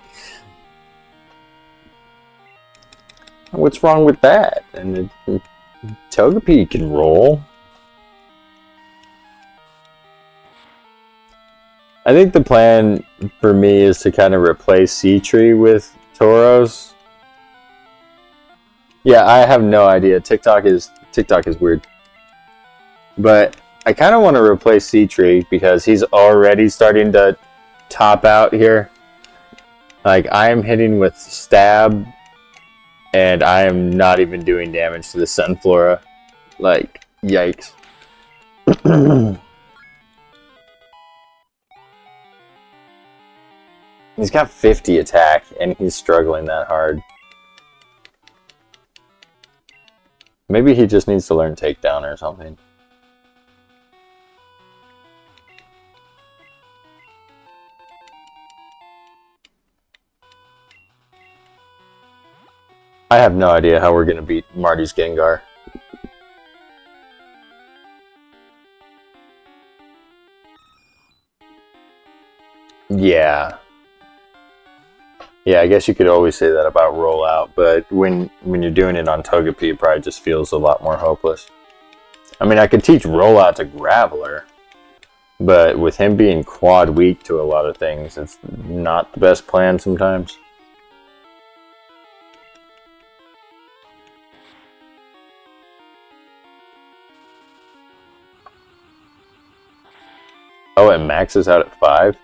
Speaker 1: What's wrong with that? And Togepi can roll. I think the plan for me is to kind of replace Sea-Tree with Tauros. Yeah, I have no idea. TikTok is weird. But I kind of want to replace Sea-Tree because he's already starting to top out here. Like, I am hitting with Stab, and I am not even doing damage to the Sunflora. Like, yikes. He's got 50 attack, and he's struggling that hard. Maybe he just needs to learn Takedown or something. I have no idea how we're going to beat Marty's Gengar. Yeah. Yeah, I guess you could always say that about Rollout, but when you're doing it on Togepi, it probably just feels a lot more hopeless. I mean, I could teach Rollout to Graveler, but with him being quad weak to a lot of things, it's not the best plan sometimes. Oh, it maxes out at 5?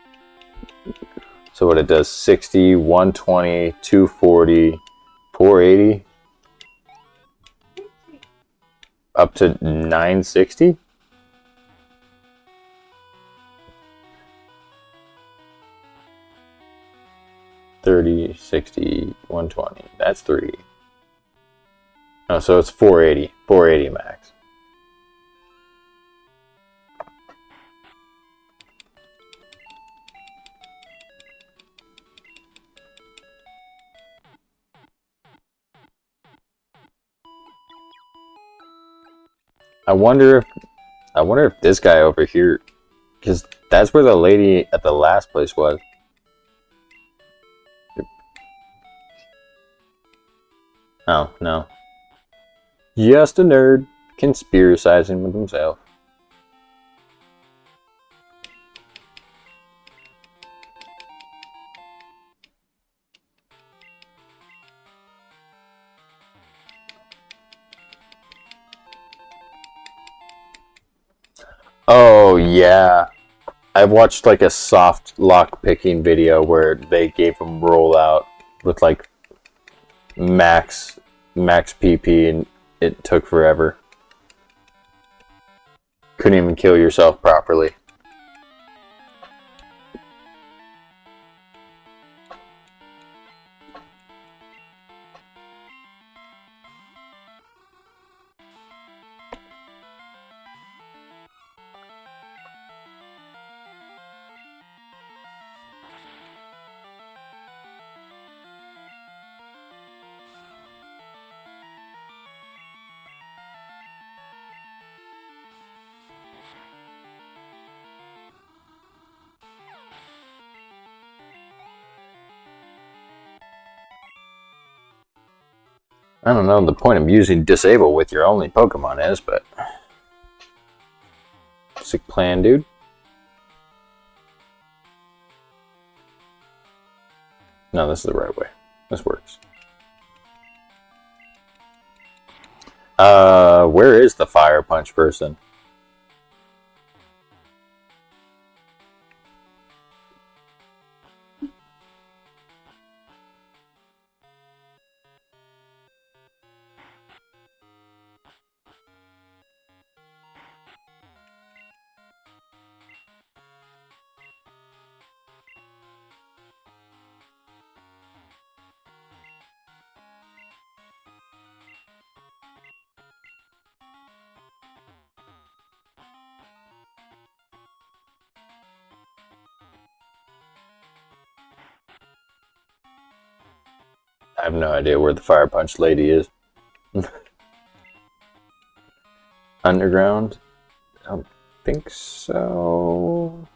Speaker 1: So what it does, 60, 120, 240, 480? Up to 960? $30, 60, 120. That's 3. Oh, so it's 480. 480 max. I wonder if this guy over here, because that's where the lady at the last place was. Oh, no. Just a nerd conspiracizing with himself. Oh, yeah. I've watched like a soft lock picking video where they gave him rollout with like max PP and it took forever. Couldn't even kill yourself properly. I don't know the point of using disable with your only Pokemon is, but sick plan, dude. No, this is the right way. This works. Where is the Fire Punch person? I have no idea where the Fire Punch lady is. Underground? I don't think so.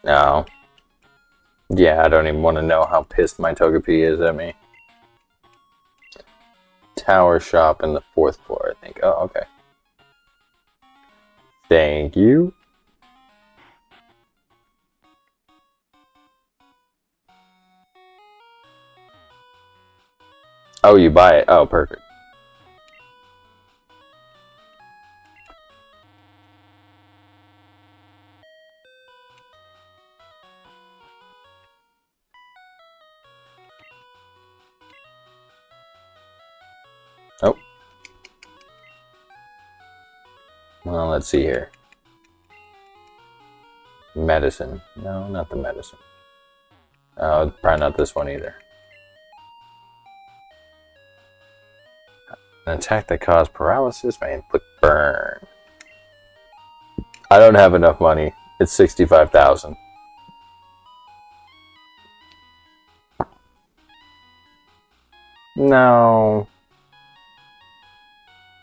Speaker 1: No. Yeah, I don't even want to know how pissed my Togepi is at me. Tower shop in the 4th floor, I think. Oh, okay. Thank you. Oh, you buy it. Oh, perfect. Oh. Well, let's see here. Medicine. No, not the medicine. Oh, probably not this one either. An attack that caused paralysis may inflict burn. I don't have enough money. It's 65,000. No.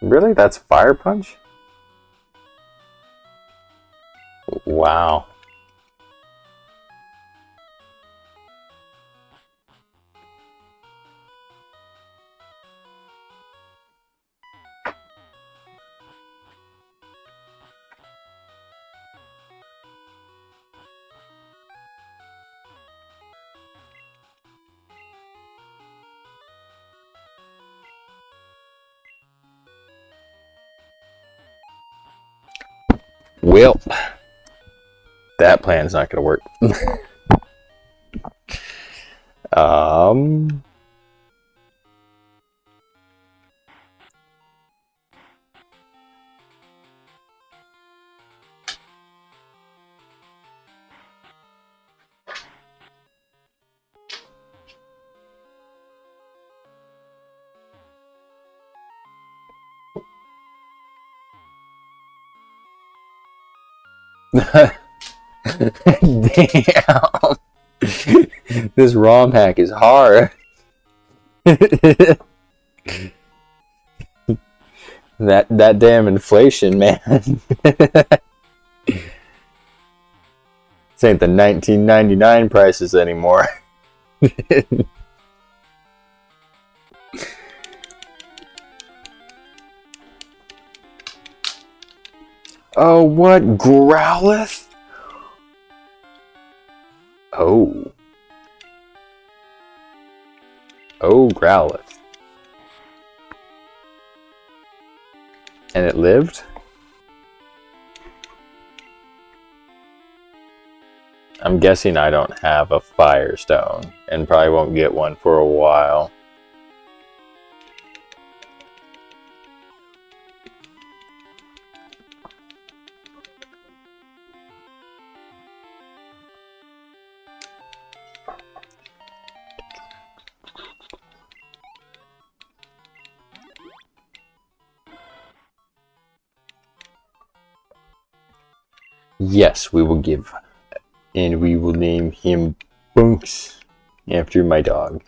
Speaker 1: Really? That's Fire Punch? Wow. Well, that plan's not gonna work. um. Damn. This ROM hack is hard. That damn inflation, man. This ain't the 1999 prices anymore. Oh, what? Growlithe? Oh. Oh, Growlithe. And it lived? I'm guessing I don't have a Firestone, and probably won't get one for a while. Yes, we will give, and we will name him Bunks after my dog.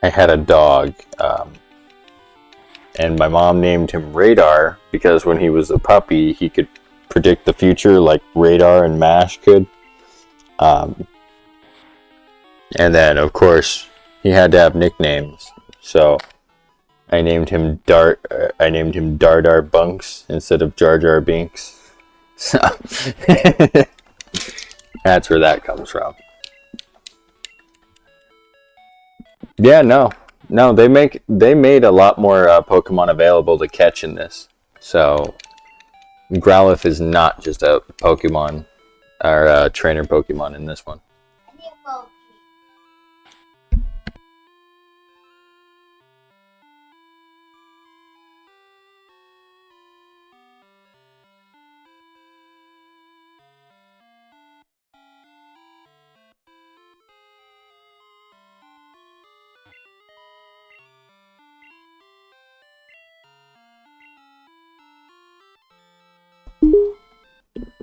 Speaker 1: I had a dog, and my mom named him Radar because when he was a puppy, he could predict the future like Radar and MASH could. And then, of course, he had to have nicknames, so I named him Dar Dar Bunks instead of Jar Jar Binks. So that's where that comes from. Yeah, no, they made a lot more Pokemon available to catch in this. So Growlithe is not just a Pokemon or a trainer Pokemon in this one.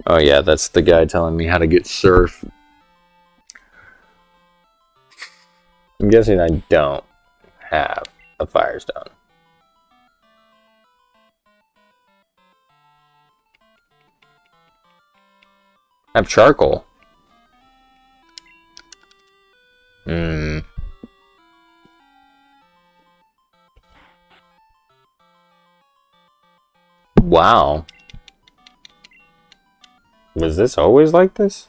Speaker 1: Oh yeah, that's the guy telling me how to get Surf. I'm guessing I don't have a Firestone. I have Charcoal. Wow. Was this always like this?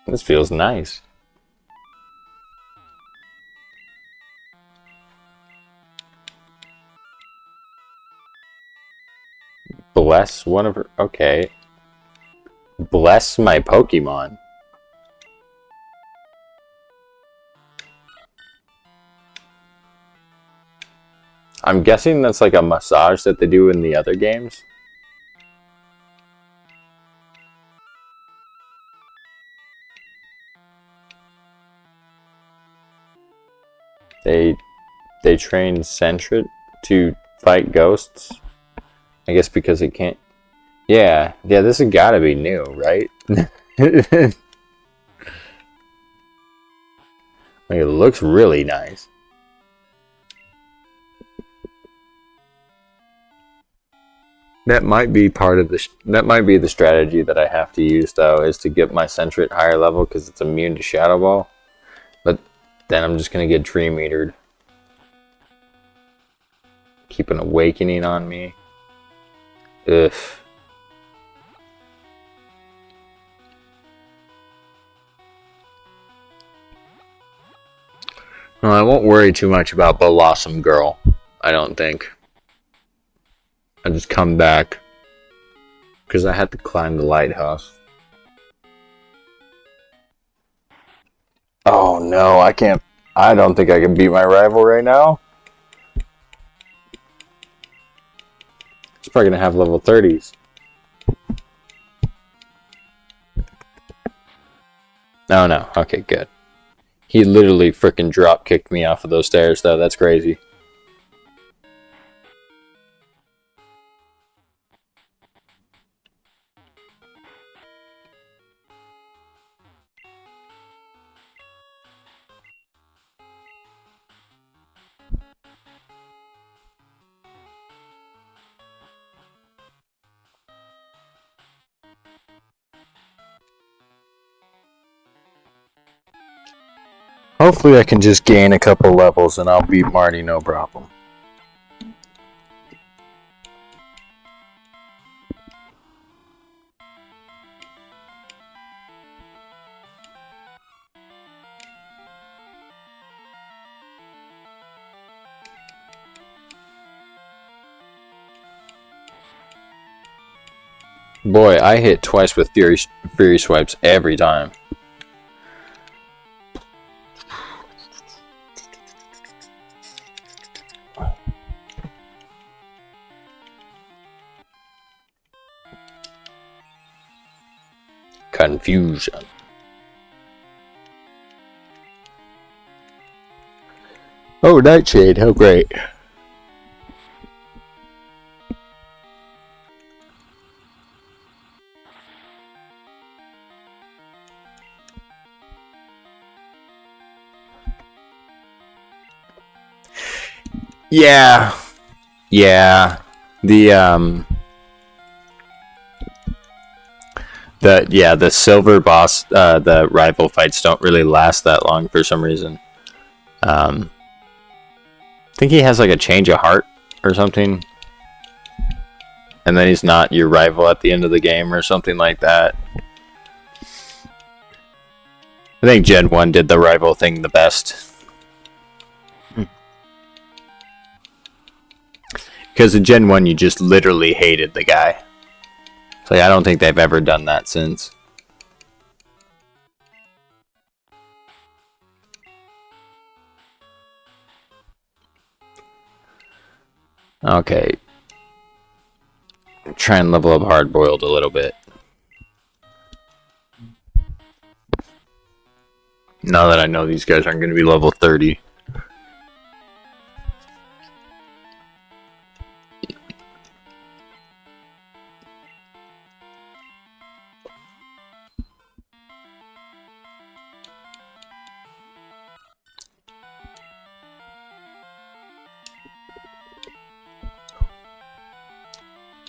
Speaker 1: This feels nice. Bless one of her. Okay. Bless my Pokemon. I'm guessing that's like a massage that they do in the other games. They train Sentret to fight ghosts. I guess because it can't. Yeah, this has got to be new, right? Like, it looks really nice. That might be part of the. That might be the strategy that I have to use, though, is to get my Sentret higher level because it's immune to Shadow Ball. But then I'm just gonna get Dream Eatered. Keep an Awakening on me. Ugh. Well, I won't worry too much about Blossom Girl, I don't think. I'll just come back. Because I had to climb the lighthouse. Oh no, I can't. I don't think I can beat my rival right now. It's probably going to have level 30s. Oh no. Okay, good. He literally freaking drop kicked me off of those stairs, though. That's crazy. Hopefully I can just gain a couple levels and I'll beat Marty no problem. Boy, I hit twice with Fury Swipes every time. Confusion. Oh, Nightshade, how great. Yeah. Yeah. The silver boss, the rival fights don't really last that long for some reason. I think he has like a change of heart or something. And then he's not your rival at the end of the game or something like that. I think Gen 1 did the rival thing the best. Because in Gen 1 you just literally hated the guy. So I don't think they've ever done that since. Okay. Try and level up Hard Boiled a little bit. Now that I know these guys aren't going to be level 30.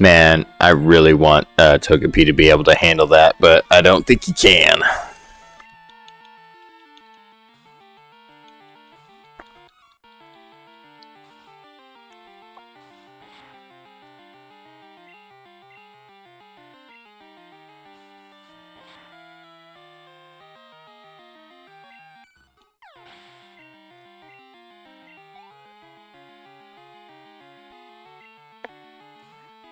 Speaker 1: Man, I really want Togepi to be able to handle that, but I don't think he can.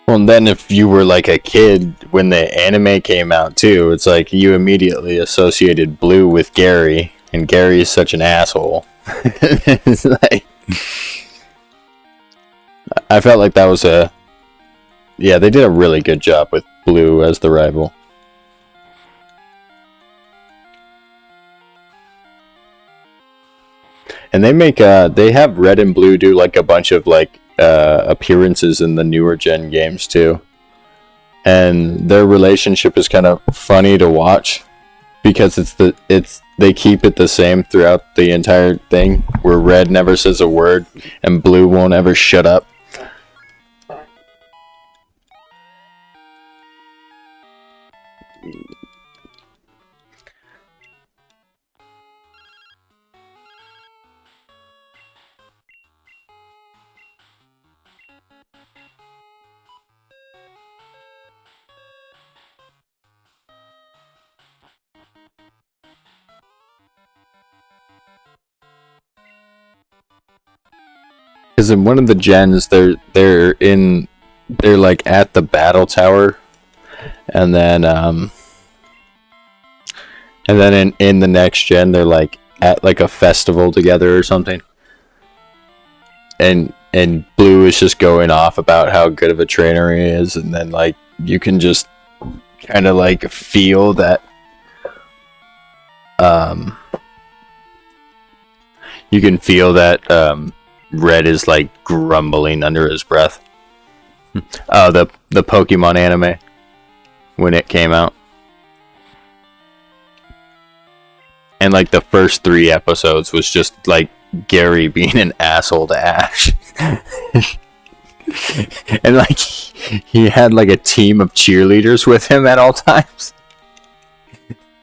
Speaker 1: Well, and then if you were like a kid when the anime came out too, it's like you immediately associated Blue with Gary, and Gary is such an asshole. It's like, I felt like that was yeah, they did a really good job with Blue as the rival. And they have Red and Blue do like a bunch of like appearances in the newer gen games too, and their relationship is kind of funny to watch because they keep it the same throughout the entire thing, where Red never says a word and Blue won't ever shut up. Because in one of the gens, they're like at the battle tower, and then in the next gen they're like at like a festival together or something, and Blue is just going off about how good of a trainer he is, and then like you can just kind of like feel that um, you can feel that Red is like grumbling under his breath. Oh, the Pokemon anime when it came out, and like the first 3 episodes was just like Gary being an asshole to Ash, and like he had like a team of cheerleaders with him at all times.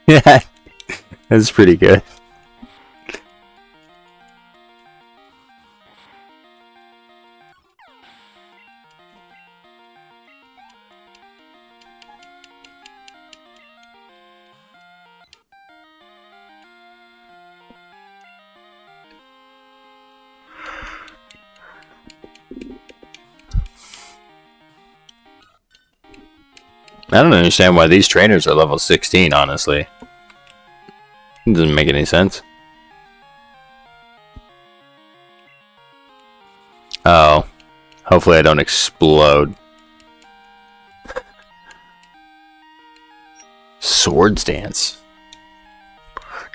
Speaker 1: Yeah, that's pretty good. I don't understand why these trainers are level 16, honestly. It doesn't make any sense. Oh, hopefully I don't explode. Swords dance.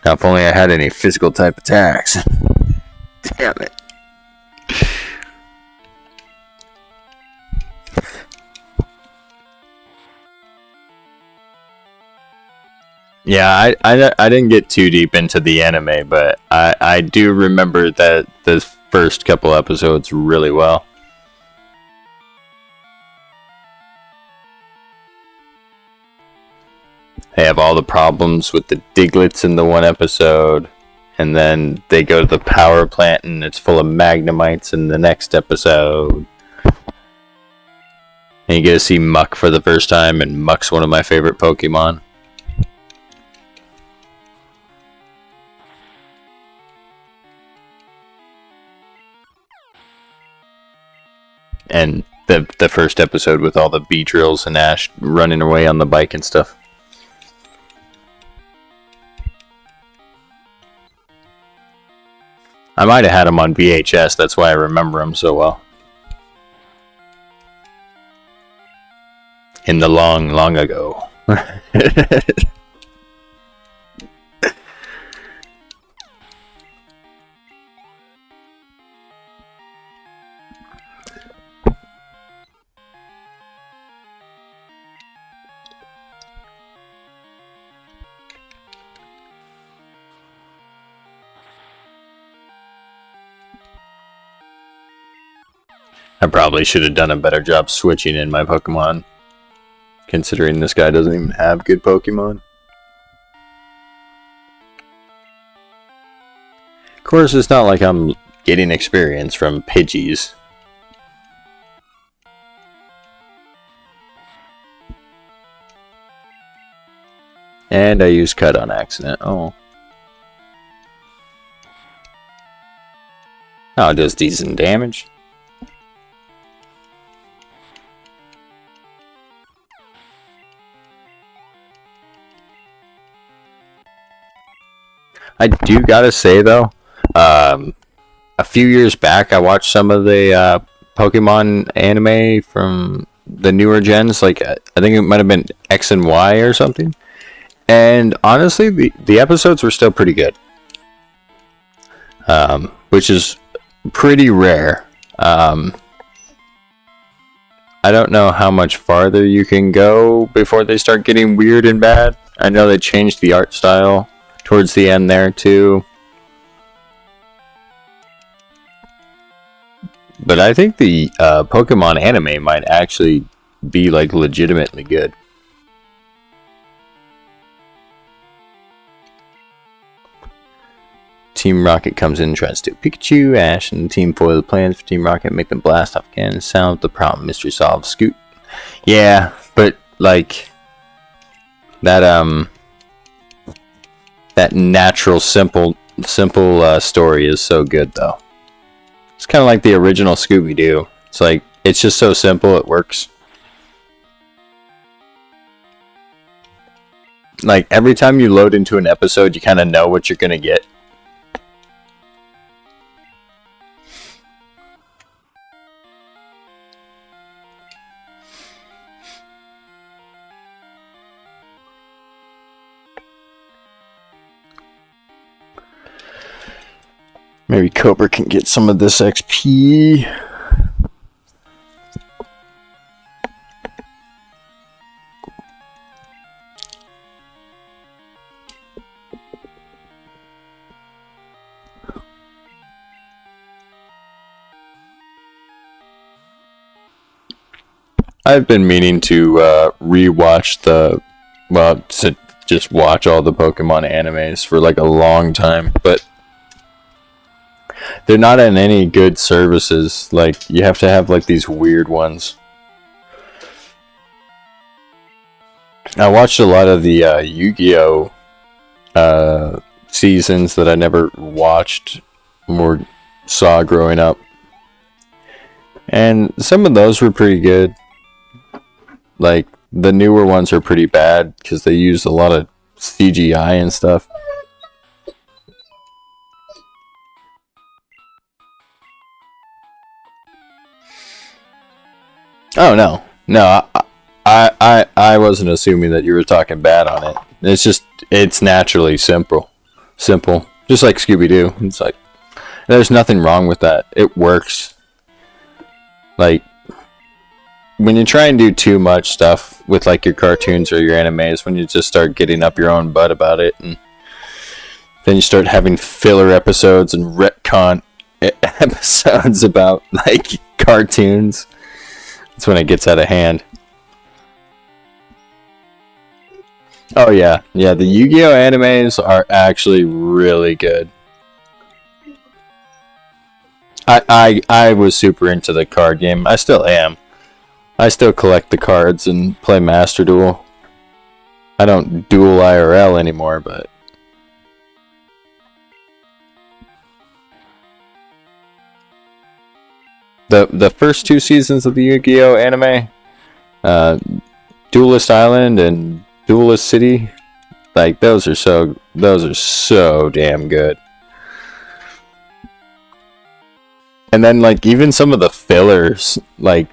Speaker 1: Now, if only I had any physical type attacks. Damn it. Yeah, I didn't get too deep into the anime, but I do remember that the first couple episodes really well. They have all the problems with the Diglets in the one episode, and then they go to the power plant and it's full of Magnemites in the next episode. And you get to see Muck for the first time, and Muck's one of my favorite Pokemon. And the first episode with all the Beedrills and Ash running away on the bike and stuff. I might have had them on VHS, that's why I remember them so well. In the long, long ago. I probably should have done a better job switching in my Pokemon, considering this guy doesn't even have good Pokemon. Of course, it's not like I'm getting experience from Pidgeys. And I used Cut on accident. Oh. Oh, it does decent damage. I do gotta say though, a few years back I watched some of the Pokemon anime from the newer gens. Like I think it might have been X and Y or something. And honestly, the episodes were still pretty good, which is pretty rare. I don't know how much farther you can go before they start getting weird and bad. I know they changed the art style towards the end there too. But I think the Pokemon anime might actually be like legitimately good. Team Rocket comes in and tries to Pikachu, Ash, and the team foil the plans for Team Rocket, make them blast off again, sound the problem, mystery solved, Scoot. Yeah, but like that that natural simple story is so good though. It's kind of like the original Scooby-Doo. It's like it's just so simple it works. Like every time you load into an episode, you kind of know what you're gonna get. Maybe Cobra can get some of this XP. I've been meaning to rewatch to just watch all the Pokemon animes for like a long time, but they're not in any good services. Like, you have to have like these weird ones. I watched a lot of the Yu-Gi-Oh seasons that I never watched or saw growing up, and some of those were pretty good. Like, the newer ones are pretty bad because they use a lot of CGI and stuff. Oh no, no, I wasn't assuming that you were talking bad on it. It's naturally simple, just like Scooby-Doo. It's like, there's nothing wrong with that. It works. Like, when you try and do too much stuff with like your cartoons or your animes, when you just start getting up your own butt about it, and then you start having filler episodes and retcon episodes about like cartoons, that's when it gets out of hand. Oh yeah, the Yu-Gi-Oh animes are actually really good. I was super into the card game. I still am. I still collect the cards and play Master Duel. I don't duel IRL anymore, but the first two seasons of the Yu-Gi-Oh anime, Duelist Island and Duelist City, like those are so damn good. And then like even some of the fillers, like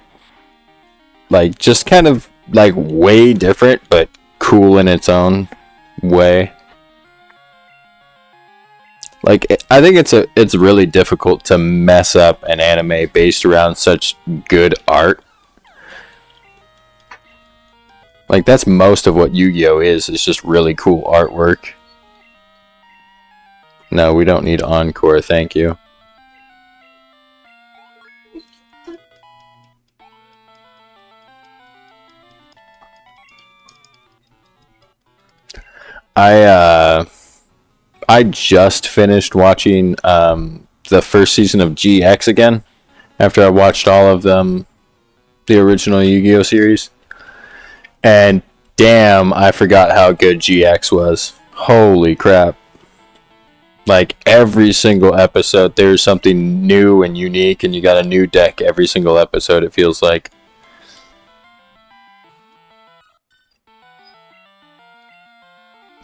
Speaker 1: just kind of like way different but cool in its own way. Like, I think it's really difficult to mess up an anime based around such good art. Like, that's most of what Yu-Gi-Oh is just really cool artwork. No, we don't need encore, thank you. I just finished watching the first season of GX again after I watched all of them, the original Yu-Gi-Oh series, and damn, I forgot how good GX was. Holy crap. Like, every single episode there's something new and unique, and you got a new deck every single episode, it feels like.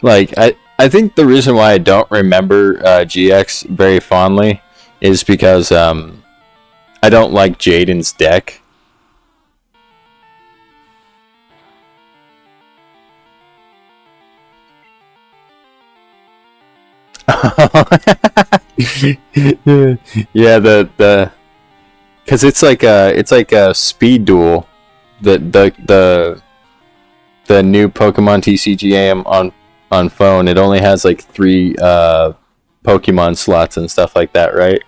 Speaker 1: Like, I think the reason why I don't remember GX very fondly is because I don't like Jaden's deck. Yeah, the because it's like a speed duel. The new Pokemon TCGA on phone, it only has like 3 Pokemon slots and stuff like that, right?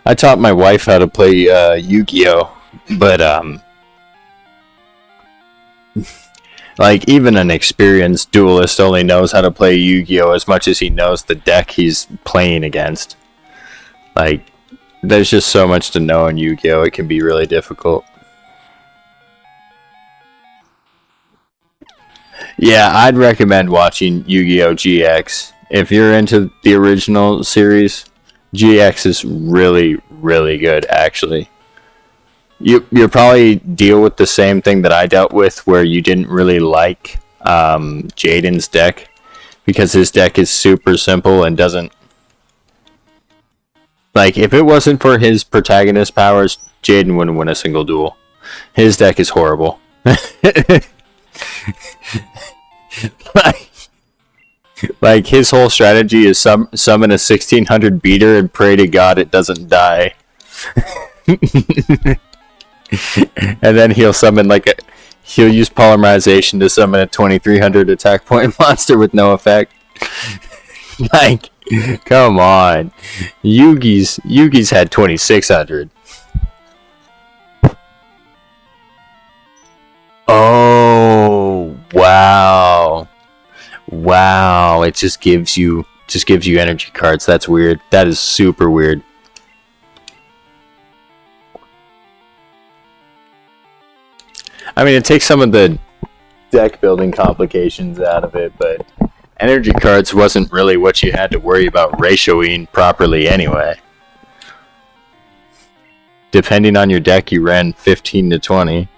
Speaker 1: I taught my wife how to play Yu-Gi-Oh, but like, even an experienced duelist only knows how to play Yu-Gi-Oh as much as he knows the deck he's playing against. Like, there's just so much to know in Yu-Gi-Oh, it can be really difficult. Yeah, I'd recommend watching Yu-Gi-Oh GX. If you're into the original series, GX is really, really good, actually. You'll probably deal with the same thing that I dealt with, where you didn't really like Jaden's deck, because his deck is super simple and doesn't... Like, if it wasn't for his protagonist powers, Jaden wouldn't win a single duel. His deck is horrible. like, like, his whole strategy is summon a 1600 beater and pray to God it doesn't die. And then he'll summon he'll use polymerization to summon a 2300 attack point monster with no effect. Like, come on. Yugi's had 2600. Oh, wow. Wow, it just gives you energy cards. That's weird. That is super weird. I mean, it takes some of the deck building complications out of it, but energy cards wasn't really what you had to worry about ratioing properly anyway. Depending on your deck, you ran 15 to 20.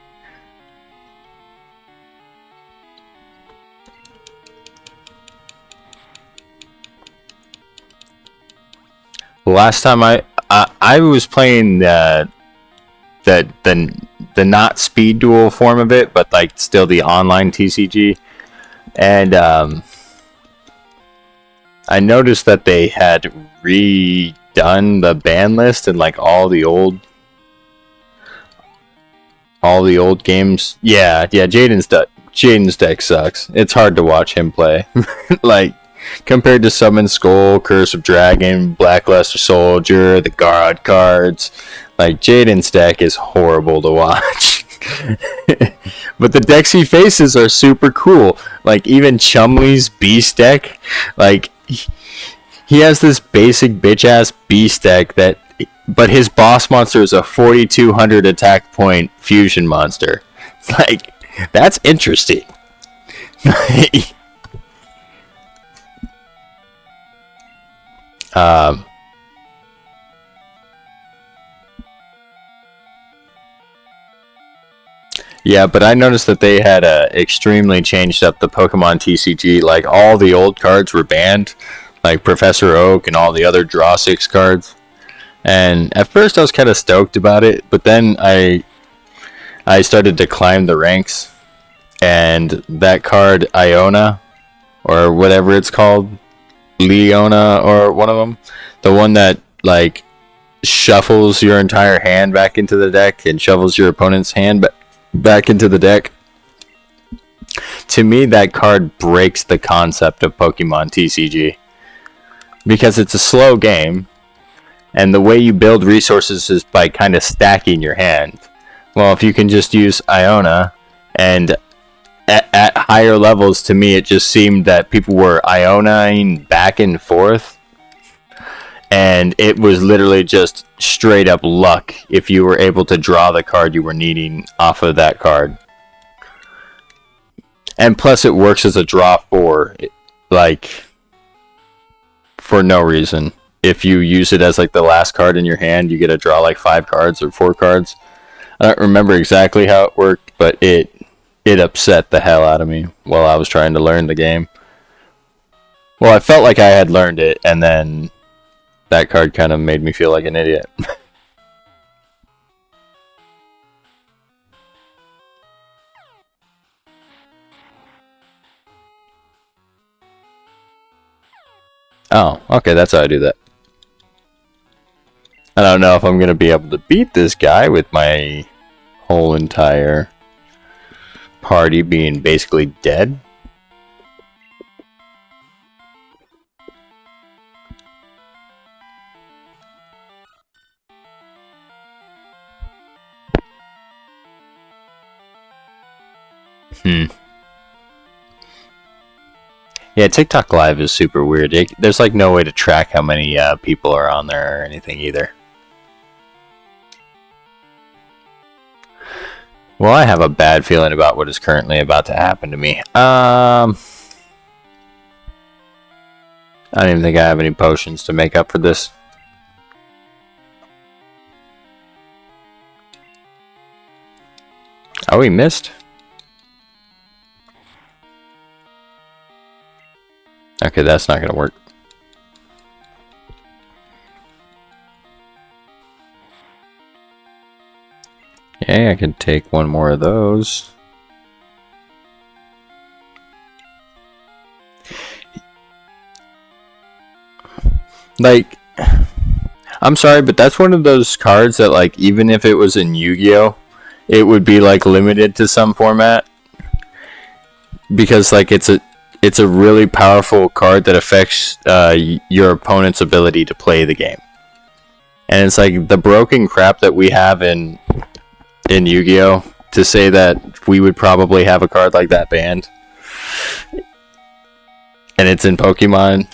Speaker 1: Last time I was playing the not speed duel form of it, but like still the online TCG, and I noticed that they had redone the ban list and like all the old games. Yeah, Jaden's deck sucks. It's hard to watch him play. Like, compared to Summon Skull, Curse of Dragon, Blackluster Soldier, the Guard cards, like, Jaden's deck is horrible to watch. But the decks he faces are super cool. Like, even Chumley's Beast deck, like, he has this basic bitch-ass Beast deck but his boss monster is a 4200 attack point fusion monster. Like, that's interesting. Yeah, but I noticed that they had extremely changed up the Pokemon TCG. Like, all the old cards were banned, like Professor Oak and all the other Draw 6 cards. And at first I was kind of stoked about it, but then I started to climb the ranks, and that card, Iona, or whatever it's called, Leona, or one of them, the one that, like, shuffles your entire hand back into the deck and shovels your opponent's hand back into the deck. To me, that card breaks the concept of Pokemon TCG, because it's a slow game, and the way you build resources is by kind of stacking your hand. Well, if you can just use Iona, and at higher levels, to me, it just seemed that people were Ionaing back and forth, and it was literally just straight up luck if you were able to draw the card you were needing off of that card. And plus, it works as a draw for no reason. If you use it as like the last card in your hand, you get to draw like 5 cards or 4 cards. I don't remember exactly how it worked, but it upset the hell out of me while I was trying to learn the game. Well, I felt like I had learned it, and then that card kind of made me feel like an idiot. Oh, okay, that's how I do that. I don't know if I'm going to be able to beat this guy with my whole entire party being basically dead. Yeah, TikTok Live is super weird. There's like no way to track how many people are on there or anything either. Well, I have a bad feeling about what is currently about to happen to me. I don't even think I have any potions to make up for this. Oh, he missed? Okay, that's not gonna work. Okay, I can take one more of those. Like, I'm sorry, but that's one of those cards that, like, even if it was in Yu-Gi-Oh, it would be, like, limited to some format. Because, like, it's a really powerful card that affects your opponent's ability to play the game. And it's like the broken crap that we have in Yu-Gi-Oh, to say that we would probably have a card like that banned, and it's in Pokemon.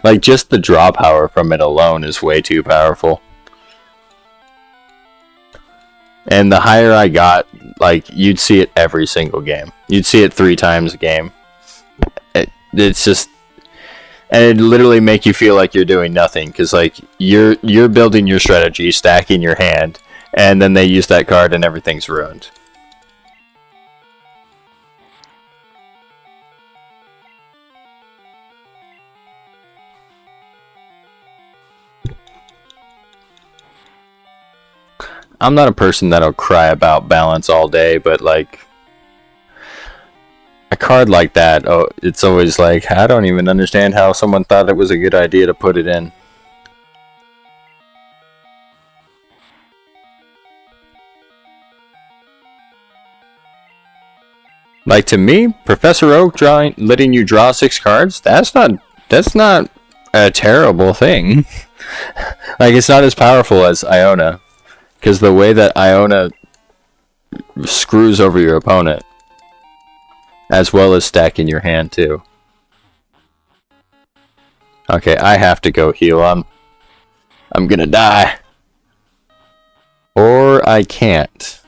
Speaker 1: Like, just the draw power from it alone is way too powerful. And the higher I got, like, you'd see it every single game. You'd see it 3 times a game. It's just, and it literally make you feel like you're doing nothing, because, like, you're building your strategy, stacking your hand, and then they use that card and everything's ruined. I'm not a person that'll cry about balance all day, but, like, a card like that, oh, it's always like, I don't even understand how someone thought it was a good idea to put it in. Like, to me, Professor Oak letting you draw 6 cards, that's not a terrible thing. Like, it's not as powerful as Iona, because the way that Iona screws over your opponent, as well as stacking your hand too. Okay, I have to go heal. I'm gonna die, or I can't.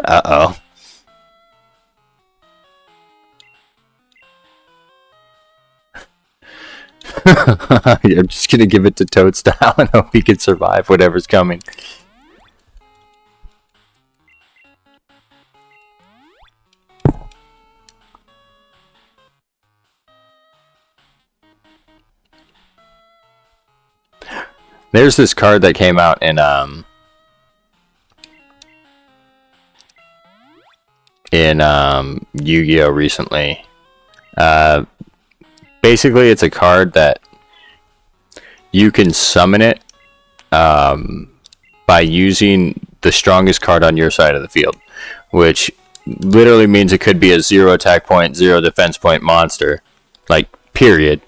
Speaker 1: Uh-oh. I'm just gonna give it to Toadstyle and hope he can survive whatever's coming. There's this card that came out in Yu-Gi-Oh recently. Basically, it's a card that you can summon it by using the strongest card on your side of the field, which literally means it could be a 0 attack point, 0 defense point monster, like, period.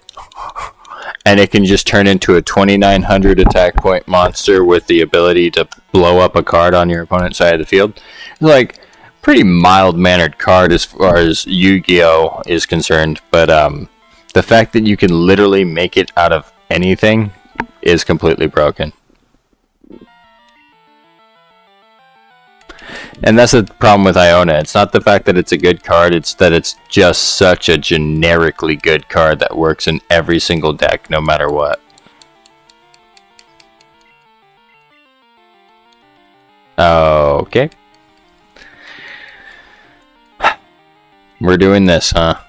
Speaker 1: And it can just turn into a 2900 attack point monster with the ability to blow up a card on your opponent's side of the field. It's like, pretty mild-mannered card as far as Yu-Gi-Oh is concerned, but the fact that you can literally make it out of anything is completely broken. And that's the problem with Iona. It's not the fact that it's a good card, it's that it's just such a generically good card that works in every single deck, no matter what. Okay. We're doing this, huh?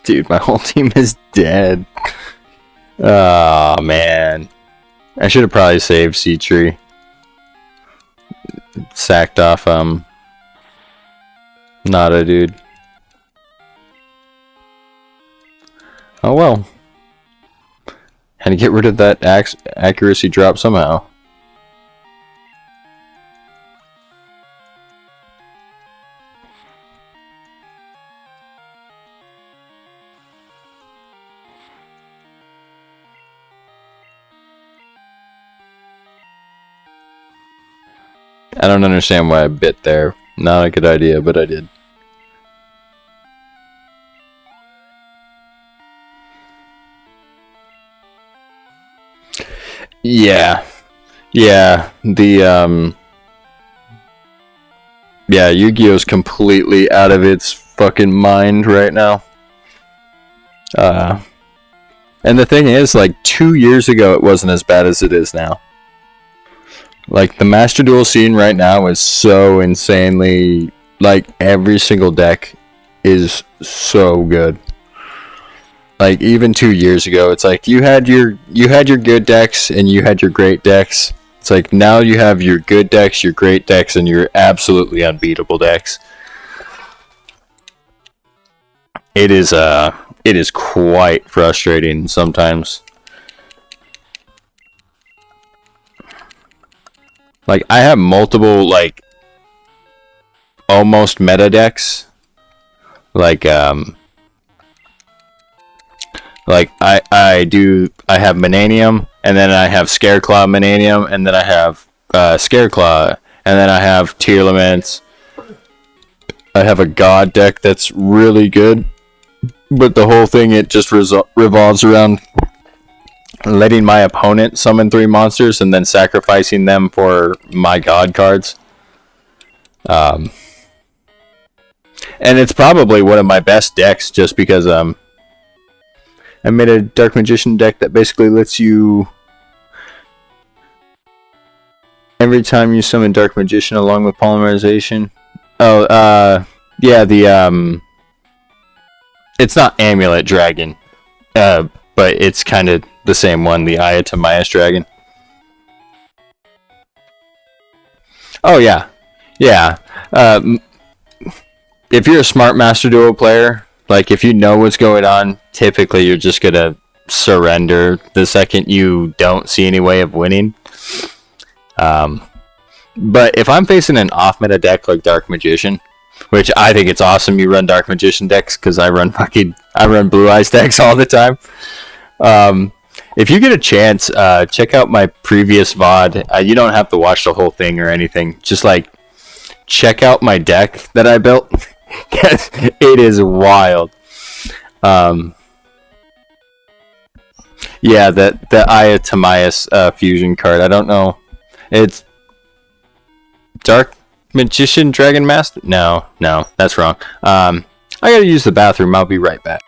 Speaker 1: Dude, my whole team is dead. Oh, man. I should have probably saved C-Tree. Sacked off, Nada, dude. Oh, well. Had to get rid of that accuracy drop somehow. I don't understand why I bit there. Not a good idea, but I did. Yeah. Yeah, Yeah, Yu-Gi-Oh's completely out of its fucking mind right now. Uh, and the thing is, like 2 years ago, it wasn't as bad as it is now. Like the Master Duel scene right now is so insanely, like every single deck is so good. Like even 2 years ago, it's like you had your good decks and you had your great decks. It's like now you have your good decks, your great decks, and your absolutely unbeatable decks. It is quite frustrating sometimes. Like I have multiple like almost meta decks. Like I have Mananium, and then I have Scareclaw Mananium, and then I have Scareclaw, and then I have Tearlaments. I have a God deck that's really good, but the whole thing it just revolves around letting my opponent summon 3 monsters and then sacrificing them for my God cards. Um, and it's probably one of my best decks just because I made a Dark Magician deck that basically lets you every time you summon Dark Magician along with Polymerization. Oh, yeah, it's not Amulet Dragon, but it's kind of the same one, the Ayatamias Dragon. Oh yeah, yeah. If you're a smart Master Duel player, like if you know what's going on, typically you're just gonna surrender the second you don't see any way of winning. Um, but if I'm facing an off meta deck like Dark Magician, which I think it's awesome you run Dark Magician decks because I run Blue Eyes decks all the time. Um, if you get a chance, check out my previous VOD. You don't have to watch the whole thing or anything. Just like check out my deck that I built. It is wild. Um, yeah, that Ayatamias fusion card. I don't know. It's Dark Magician Dragon Master. No, no, that's wrong. I gotta use the bathroom. I'll be right back.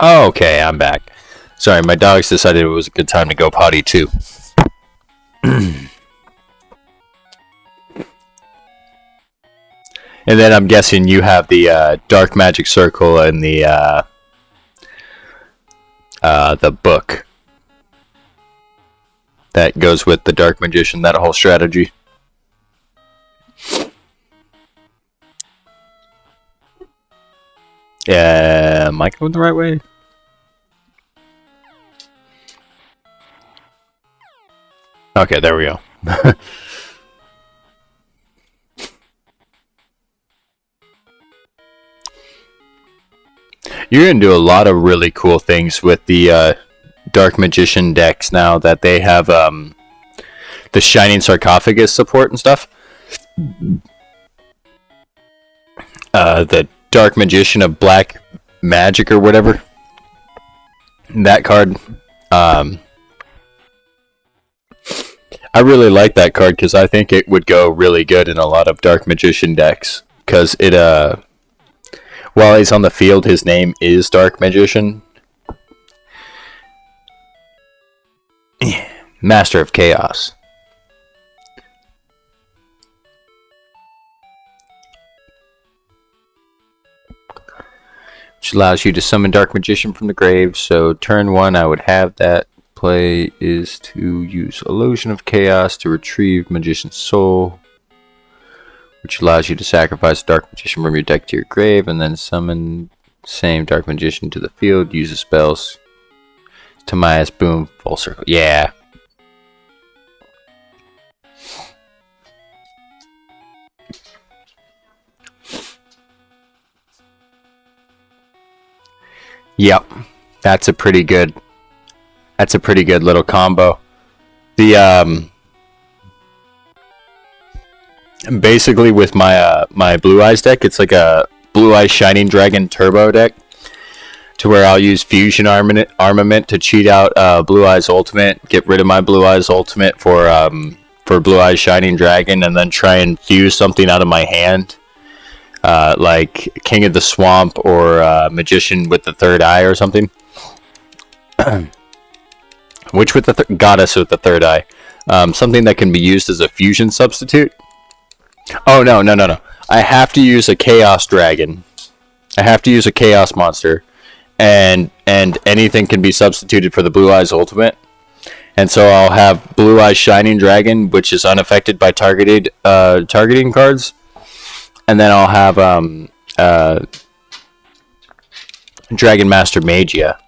Speaker 1: Oh, okay, I'm back. Sorry, my dogs decided it was a good time to go potty too. And then I'm guessing you have the dark magic circle and the book that goes with the dark magician. That whole strategy. Yeah, am I going the right way? Okay, there we go. You're gonna do a lot of really cool things with the Dark Magician decks now that they have the Shining Sarcophagus support and stuff. The Dark Magician of Black Magic or whatever. That card. I really like that card because I think it would go really good in a lot of Dark Magician decks. Because it, while he's on the field, his name is Dark Magician. Master of Chaos. Which allows you to summon Dark Magician from the grave. So turn 1, I would have that play is to use Illusion of Chaos to retrieve Magician's Soul, which allows you to sacrifice Dark Magician from your deck to your grave and then summon same Dark Magician to the field, use the spells. Tamias, boom, full circle. Yeah. Yep. That's a pretty good little combo. The basically with my my Blue Eyes deck, it's like a Blue Eyes Shining Dragon Turbo deck, to where I'll use Fusion Armament to cheat out Blue Eyes Ultimate, get rid of my Blue Eyes Ultimate for Blue Eyes Shining Dragon, and then try and fuse something out of my hand, like King of the Swamp or Magician with the Third Eye or something. Which with the Goddess with the Third Eye, something that can be used as a fusion substitute. Oh no! I have to use a Chaos Dragon. I have to use a Chaos Monster, and anything can be substituted for the Blue Eyes Ultimate. And so I'll have Blue Eyes Shining Dragon, which is unaffected by targeting cards, and then I'll have Dragon Master Magia.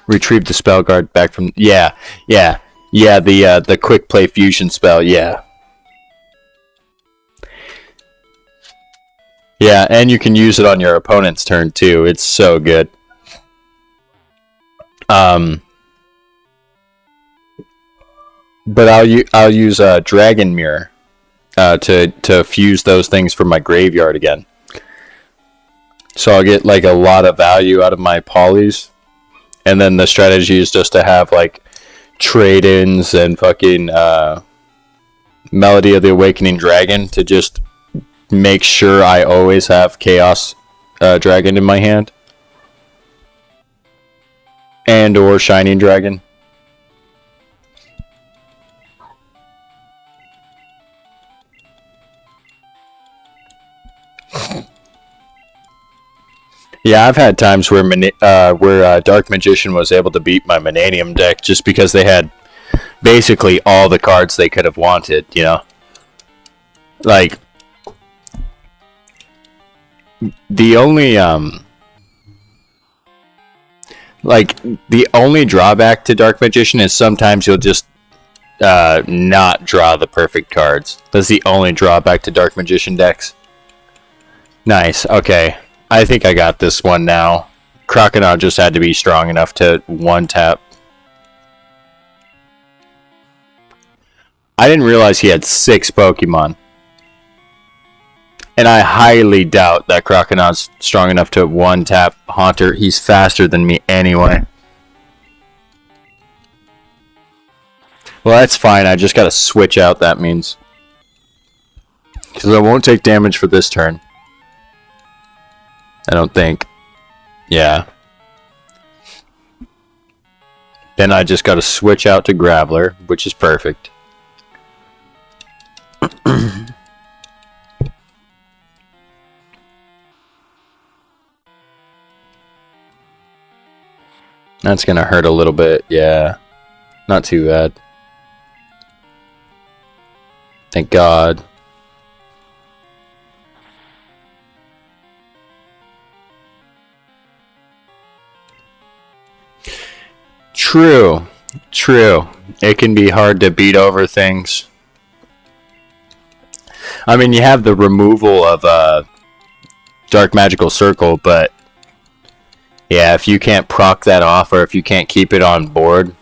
Speaker 1: Retrieve the spell guard back from the quick play fusion spell, yeah. Yeah, and you can use it on your opponent's turn too. It's so good. But I'll use Dragon Mirror to fuse those things from my graveyard again. So I'll get like a lot of value out of my polys. And then the strategy is just to have like trade-ins and fucking Melody of the Awakening Dragon to just make sure I always have Chaos Dragon in my hand. And or Shining Dragon. Yeah, I've had times where Dark Magician was able to beat my Mananium deck just because they had basically all the cards they could have wanted, you know? Like, the only drawback to Dark Magician is sometimes you'll just not draw the perfect cards. That's the only drawback to Dark Magician decks. Nice, okay. I think I got this one now. Crocodile just had to be strong enough to one-tap. I didn't realize he had 6 Pokemon. And I highly doubt that Crocodile's strong enough to one-tap Haunter. He's faster than me anyway. Well, that's fine. I just gotta switch out, that means. Because I won't take damage for this turn. I don't think. Yeah. Then I just got to switch out to Graveler, which is perfect. That's going to hurt a little bit. Yeah. Not too bad. Thank God. True. True. It can be hard to beat over things. I mean, you have the removal of Dark Magical Circle, but yeah, if you can't proc that off or if you can't keep it on board,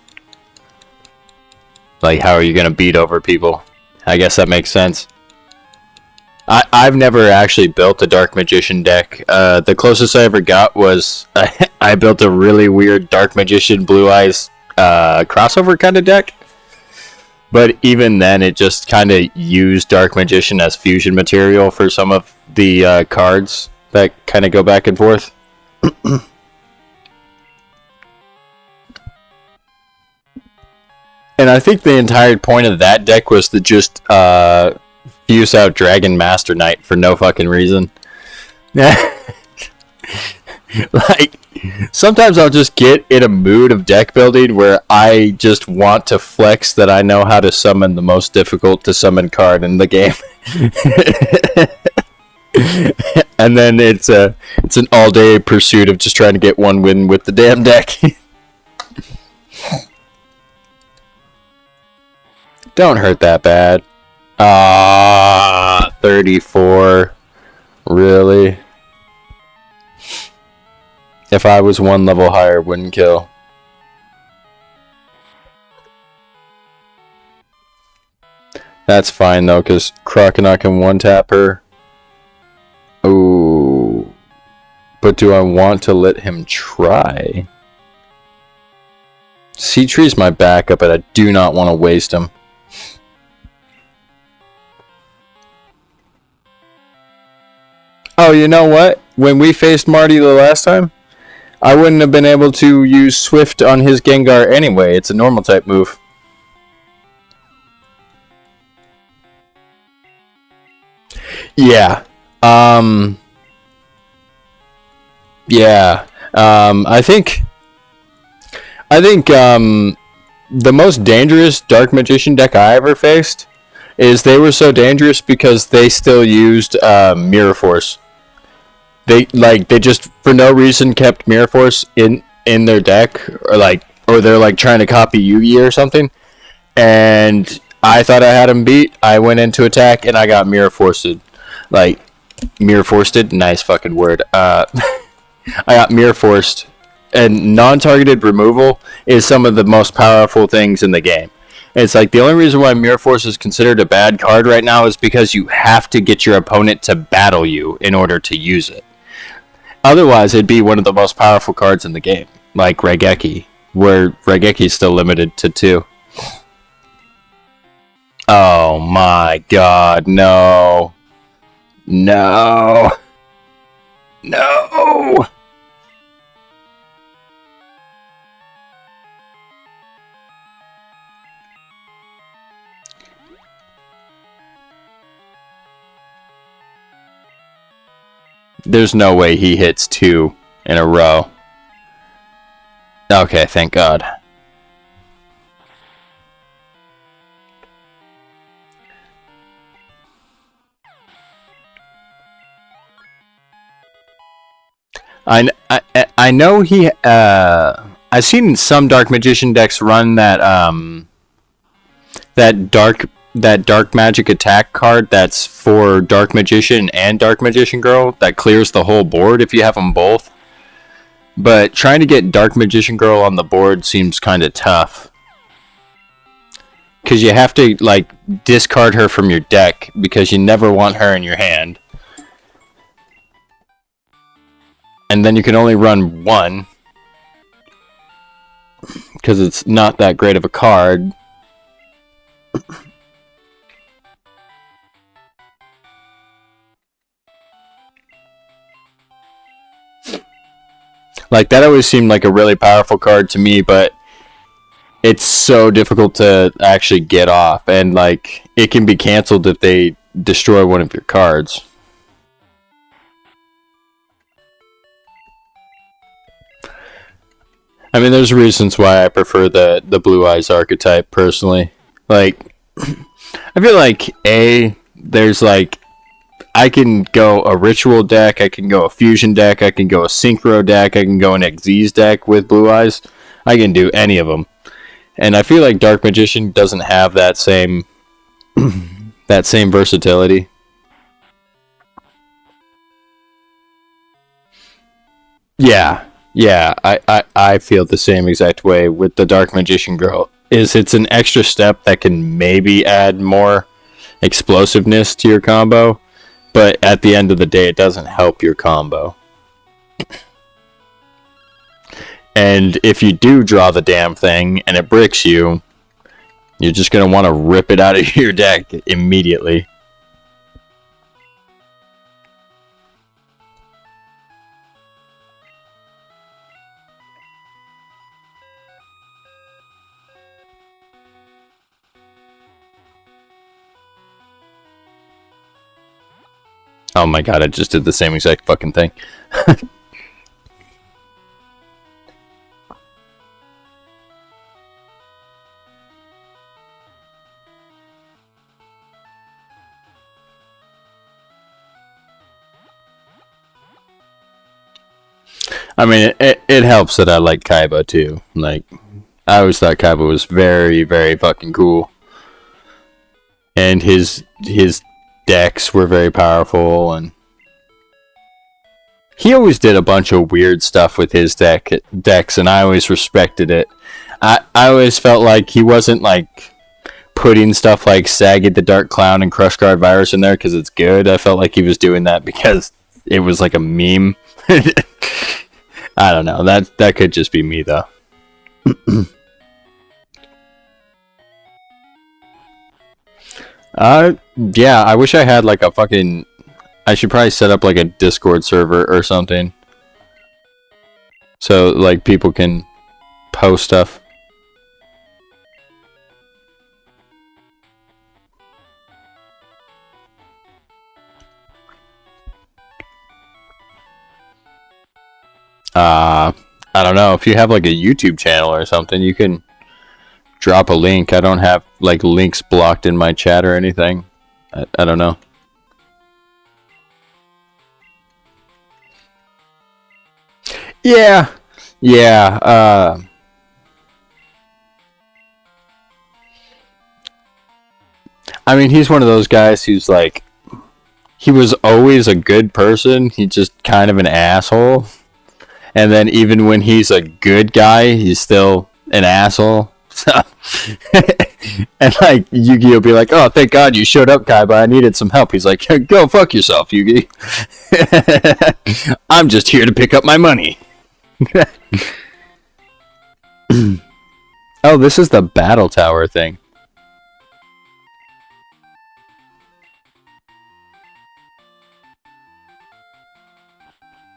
Speaker 1: like, how are you going to beat over people? I guess that makes sense. I've never actually built a Dark Magician deck. The closest I ever got was I built a really weird Dark Magician Blue Eyes crossover kind of deck. But even then, it just kind of used Dark Magician as fusion material for some of the cards that kind of go back and forth. And I think the entire point of that deck was to just fuse out Dragon Master Knight for no fucking reason. Like, sometimes I'll just get in a mood of deck building where I just want to flex that I know how to summon the most difficult to summon card in the game. And then it's an all-day pursuit of just trying to get one win with the damn deck. Don't hurt that bad. 34. Really? If I was one level higher, wouldn't kill. That's fine though, because Croconaw can one-tap her. Ooh. But do I want to let him try? Seatree's my backup, but I do not want to waste him. Oh, you know what? When we faced Marty the last time, I wouldn't have been able to use Swift on his Gengar anyway. It's a normal type move. Yeah. Yeah. I think the most dangerous Dark Magician deck I ever faced is they were so dangerous because they still used Mirror Force. They just for no reason kept Mirror Force in their deck, or they're like trying to copy Yugi or something. And I thought I had him beat. I went into attack and I got Mirror Forced. Like, Mirror Forced, nice fucking word. I got Mirror Forced, and non-targeted removal is some of the most powerful things in the game. It's like the only reason why Mirror Force is considered a bad card right now is because you have to get your opponent to battle you in order to use it. Otherwise, it'd be one of the most powerful cards in the game, like Raigeki, where Raigeki is still limited to 2. Oh my god, no. No. No! There's no way he hits 2 in a row. Okay, thank God. I know he I've seen some Dark Magician decks run that dark magic attack card that's for Dark Magician and Dark Magician Girl that clears the whole board if you have them both. But trying to get Dark Magician Girl on the board seems kind of tough. Because you have to, like, discard her from your deck because you never want her in your hand. And then you can only run one. Because it's not that great of a card. Like, that always seemed like a really powerful card to me, but it's so difficult to actually get off, and like it can be canceled if they destroy one of your cards. I mean, there's reasons why I prefer the Blue Eyes archetype personally. Like, I feel like there's like I can go a ritual deck, I can go a fusion deck, I can go a synchro deck, I can go an Xyz deck with Blue Eyes. I can do any of them. And I feel like Dark Magician doesn't have that same that same versatility. Yeah, yeah, I feel the same exact way with the Dark Magician Girl. It's an extra step that can maybe add more explosiveness to your combo, but at the end of the day, it doesn't help your combo. And if you do draw the damn thing and it bricks you, you're just going to want to rip it out of your deck immediately. Oh my god, I just did the same exact fucking thing. I mean, it helps that I like Kaiba too. Like, I always thought Kaiba was very, very fucking cool. And his decks were very powerful, and he always did a bunch of weird stuff with his decks, and I always respected it. I always felt like he wasn't like putting stuff like Sagged the Dark Clown and Crush Guard Virus in there because it's good. I felt like he was doing that because it was like a meme. I don't know. That could just be me though. Yeah, I wish I had like a fucking. I should probably set up like a Discord server or something, so like people can post stuff. I don't know, if you have like a YouTube channel or something, you can drop a link. I don't have like links blocked in my chat or anything. I don't know. Yeah, yeah. I mean, he's one of those guys who's like, he was always a good person. He's just kind of an asshole. And then even when he's a good guy, he's still an asshole. So, and like Yugi will be like, "Oh, thank God you showed up, Kaiba. I needed some help." He's like, "Go fuck yourself, Yugi. I'm just here to pick up my money." Oh, this is the battle tower thing.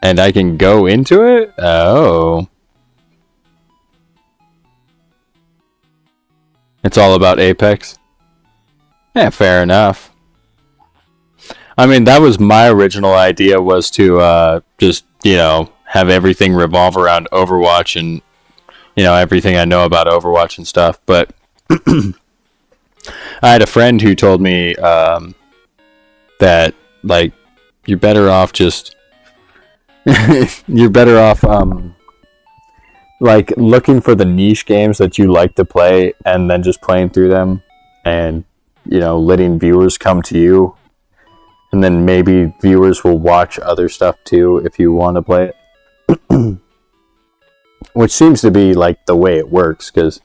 Speaker 1: And I can go into it? Oh. It's all about Apex? Yeah, fair enough. I mean, that was my original idea, was to just, have everything revolve around Overwatch and, everything I know about Overwatch and stuff. But I had a friend who told me that, like, you're better off just... you're better off like looking for the niche games that you like to play and then just playing through them, and letting viewers come to you, and then maybe viewers will watch other stuff too if you want to play it. Which seems to be like the way it works, because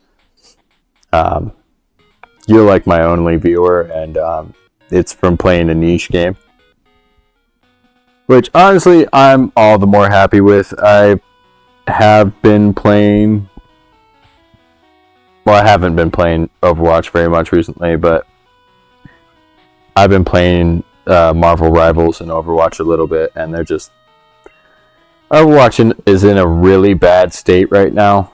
Speaker 1: you're like my only viewer, and it's from playing a niche game. Which, honestly, I'm all the more happy with. I have been playing... Well, I haven't been playing Overwatch very much recently, but I've been playing Marvel Rivals and Overwatch a little bit, and Overwatch is in a really bad state right now,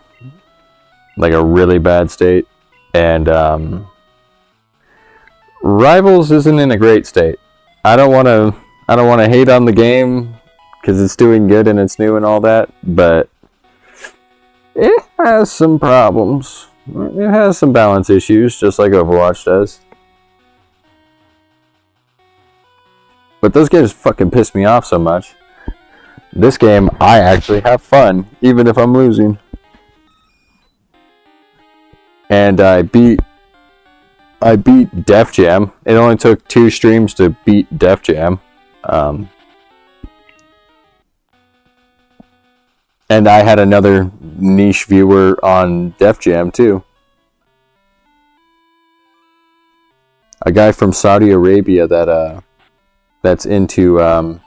Speaker 1: like a really bad state, and Rivals isn't in a great state. I don't want to hate on the game because it's doing good and it's new and all that, but it has some problems. It has some balance issues, just like Overwatch does. But those games fucking piss me off so much. This game, I actually have fun, even if I'm losing. And I beat Def Jam. It only took 2 streams to beat Def Jam. And I had another niche viewer on Def Jam too. A guy from Saudi Arabia that's into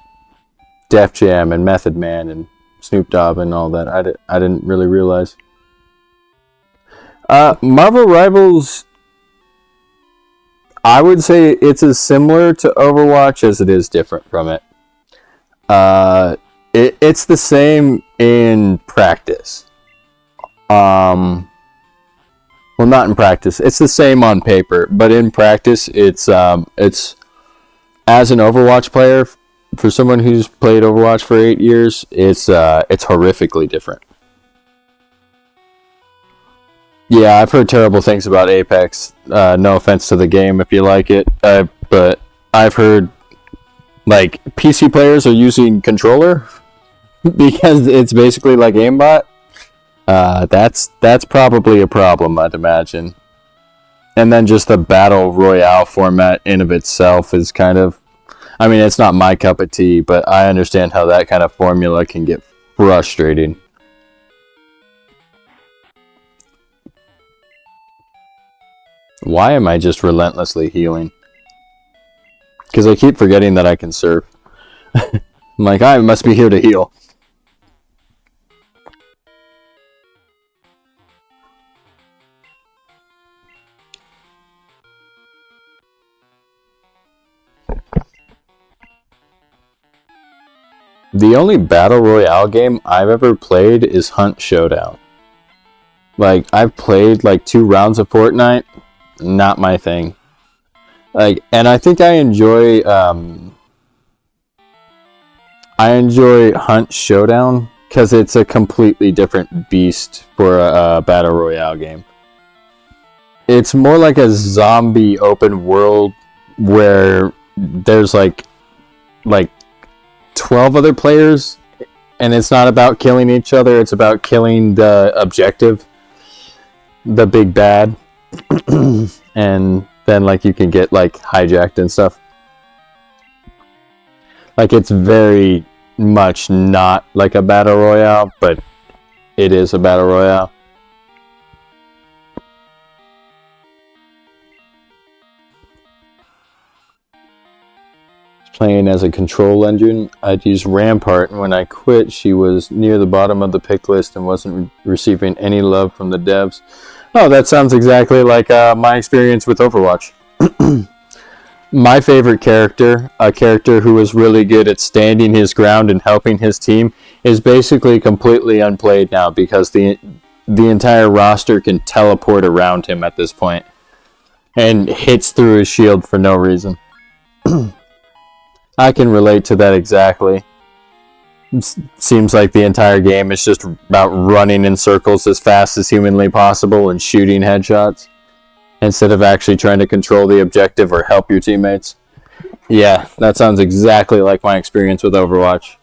Speaker 1: Def Jam and Method Man and Snoop Dogg and all that. I didn't really realize. Marvel Rivals, I would say it's as similar to Overwatch as it is different from it. It's the same in practice. Well, not in practice. It's the same on paper, but in practice, it's as an Overwatch player, for someone who's played Overwatch for 8 years, it's horrifically different. Yeah, I've heard terrible things about Apex. No offense to the game if you like it, but I've heard like PC players are using controller because it's basically like aimbot. That's probably a problem, I'd imagine. And then just the battle royale format in of itself is kind of, I mean, it's not my cup of tea, but I understand how that kind of formula can get frustrating. Why am I just relentlessly healing? Because I keep forgetting that I can serve. I'm like, I must be here to heal. The only battle royale game I've ever played is Hunt Showdown. Like, I've played like 2 rounds of Fortnite. Not my thing. Like, and I think I enjoy Hunt Showdown because it's a completely different beast for a battle royale game. It's more like a zombie open world where there's like 12 other players, and it's not about killing each other, it's about killing the objective, the big bad. And then like you can get like hijacked and stuff. Like, it's very much not like a battle royale, but it is a battle royale. Playing as a control engine, I'd use Rampart, and when I quit, she was near the bottom of the pick list and wasn't receiving any love from the devs. Oh, that sounds exactly like my experience with Overwatch. My favorite character, a character who was really good at standing his ground and helping his team, is basically completely unplayed now because the entire roster can teleport around him at this point and hits through his shield for no reason. I can relate to that exactly. It seems like the entire game is just about running in circles as fast as humanly possible and shooting headshots instead of actually trying to control the objective or help your teammates. Yeah, that sounds exactly like my experience with Overwatch.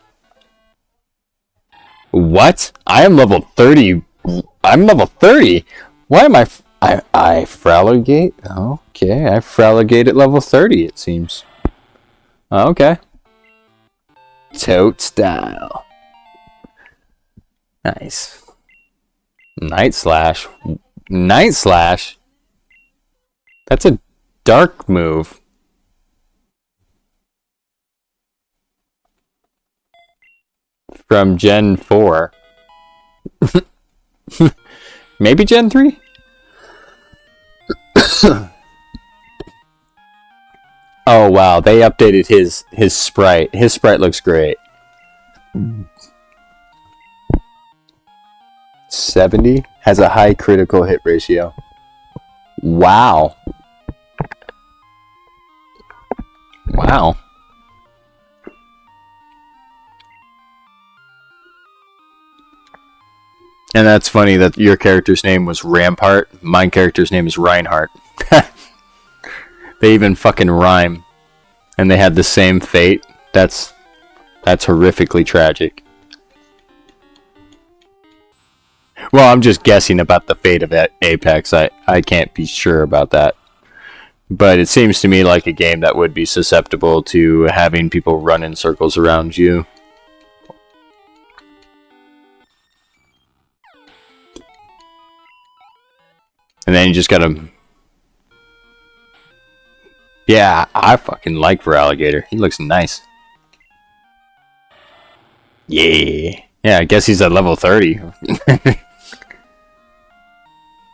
Speaker 1: What? I am level 30. I'm level 30. Why am I Fralligate? Okay, I Fralligate at level 30, it seems. Okay. Tote style. Nice. Night Slash. Night Slash? That's a dark move. From Gen 4. Maybe Gen 3? Oh wow, they updated his sprite. His sprite looks great. 70 has a high critical hit ratio. Wow. Wow. And that's funny that your character's name was Rampart. My character's name is Reinhardt. They even fucking rhyme. And they had the same fate. That's horrifically tragic. Well, I'm just guessing about the fate of Apex. I can't be sure about that. But it seems to me like a game that would be susceptible to having people run in circles around you. And then you just gotta... Yeah, I fucking like Alligator. He looks nice. Yeah. Yeah, I guess he's at level 30.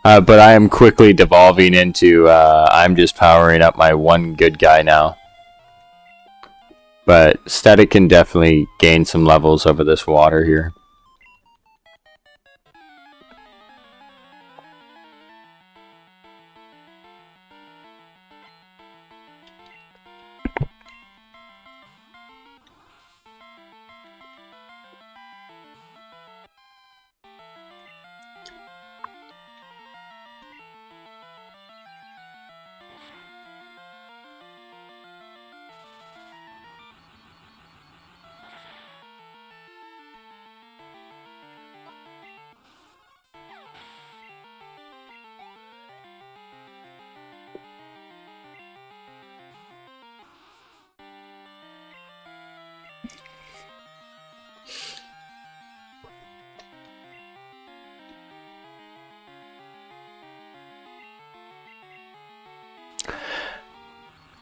Speaker 1: But I am quickly devolving into, I'm just powering up my one good guy now. But Static can definitely gain some levels over this water here.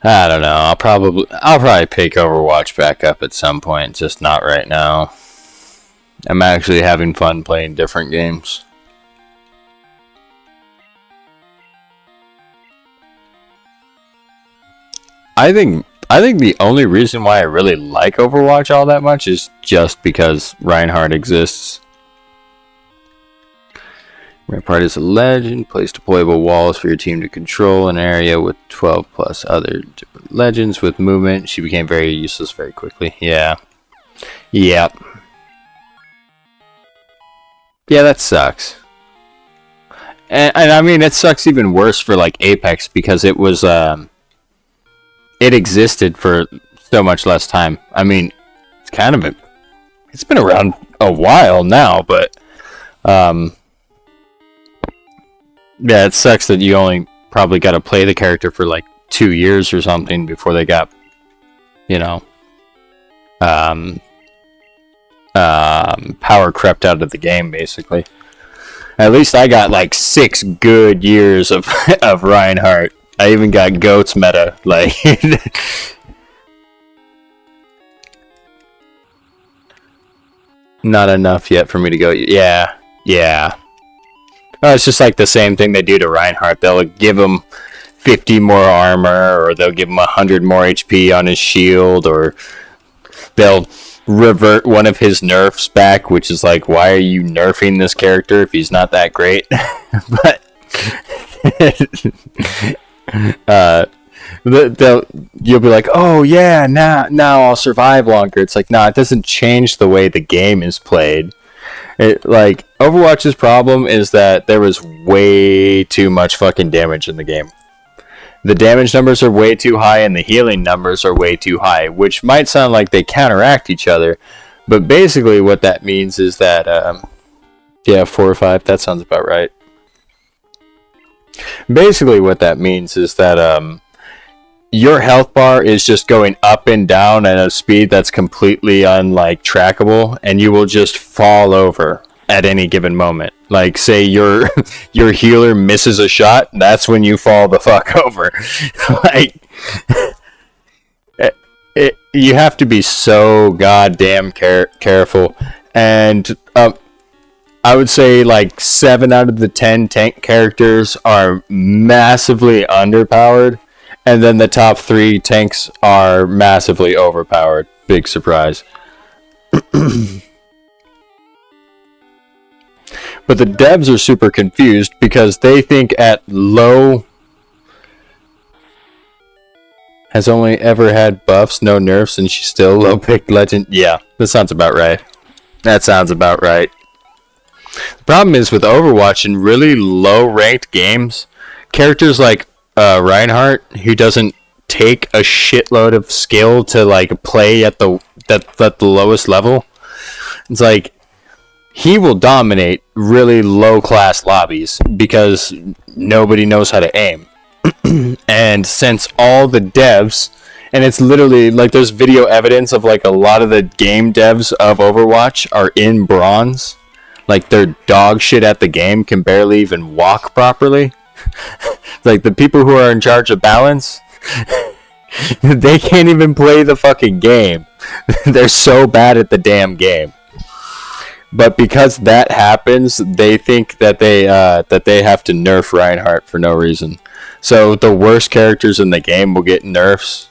Speaker 1: I don't know. I'll probably pick Overwatch back up at some point, just not right now. I'm actually having fun playing different games. I think the only reason why I really like Overwatch all that much is just because Reinhardt exists. Rampart is a legend. Place deployable walls for your team to control an area with 12 plus other different legends with movement. She became very useless very quickly. Yeah. Yep. Yeah, that sucks. And I mean, it sucks even worse for like Apex because it was it existed for so much less time. I mean, it's kind of it's been around a while now, but yeah, it sucks that you only probably got to play the character for like 2 years or something before they got, you know, power crept out of the game, basically. At least I got like 6 good years of of Reinhardt. I even got GOATS meta, like. Not enough yet for me to go, yeah. It's just like the same thing they do to Reinhardt. They'll give him 50 more armor, or they'll give him 100 more HP on his shield, or they'll revert one of his nerfs back, which is like, why are you nerfing this character if he's not that great? But you'll be like, oh yeah, now I'll survive longer. It's like, nah, it doesn't change the way the game is played. Like, Overwatch's problem is that there was way too much fucking damage in the game. The damage numbers are way too high and the healing numbers are way too high, which might sound like they counteract each other, but basically what that means is that, yeah, 4 or 5, that sounds about right. Basically what that means is that, your health bar is just going up and down at a speed that's completely trackable, and you will just fall over at any given moment. Like, say your healer misses a shot, that's when you fall the fuck over. Like, you have to be so goddamn careful. And I would say like 7 out of the 10 tank characters are massively underpowered. And then the top 3 tanks are massively overpowered. Big surprise. But the devs are super confused because they think at low has only ever had buffs, no nerfs, and she's still low picked legend. Yeah, that sounds about right. That sounds about right. The problem is with Overwatch in really low ranked games, characters like Reinhardt, who doesn't take a shitload of skill to like play at the lowest level, it's like he will dominate really low class lobbies because nobody knows how to aim. And since all the devs, and it's literally like there's video evidence of like a lot of the game devs of Overwatch are in bronze, like they're dog shit at the game, can barely even walk properly. Like the people who are in charge of balance, they can't even play the fucking game. They're so bad at the damn game. But because that happens, they think that they have to nerf Reinhardt for no reason. So the worst characters in the game will get nerfs,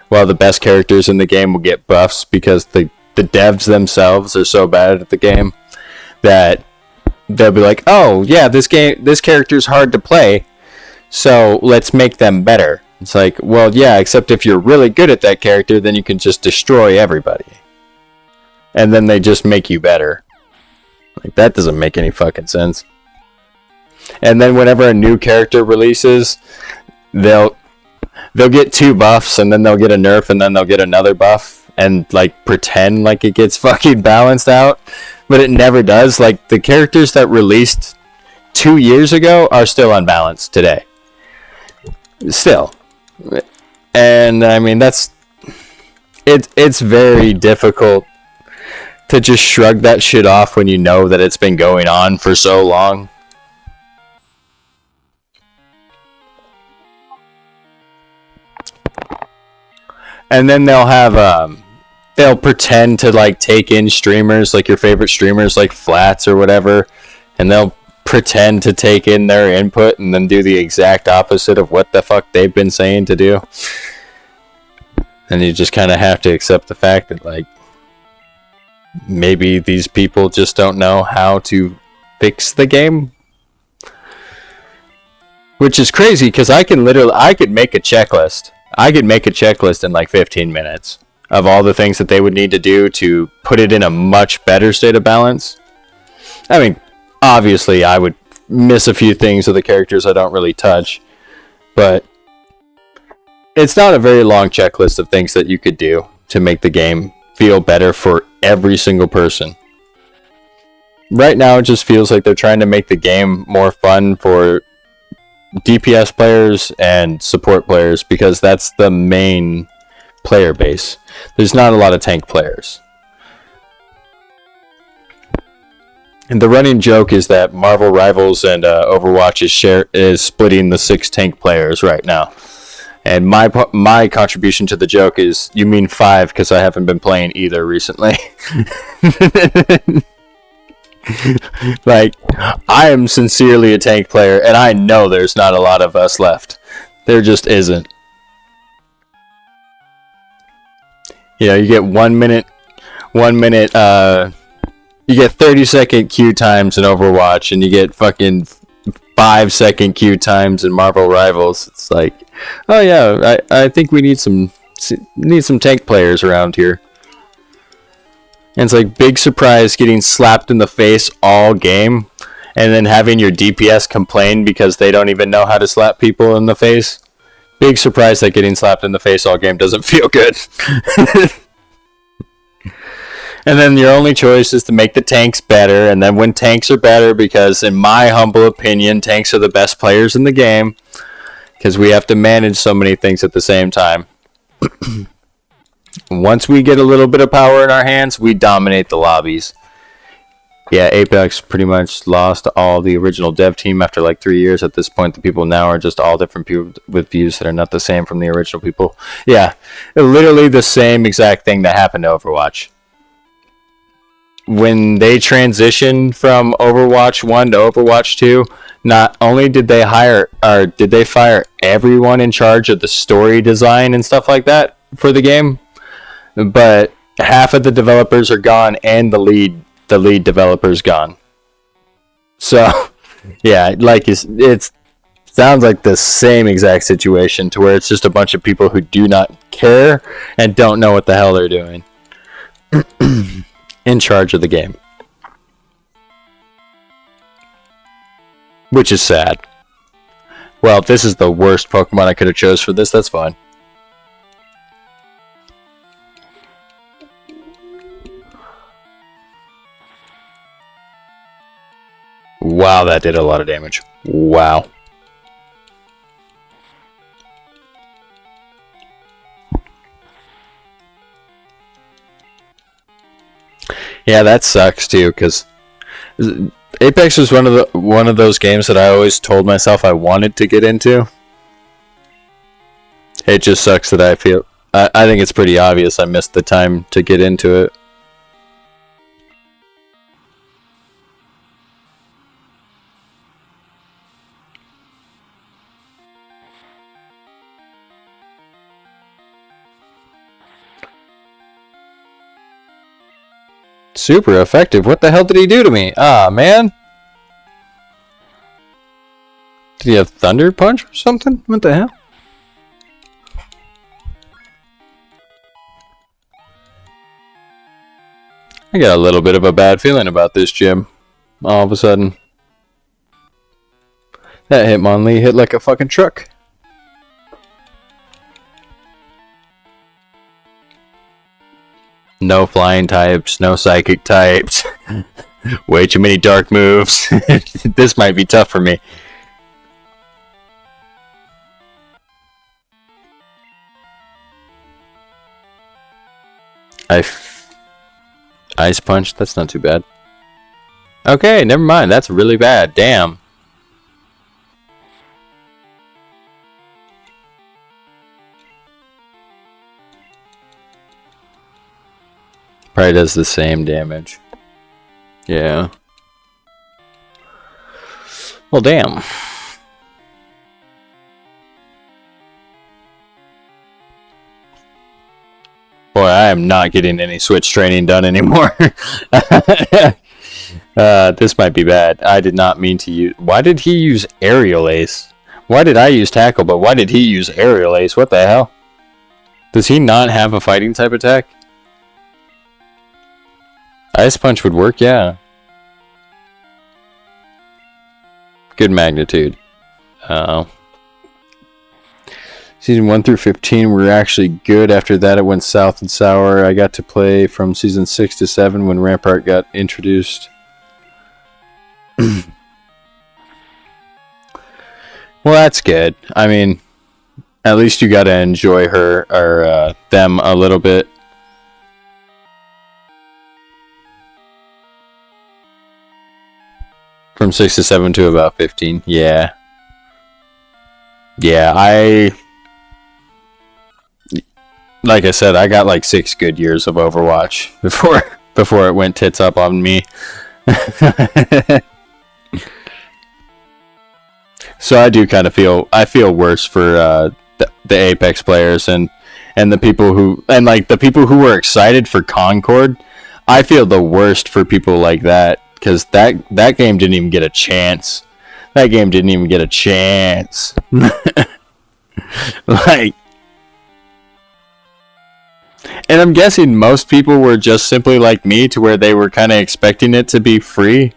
Speaker 1: while the best characters in the game will get buffs because the devs themselves are so bad at the game that they'll be like, oh yeah, this character's hard to play, so let's make them better. It's like, well, yeah, except if you're really good at that character, then you can just destroy everybody. And then they just make you better. Like, that doesn't make any fucking sense. And then whenever a new character releases, they'll get 2 buffs, and then they'll get a nerf, and then they'll get another buff, and like pretend like it gets fucking balanced out, but it never does. Like the characters that released 2 years ago are still unbalanced today. Still. And I mean it's very difficult to just shrug that shit off when you know that it's been going on for so long. And then they'll have they'll pretend to like take in streamers, like your favorite streamers like Flats or whatever, and they'll pretend to take in their input and then do the exact opposite of what the fuck they've been saying to do. And you just kind of have to accept the fact that like maybe these people just don't know how to fix the game. Which is crazy because I could make a checklist. I could make a checklist in like 15 minutes of all the things that they would need to do to put it in a much better state of balance. I mean, obviously I would miss a few things of the characters I don't really touch, but it's not a very long checklist of things that you could do to make the game feel better for every single person. Right now it just feels like they're trying to make the game more fun for DPS players and support players because that's the main player base. There's not a lot of tank players. And the running joke is that Marvel Rivals and Overwatch is splitting the 6 tank players right now. And my contribution to the joke is, you mean 5 because I haven't been playing either recently. Like, I am sincerely a tank player, and I know there's not a lot of us left. There just isn't. You know, you get 1 minute, you get 30-second queue times in Overwatch, and you get fucking 5-second queue times in Marvel Rivals. It's like, oh yeah, I think we need some tank players around here. And it's like, big surprise getting slapped in the face all game, and then having your DPS complain because they don't even know how to slap people in the face. Big surprise that getting slapped in the face all game doesn't feel good. And then your only choice is to make the tanks better, and then when tanks are better, because in my humble opinion, tanks are the best players in the game, because we have to manage so many things at the same time. Once we get a little bit of power in our hands, we dominate the lobbies. Yeah, Apex pretty much lost all the original dev team after like 3 years. At this point, the people now are just all different people with views that are not the same from the original people. Yeah, literally the same exact thing that happened to Overwatch. When they transitioned from Overwatch 1 to Overwatch 2, not only did they fire everyone in charge of the story design and stuff like that for the game, but half of the developers are gone and the lead developer's gone. So, yeah, like it's sounds like the same exact situation to where it's just a bunch of people who do not care and don't know what the hell they're doing in charge of the game. Which is sad. Well, this is the worst Pokemon I could have chose for this. That's fine. Wow, that did a lot of damage. Wow. Yeah, that sucks too, because Apex was one of those games that I always told myself I wanted to get into. It just sucks that I think it's pretty obvious I missed the time to get into it. Super effective. What the hell did he do to me? Ah, man. Did he have Thunder Punch or something? What the hell? I got a little bit of a bad feeling about this gym. All of a sudden. That Hitmonlee hit like a fucking truck. No flying types, no psychic types. Way too many dark moves. This might be tough for me. Ice Punch, that's not too bad. Okay, never mind, that's really bad. Damn. Probably does the same damage. Yeah. Well, damn. Boy, I am not getting any switch training done anymore. This might be bad. I did not mean to use... Why did he use Aerial Ace? Why did I use Tackle, but why did he use Aerial Ace? What the hell? Does he not have a fighting type attack? Ice Punch would work, yeah. Good magnitude. Season 1 through 15 were actually good. After that, it went south and sour. I got to play from season 6 to 7 when Rampart got introduced. Well, that's good. I mean, at least you got to enjoy her or them a little bit. From 6 to 7 to about 15. Yeah. Yeah, like I said, I got like 6 good years of Overwatch before it went tits up on me. So I do kind of feel worse for the Apex players and the people who were excited for Concord. I feel the worst for people like that. Because that game didn't even get a chance. That game didn't even get a chance. Like... And I'm guessing most people were just simply like me, to where they were kind of expecting it to be free.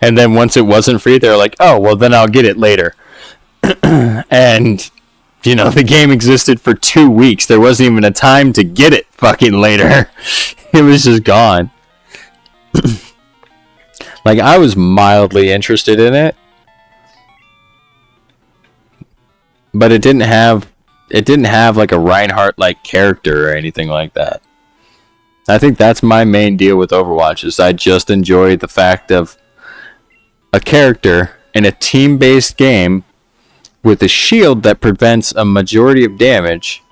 Speaker 1: And then once it wasn't free, they're like, oh, well, then I'll get it later. And, you know, the game existed for 2 weeks. There wasn't even a time to get it fucking later. It was just gone. Like, I was mildly interested in it, but it didn't have like a Reinhardt like character or anything like that. I think that's my main deal with Overwatch, is I just enjoy the fact of a character in a team-based game with a shield that prevents a majority of damage,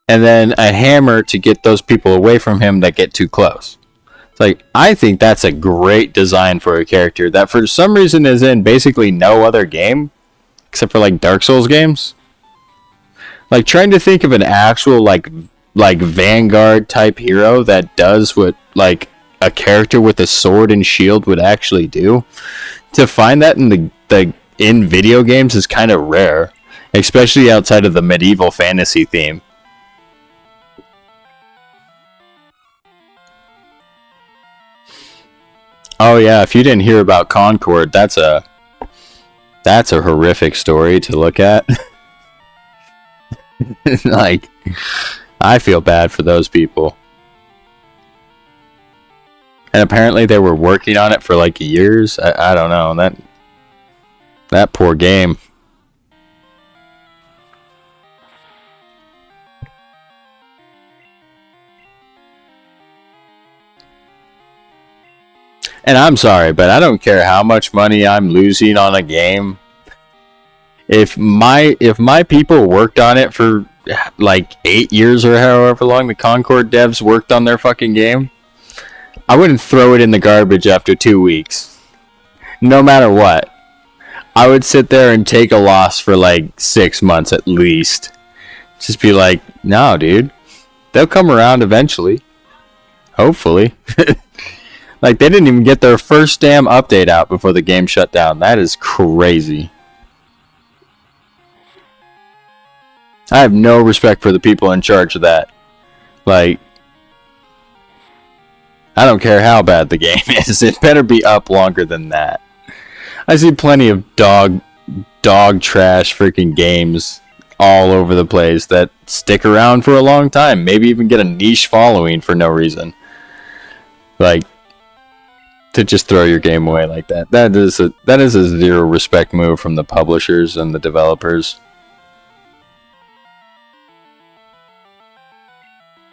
Speaker 1: and then a hammer to get those people away from him that get too close. It's like, I think that's a great design for a character that for some reason is in basically no other game except for like Dark Souls games. Like, trying to think of an actual like Vanguard type hero that does what like a character with a sword and shield would actually do. To find that in the in video games is kind of rare, especially outside of the medieval fantasy theme. Oh yeah, if you didn't hear about Concord, that's a horrific story to look at. Like, I feel bad for those people. And apparently they were working on it for like years. I don't know. That poor game. And I'm sorry, but I don't care how much money I'm losing on a game. If my people worked on it for like 8 years or however long the Concord devs worked on their fucking game, I wouldn't throw it in the garbage after 2 weeks. No matter what. I would sit there and take a loss for like 6 months at least. Just be like, no, dude. They'll come around eventually. Hopefully. Like, they didn't even get their first damn update out before the game shut down. That is crazy. I have no respect for the people in charge of that. Like, I don't care how bad the game is. It better be up longer than that. I see plenty of dog trash freaking games all over the place that stick around for a long time. Maybe even get a niche following for no reason. Like, to just throw your game away like that. That is a zero respect move from the publishers and the developers.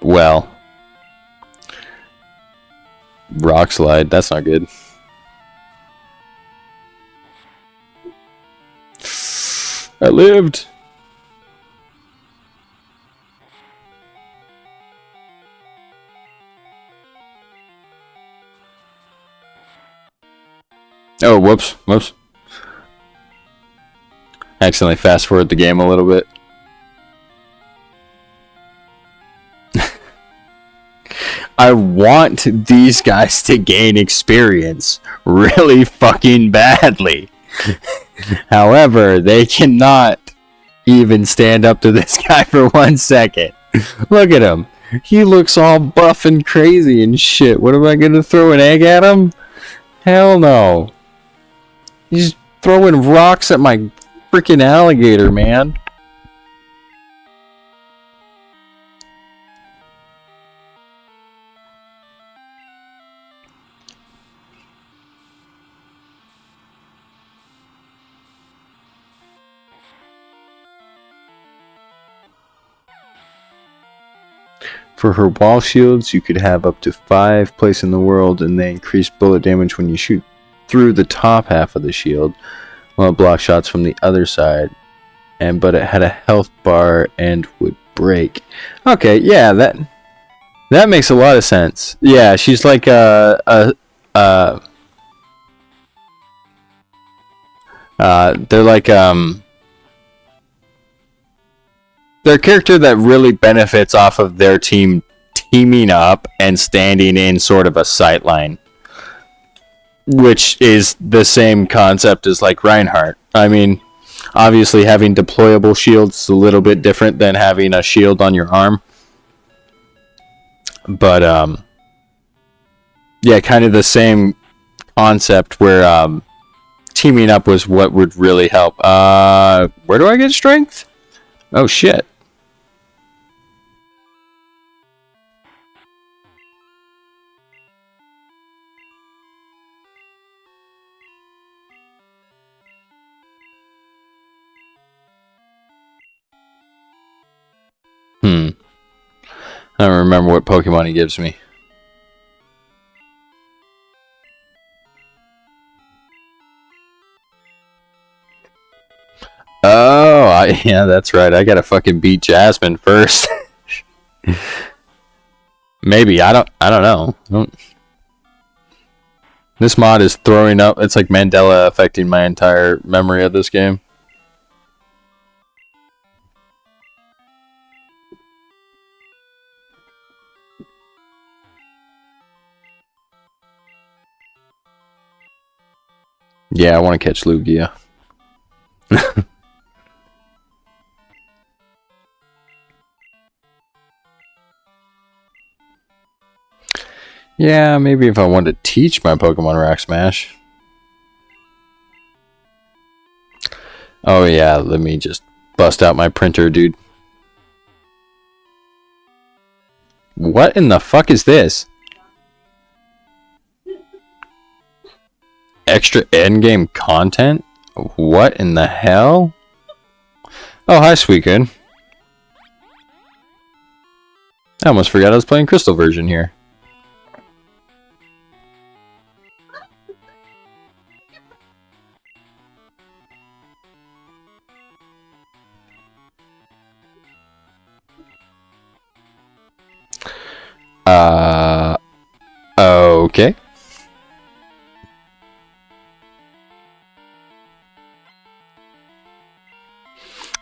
Speaker 1: Well, rock slide, that's not good. I lived. Oh, whoops. Accidentally fast forward the game a little bit. I want these guys to gain experience really fucking badly. However, they cannot even stand up to this guy for 1 second. Look at him. He looks all buff and crazy and shit. What am I gonna throw an egg at him? Hell no. He's throwing rocks at my freaking alligator, man. For her wall shields, you could have up to 5 placed in the world, and they increase bullet damage when you shoot through the top half of the shield, while it blocks shots from the other side. But it had a health bar and would break. Okay, yeah, that makes a lot of sense. Yeah, she's like they're like they're a character that really benefits off of their team teaming up and standing in sort of a sight line, which is the same concept as like Reinhardt. I mean, obviously having deployable shields is a little bit different than having a shield on your arm, but yeah, kind of the same concept where teaming up was what would really help. Where do I get strength? Oh shit. I don't remember what Pokemon he gives me. Oh, yeah, that's right. I gotta fucking beat Jasmine first. Maybe I don't know. This mod is throwing up. It's like Mandela affecting my entire memory of this game. Yeah, I want to catch Lugia. Yeah, maybe if I wanted to teach my Pokemon Rock Smash. Oh yeah, let me just bust out my printer, dude. What in the fuck is this? Extra endgame content? What in the hell? Oh, hi, Sweetgood. I almost forgot I was playing Crystal version here. Okay.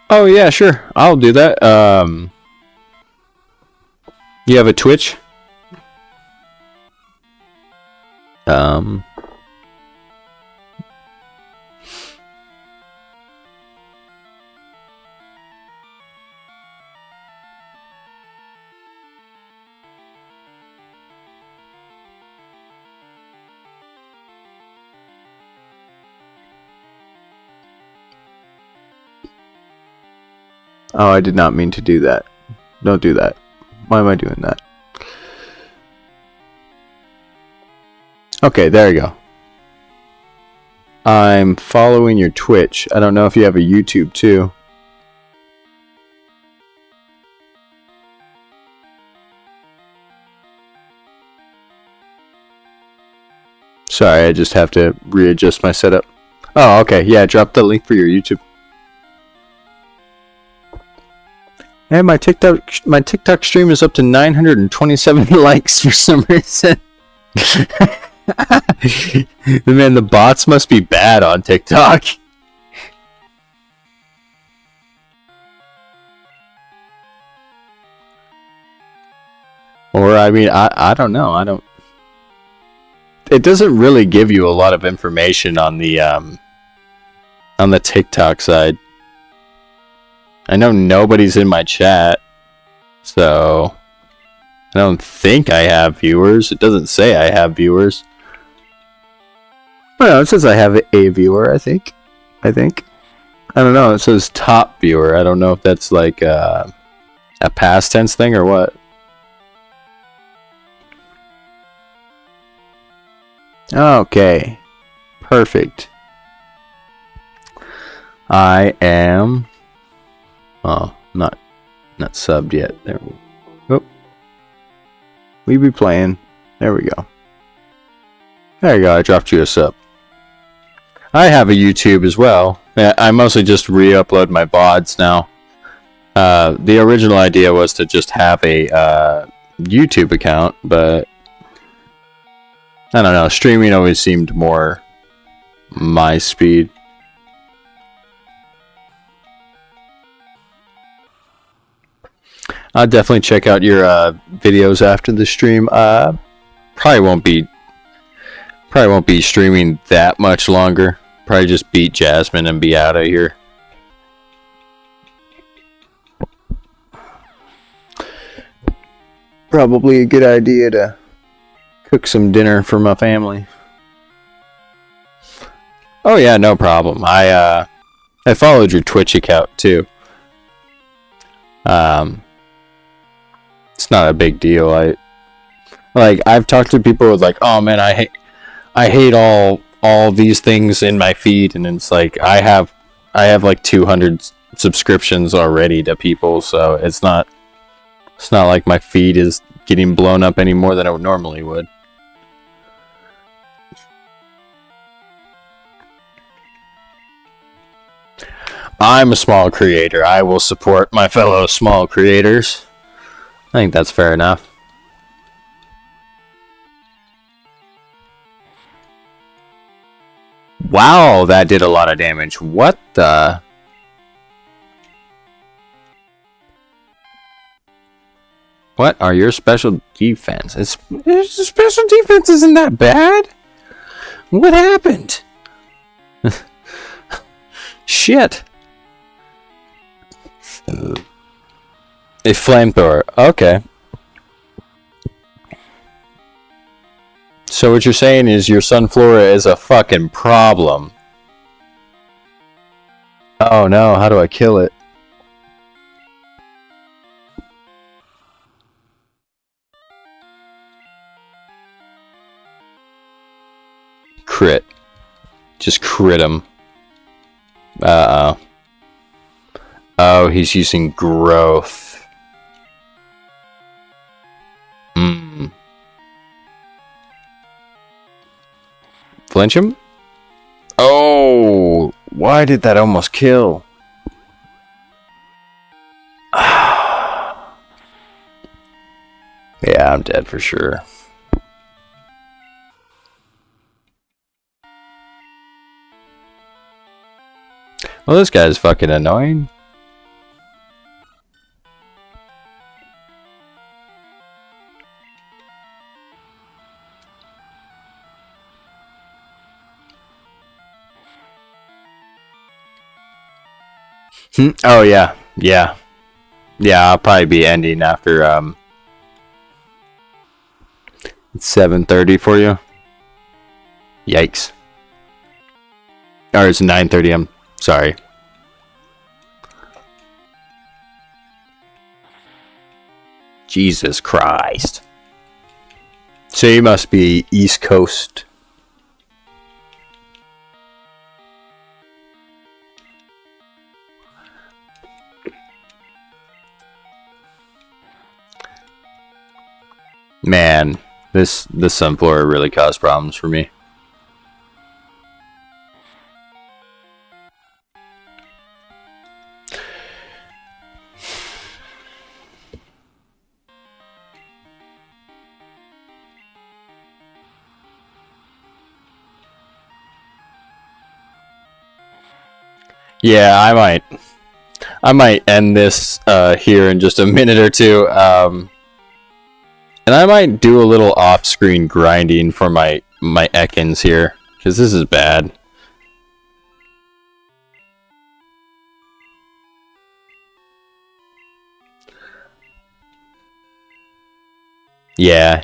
Speaker 1: Oh yeah, sure. I'll do that. You have a Twitch? Oh, I did not mean to do that. Don't do that. Why am I doing that? Okay, there you go. I'm following your Twitch. I don't know if you have a YouTube too. Sorry, I just have to readjust my setup. Oh, okay. Yeah, drop the link for your YouTube. And my TikTok stream is up to 927 likes for some reason. Man, the bots must be bad on TikTok. Or I mean, I don't know. It doesn't really give you a lot of information on the TikTok side. I know nobody's in my chat, so I don't think I have viewers. It doesn't say I have viewers. Well, it says I have a viewer, I think. I don't know. It says top viewer. I don't know if that's like a past tense thing or what. Okay. Perfect. I am... Oh, not subbed yet. There we go. Oh. We be playing. There we go. There you go. I dropped you a sub. I have a YouTube as well. I mostly just re-upload my VODs now. The original idea was to just have a YouTube account, but I don't know. Streaming always seemed more my speed. I'll definitely check out your videos after the stream. Probably won't be streaming that much longer. Probably just beat Jasmine and be out of here. Probably a good idea to cook some dinner for my family. Oh yeah, no problem. I followed your Twitch account too. It's not a big deal. I've talked to people with like, oh man, I hate all these things in my feed, and it's like I have like 200 subscriptions already to people, so it's not like my feed is getting blown up any more than it normally would. I'm a small creator. I will support my fellow small creators. I think that's fair enough. Wow, that did a lot of damage. What the? What are your special defenses? Special defense isn't that bad. What happened? Shit. A flamethrower. Okay. So what you're saying is your Sunflora is a fucking problem. Oh no, how do I kill it? Crit. Just crit him. Uh-oh. Oh, he's using growth. Flinch him? Oh, why did that almost kill? Yeah, I'm dead for sure. Well, this guy's fucking annoying. Oh yeah, yeah, yeah. I'll probably be ending after it's 7:30 for you. Yikes. Or it's 9:30. I'm sorry. Jesus Christ. So you must be East Coast. Man, this Sunflora really caused problems for me. Yeah, I might end this here in just a minute or two. And I might do a little off-screen grinding for my Ekans here, because this is bad. Yeah,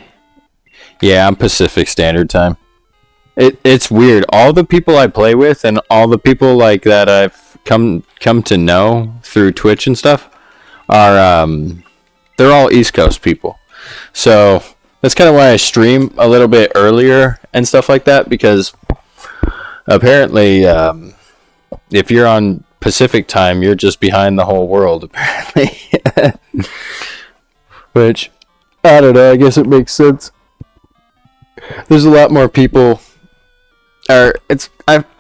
Speaker 1: I'm Pacific Standard Time. It's weird. All the people I play with and all the people like that I've come to know through Twitch and stuff are they're all East Coast people. So that's kind of why I stream a little bit earlier and stuff like that, because apparently if you're on Pacific time, you're just behind the whole world apparently. Which I don't know, I guess it makes sense. There's a lot more people. I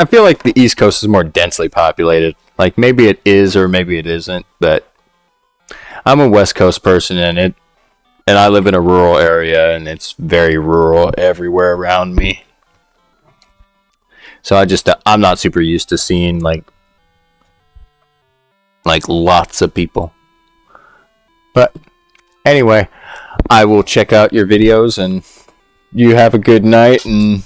Speaker 1: feel like the East Coast is more densely populated. Like maybe it is or maybe it isn't, but I'm a West Coast person and I live in a rural area and it's very rural everywhere around me. So I'm not super used to seeing like lots of people. But anyway, I will check out your videos and you have a good night, and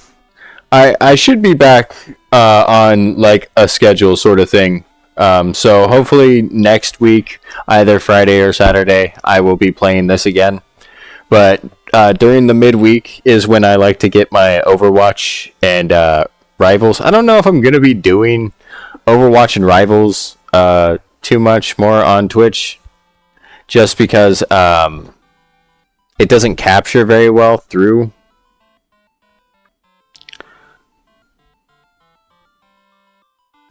Speaker 1: I should be back on like a schedule sort of thing. So hopefully next week, either Friday or Saturday, I will be playing this again. But during the midweek is when I like to get my Overwatch and Rivals. I don't know if I'm going to be doing Overwatch and Rivals too much more on Twitch, just because it doesn't capture very well through.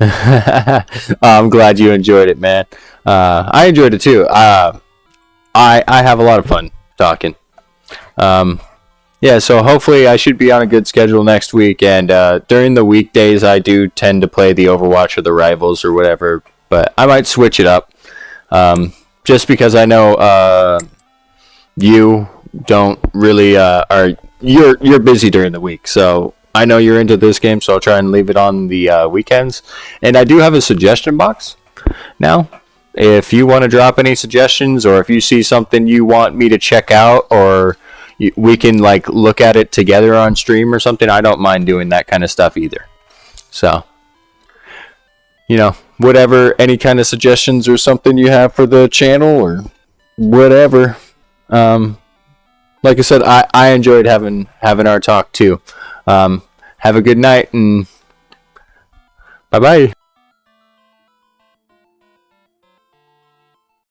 Speaker 1: I'm glad you enjoyed it, man. I enjoyed it too. I have a lot of fun talking. Yeah, so hopefully I should be on a good schedule next week, and during the weekdays I do tend to play the Overwatch or the Rivals or whatever, but I might switch it up, just because I know you don't really you're busy during the week, so I know you're into this game, so I'll try and leave it on the weekends. And I do have a suggestion box now. If you want to drop any suggestions, or if you see something you want me to check out, or we can like look at it together on stream or something, I don't mind doing that kind of stuff either. So whatever, any kind of suggestions or something you have for the channel or whatever. Like I said, I enjoyed having our talk too. Have a good night and bye bye.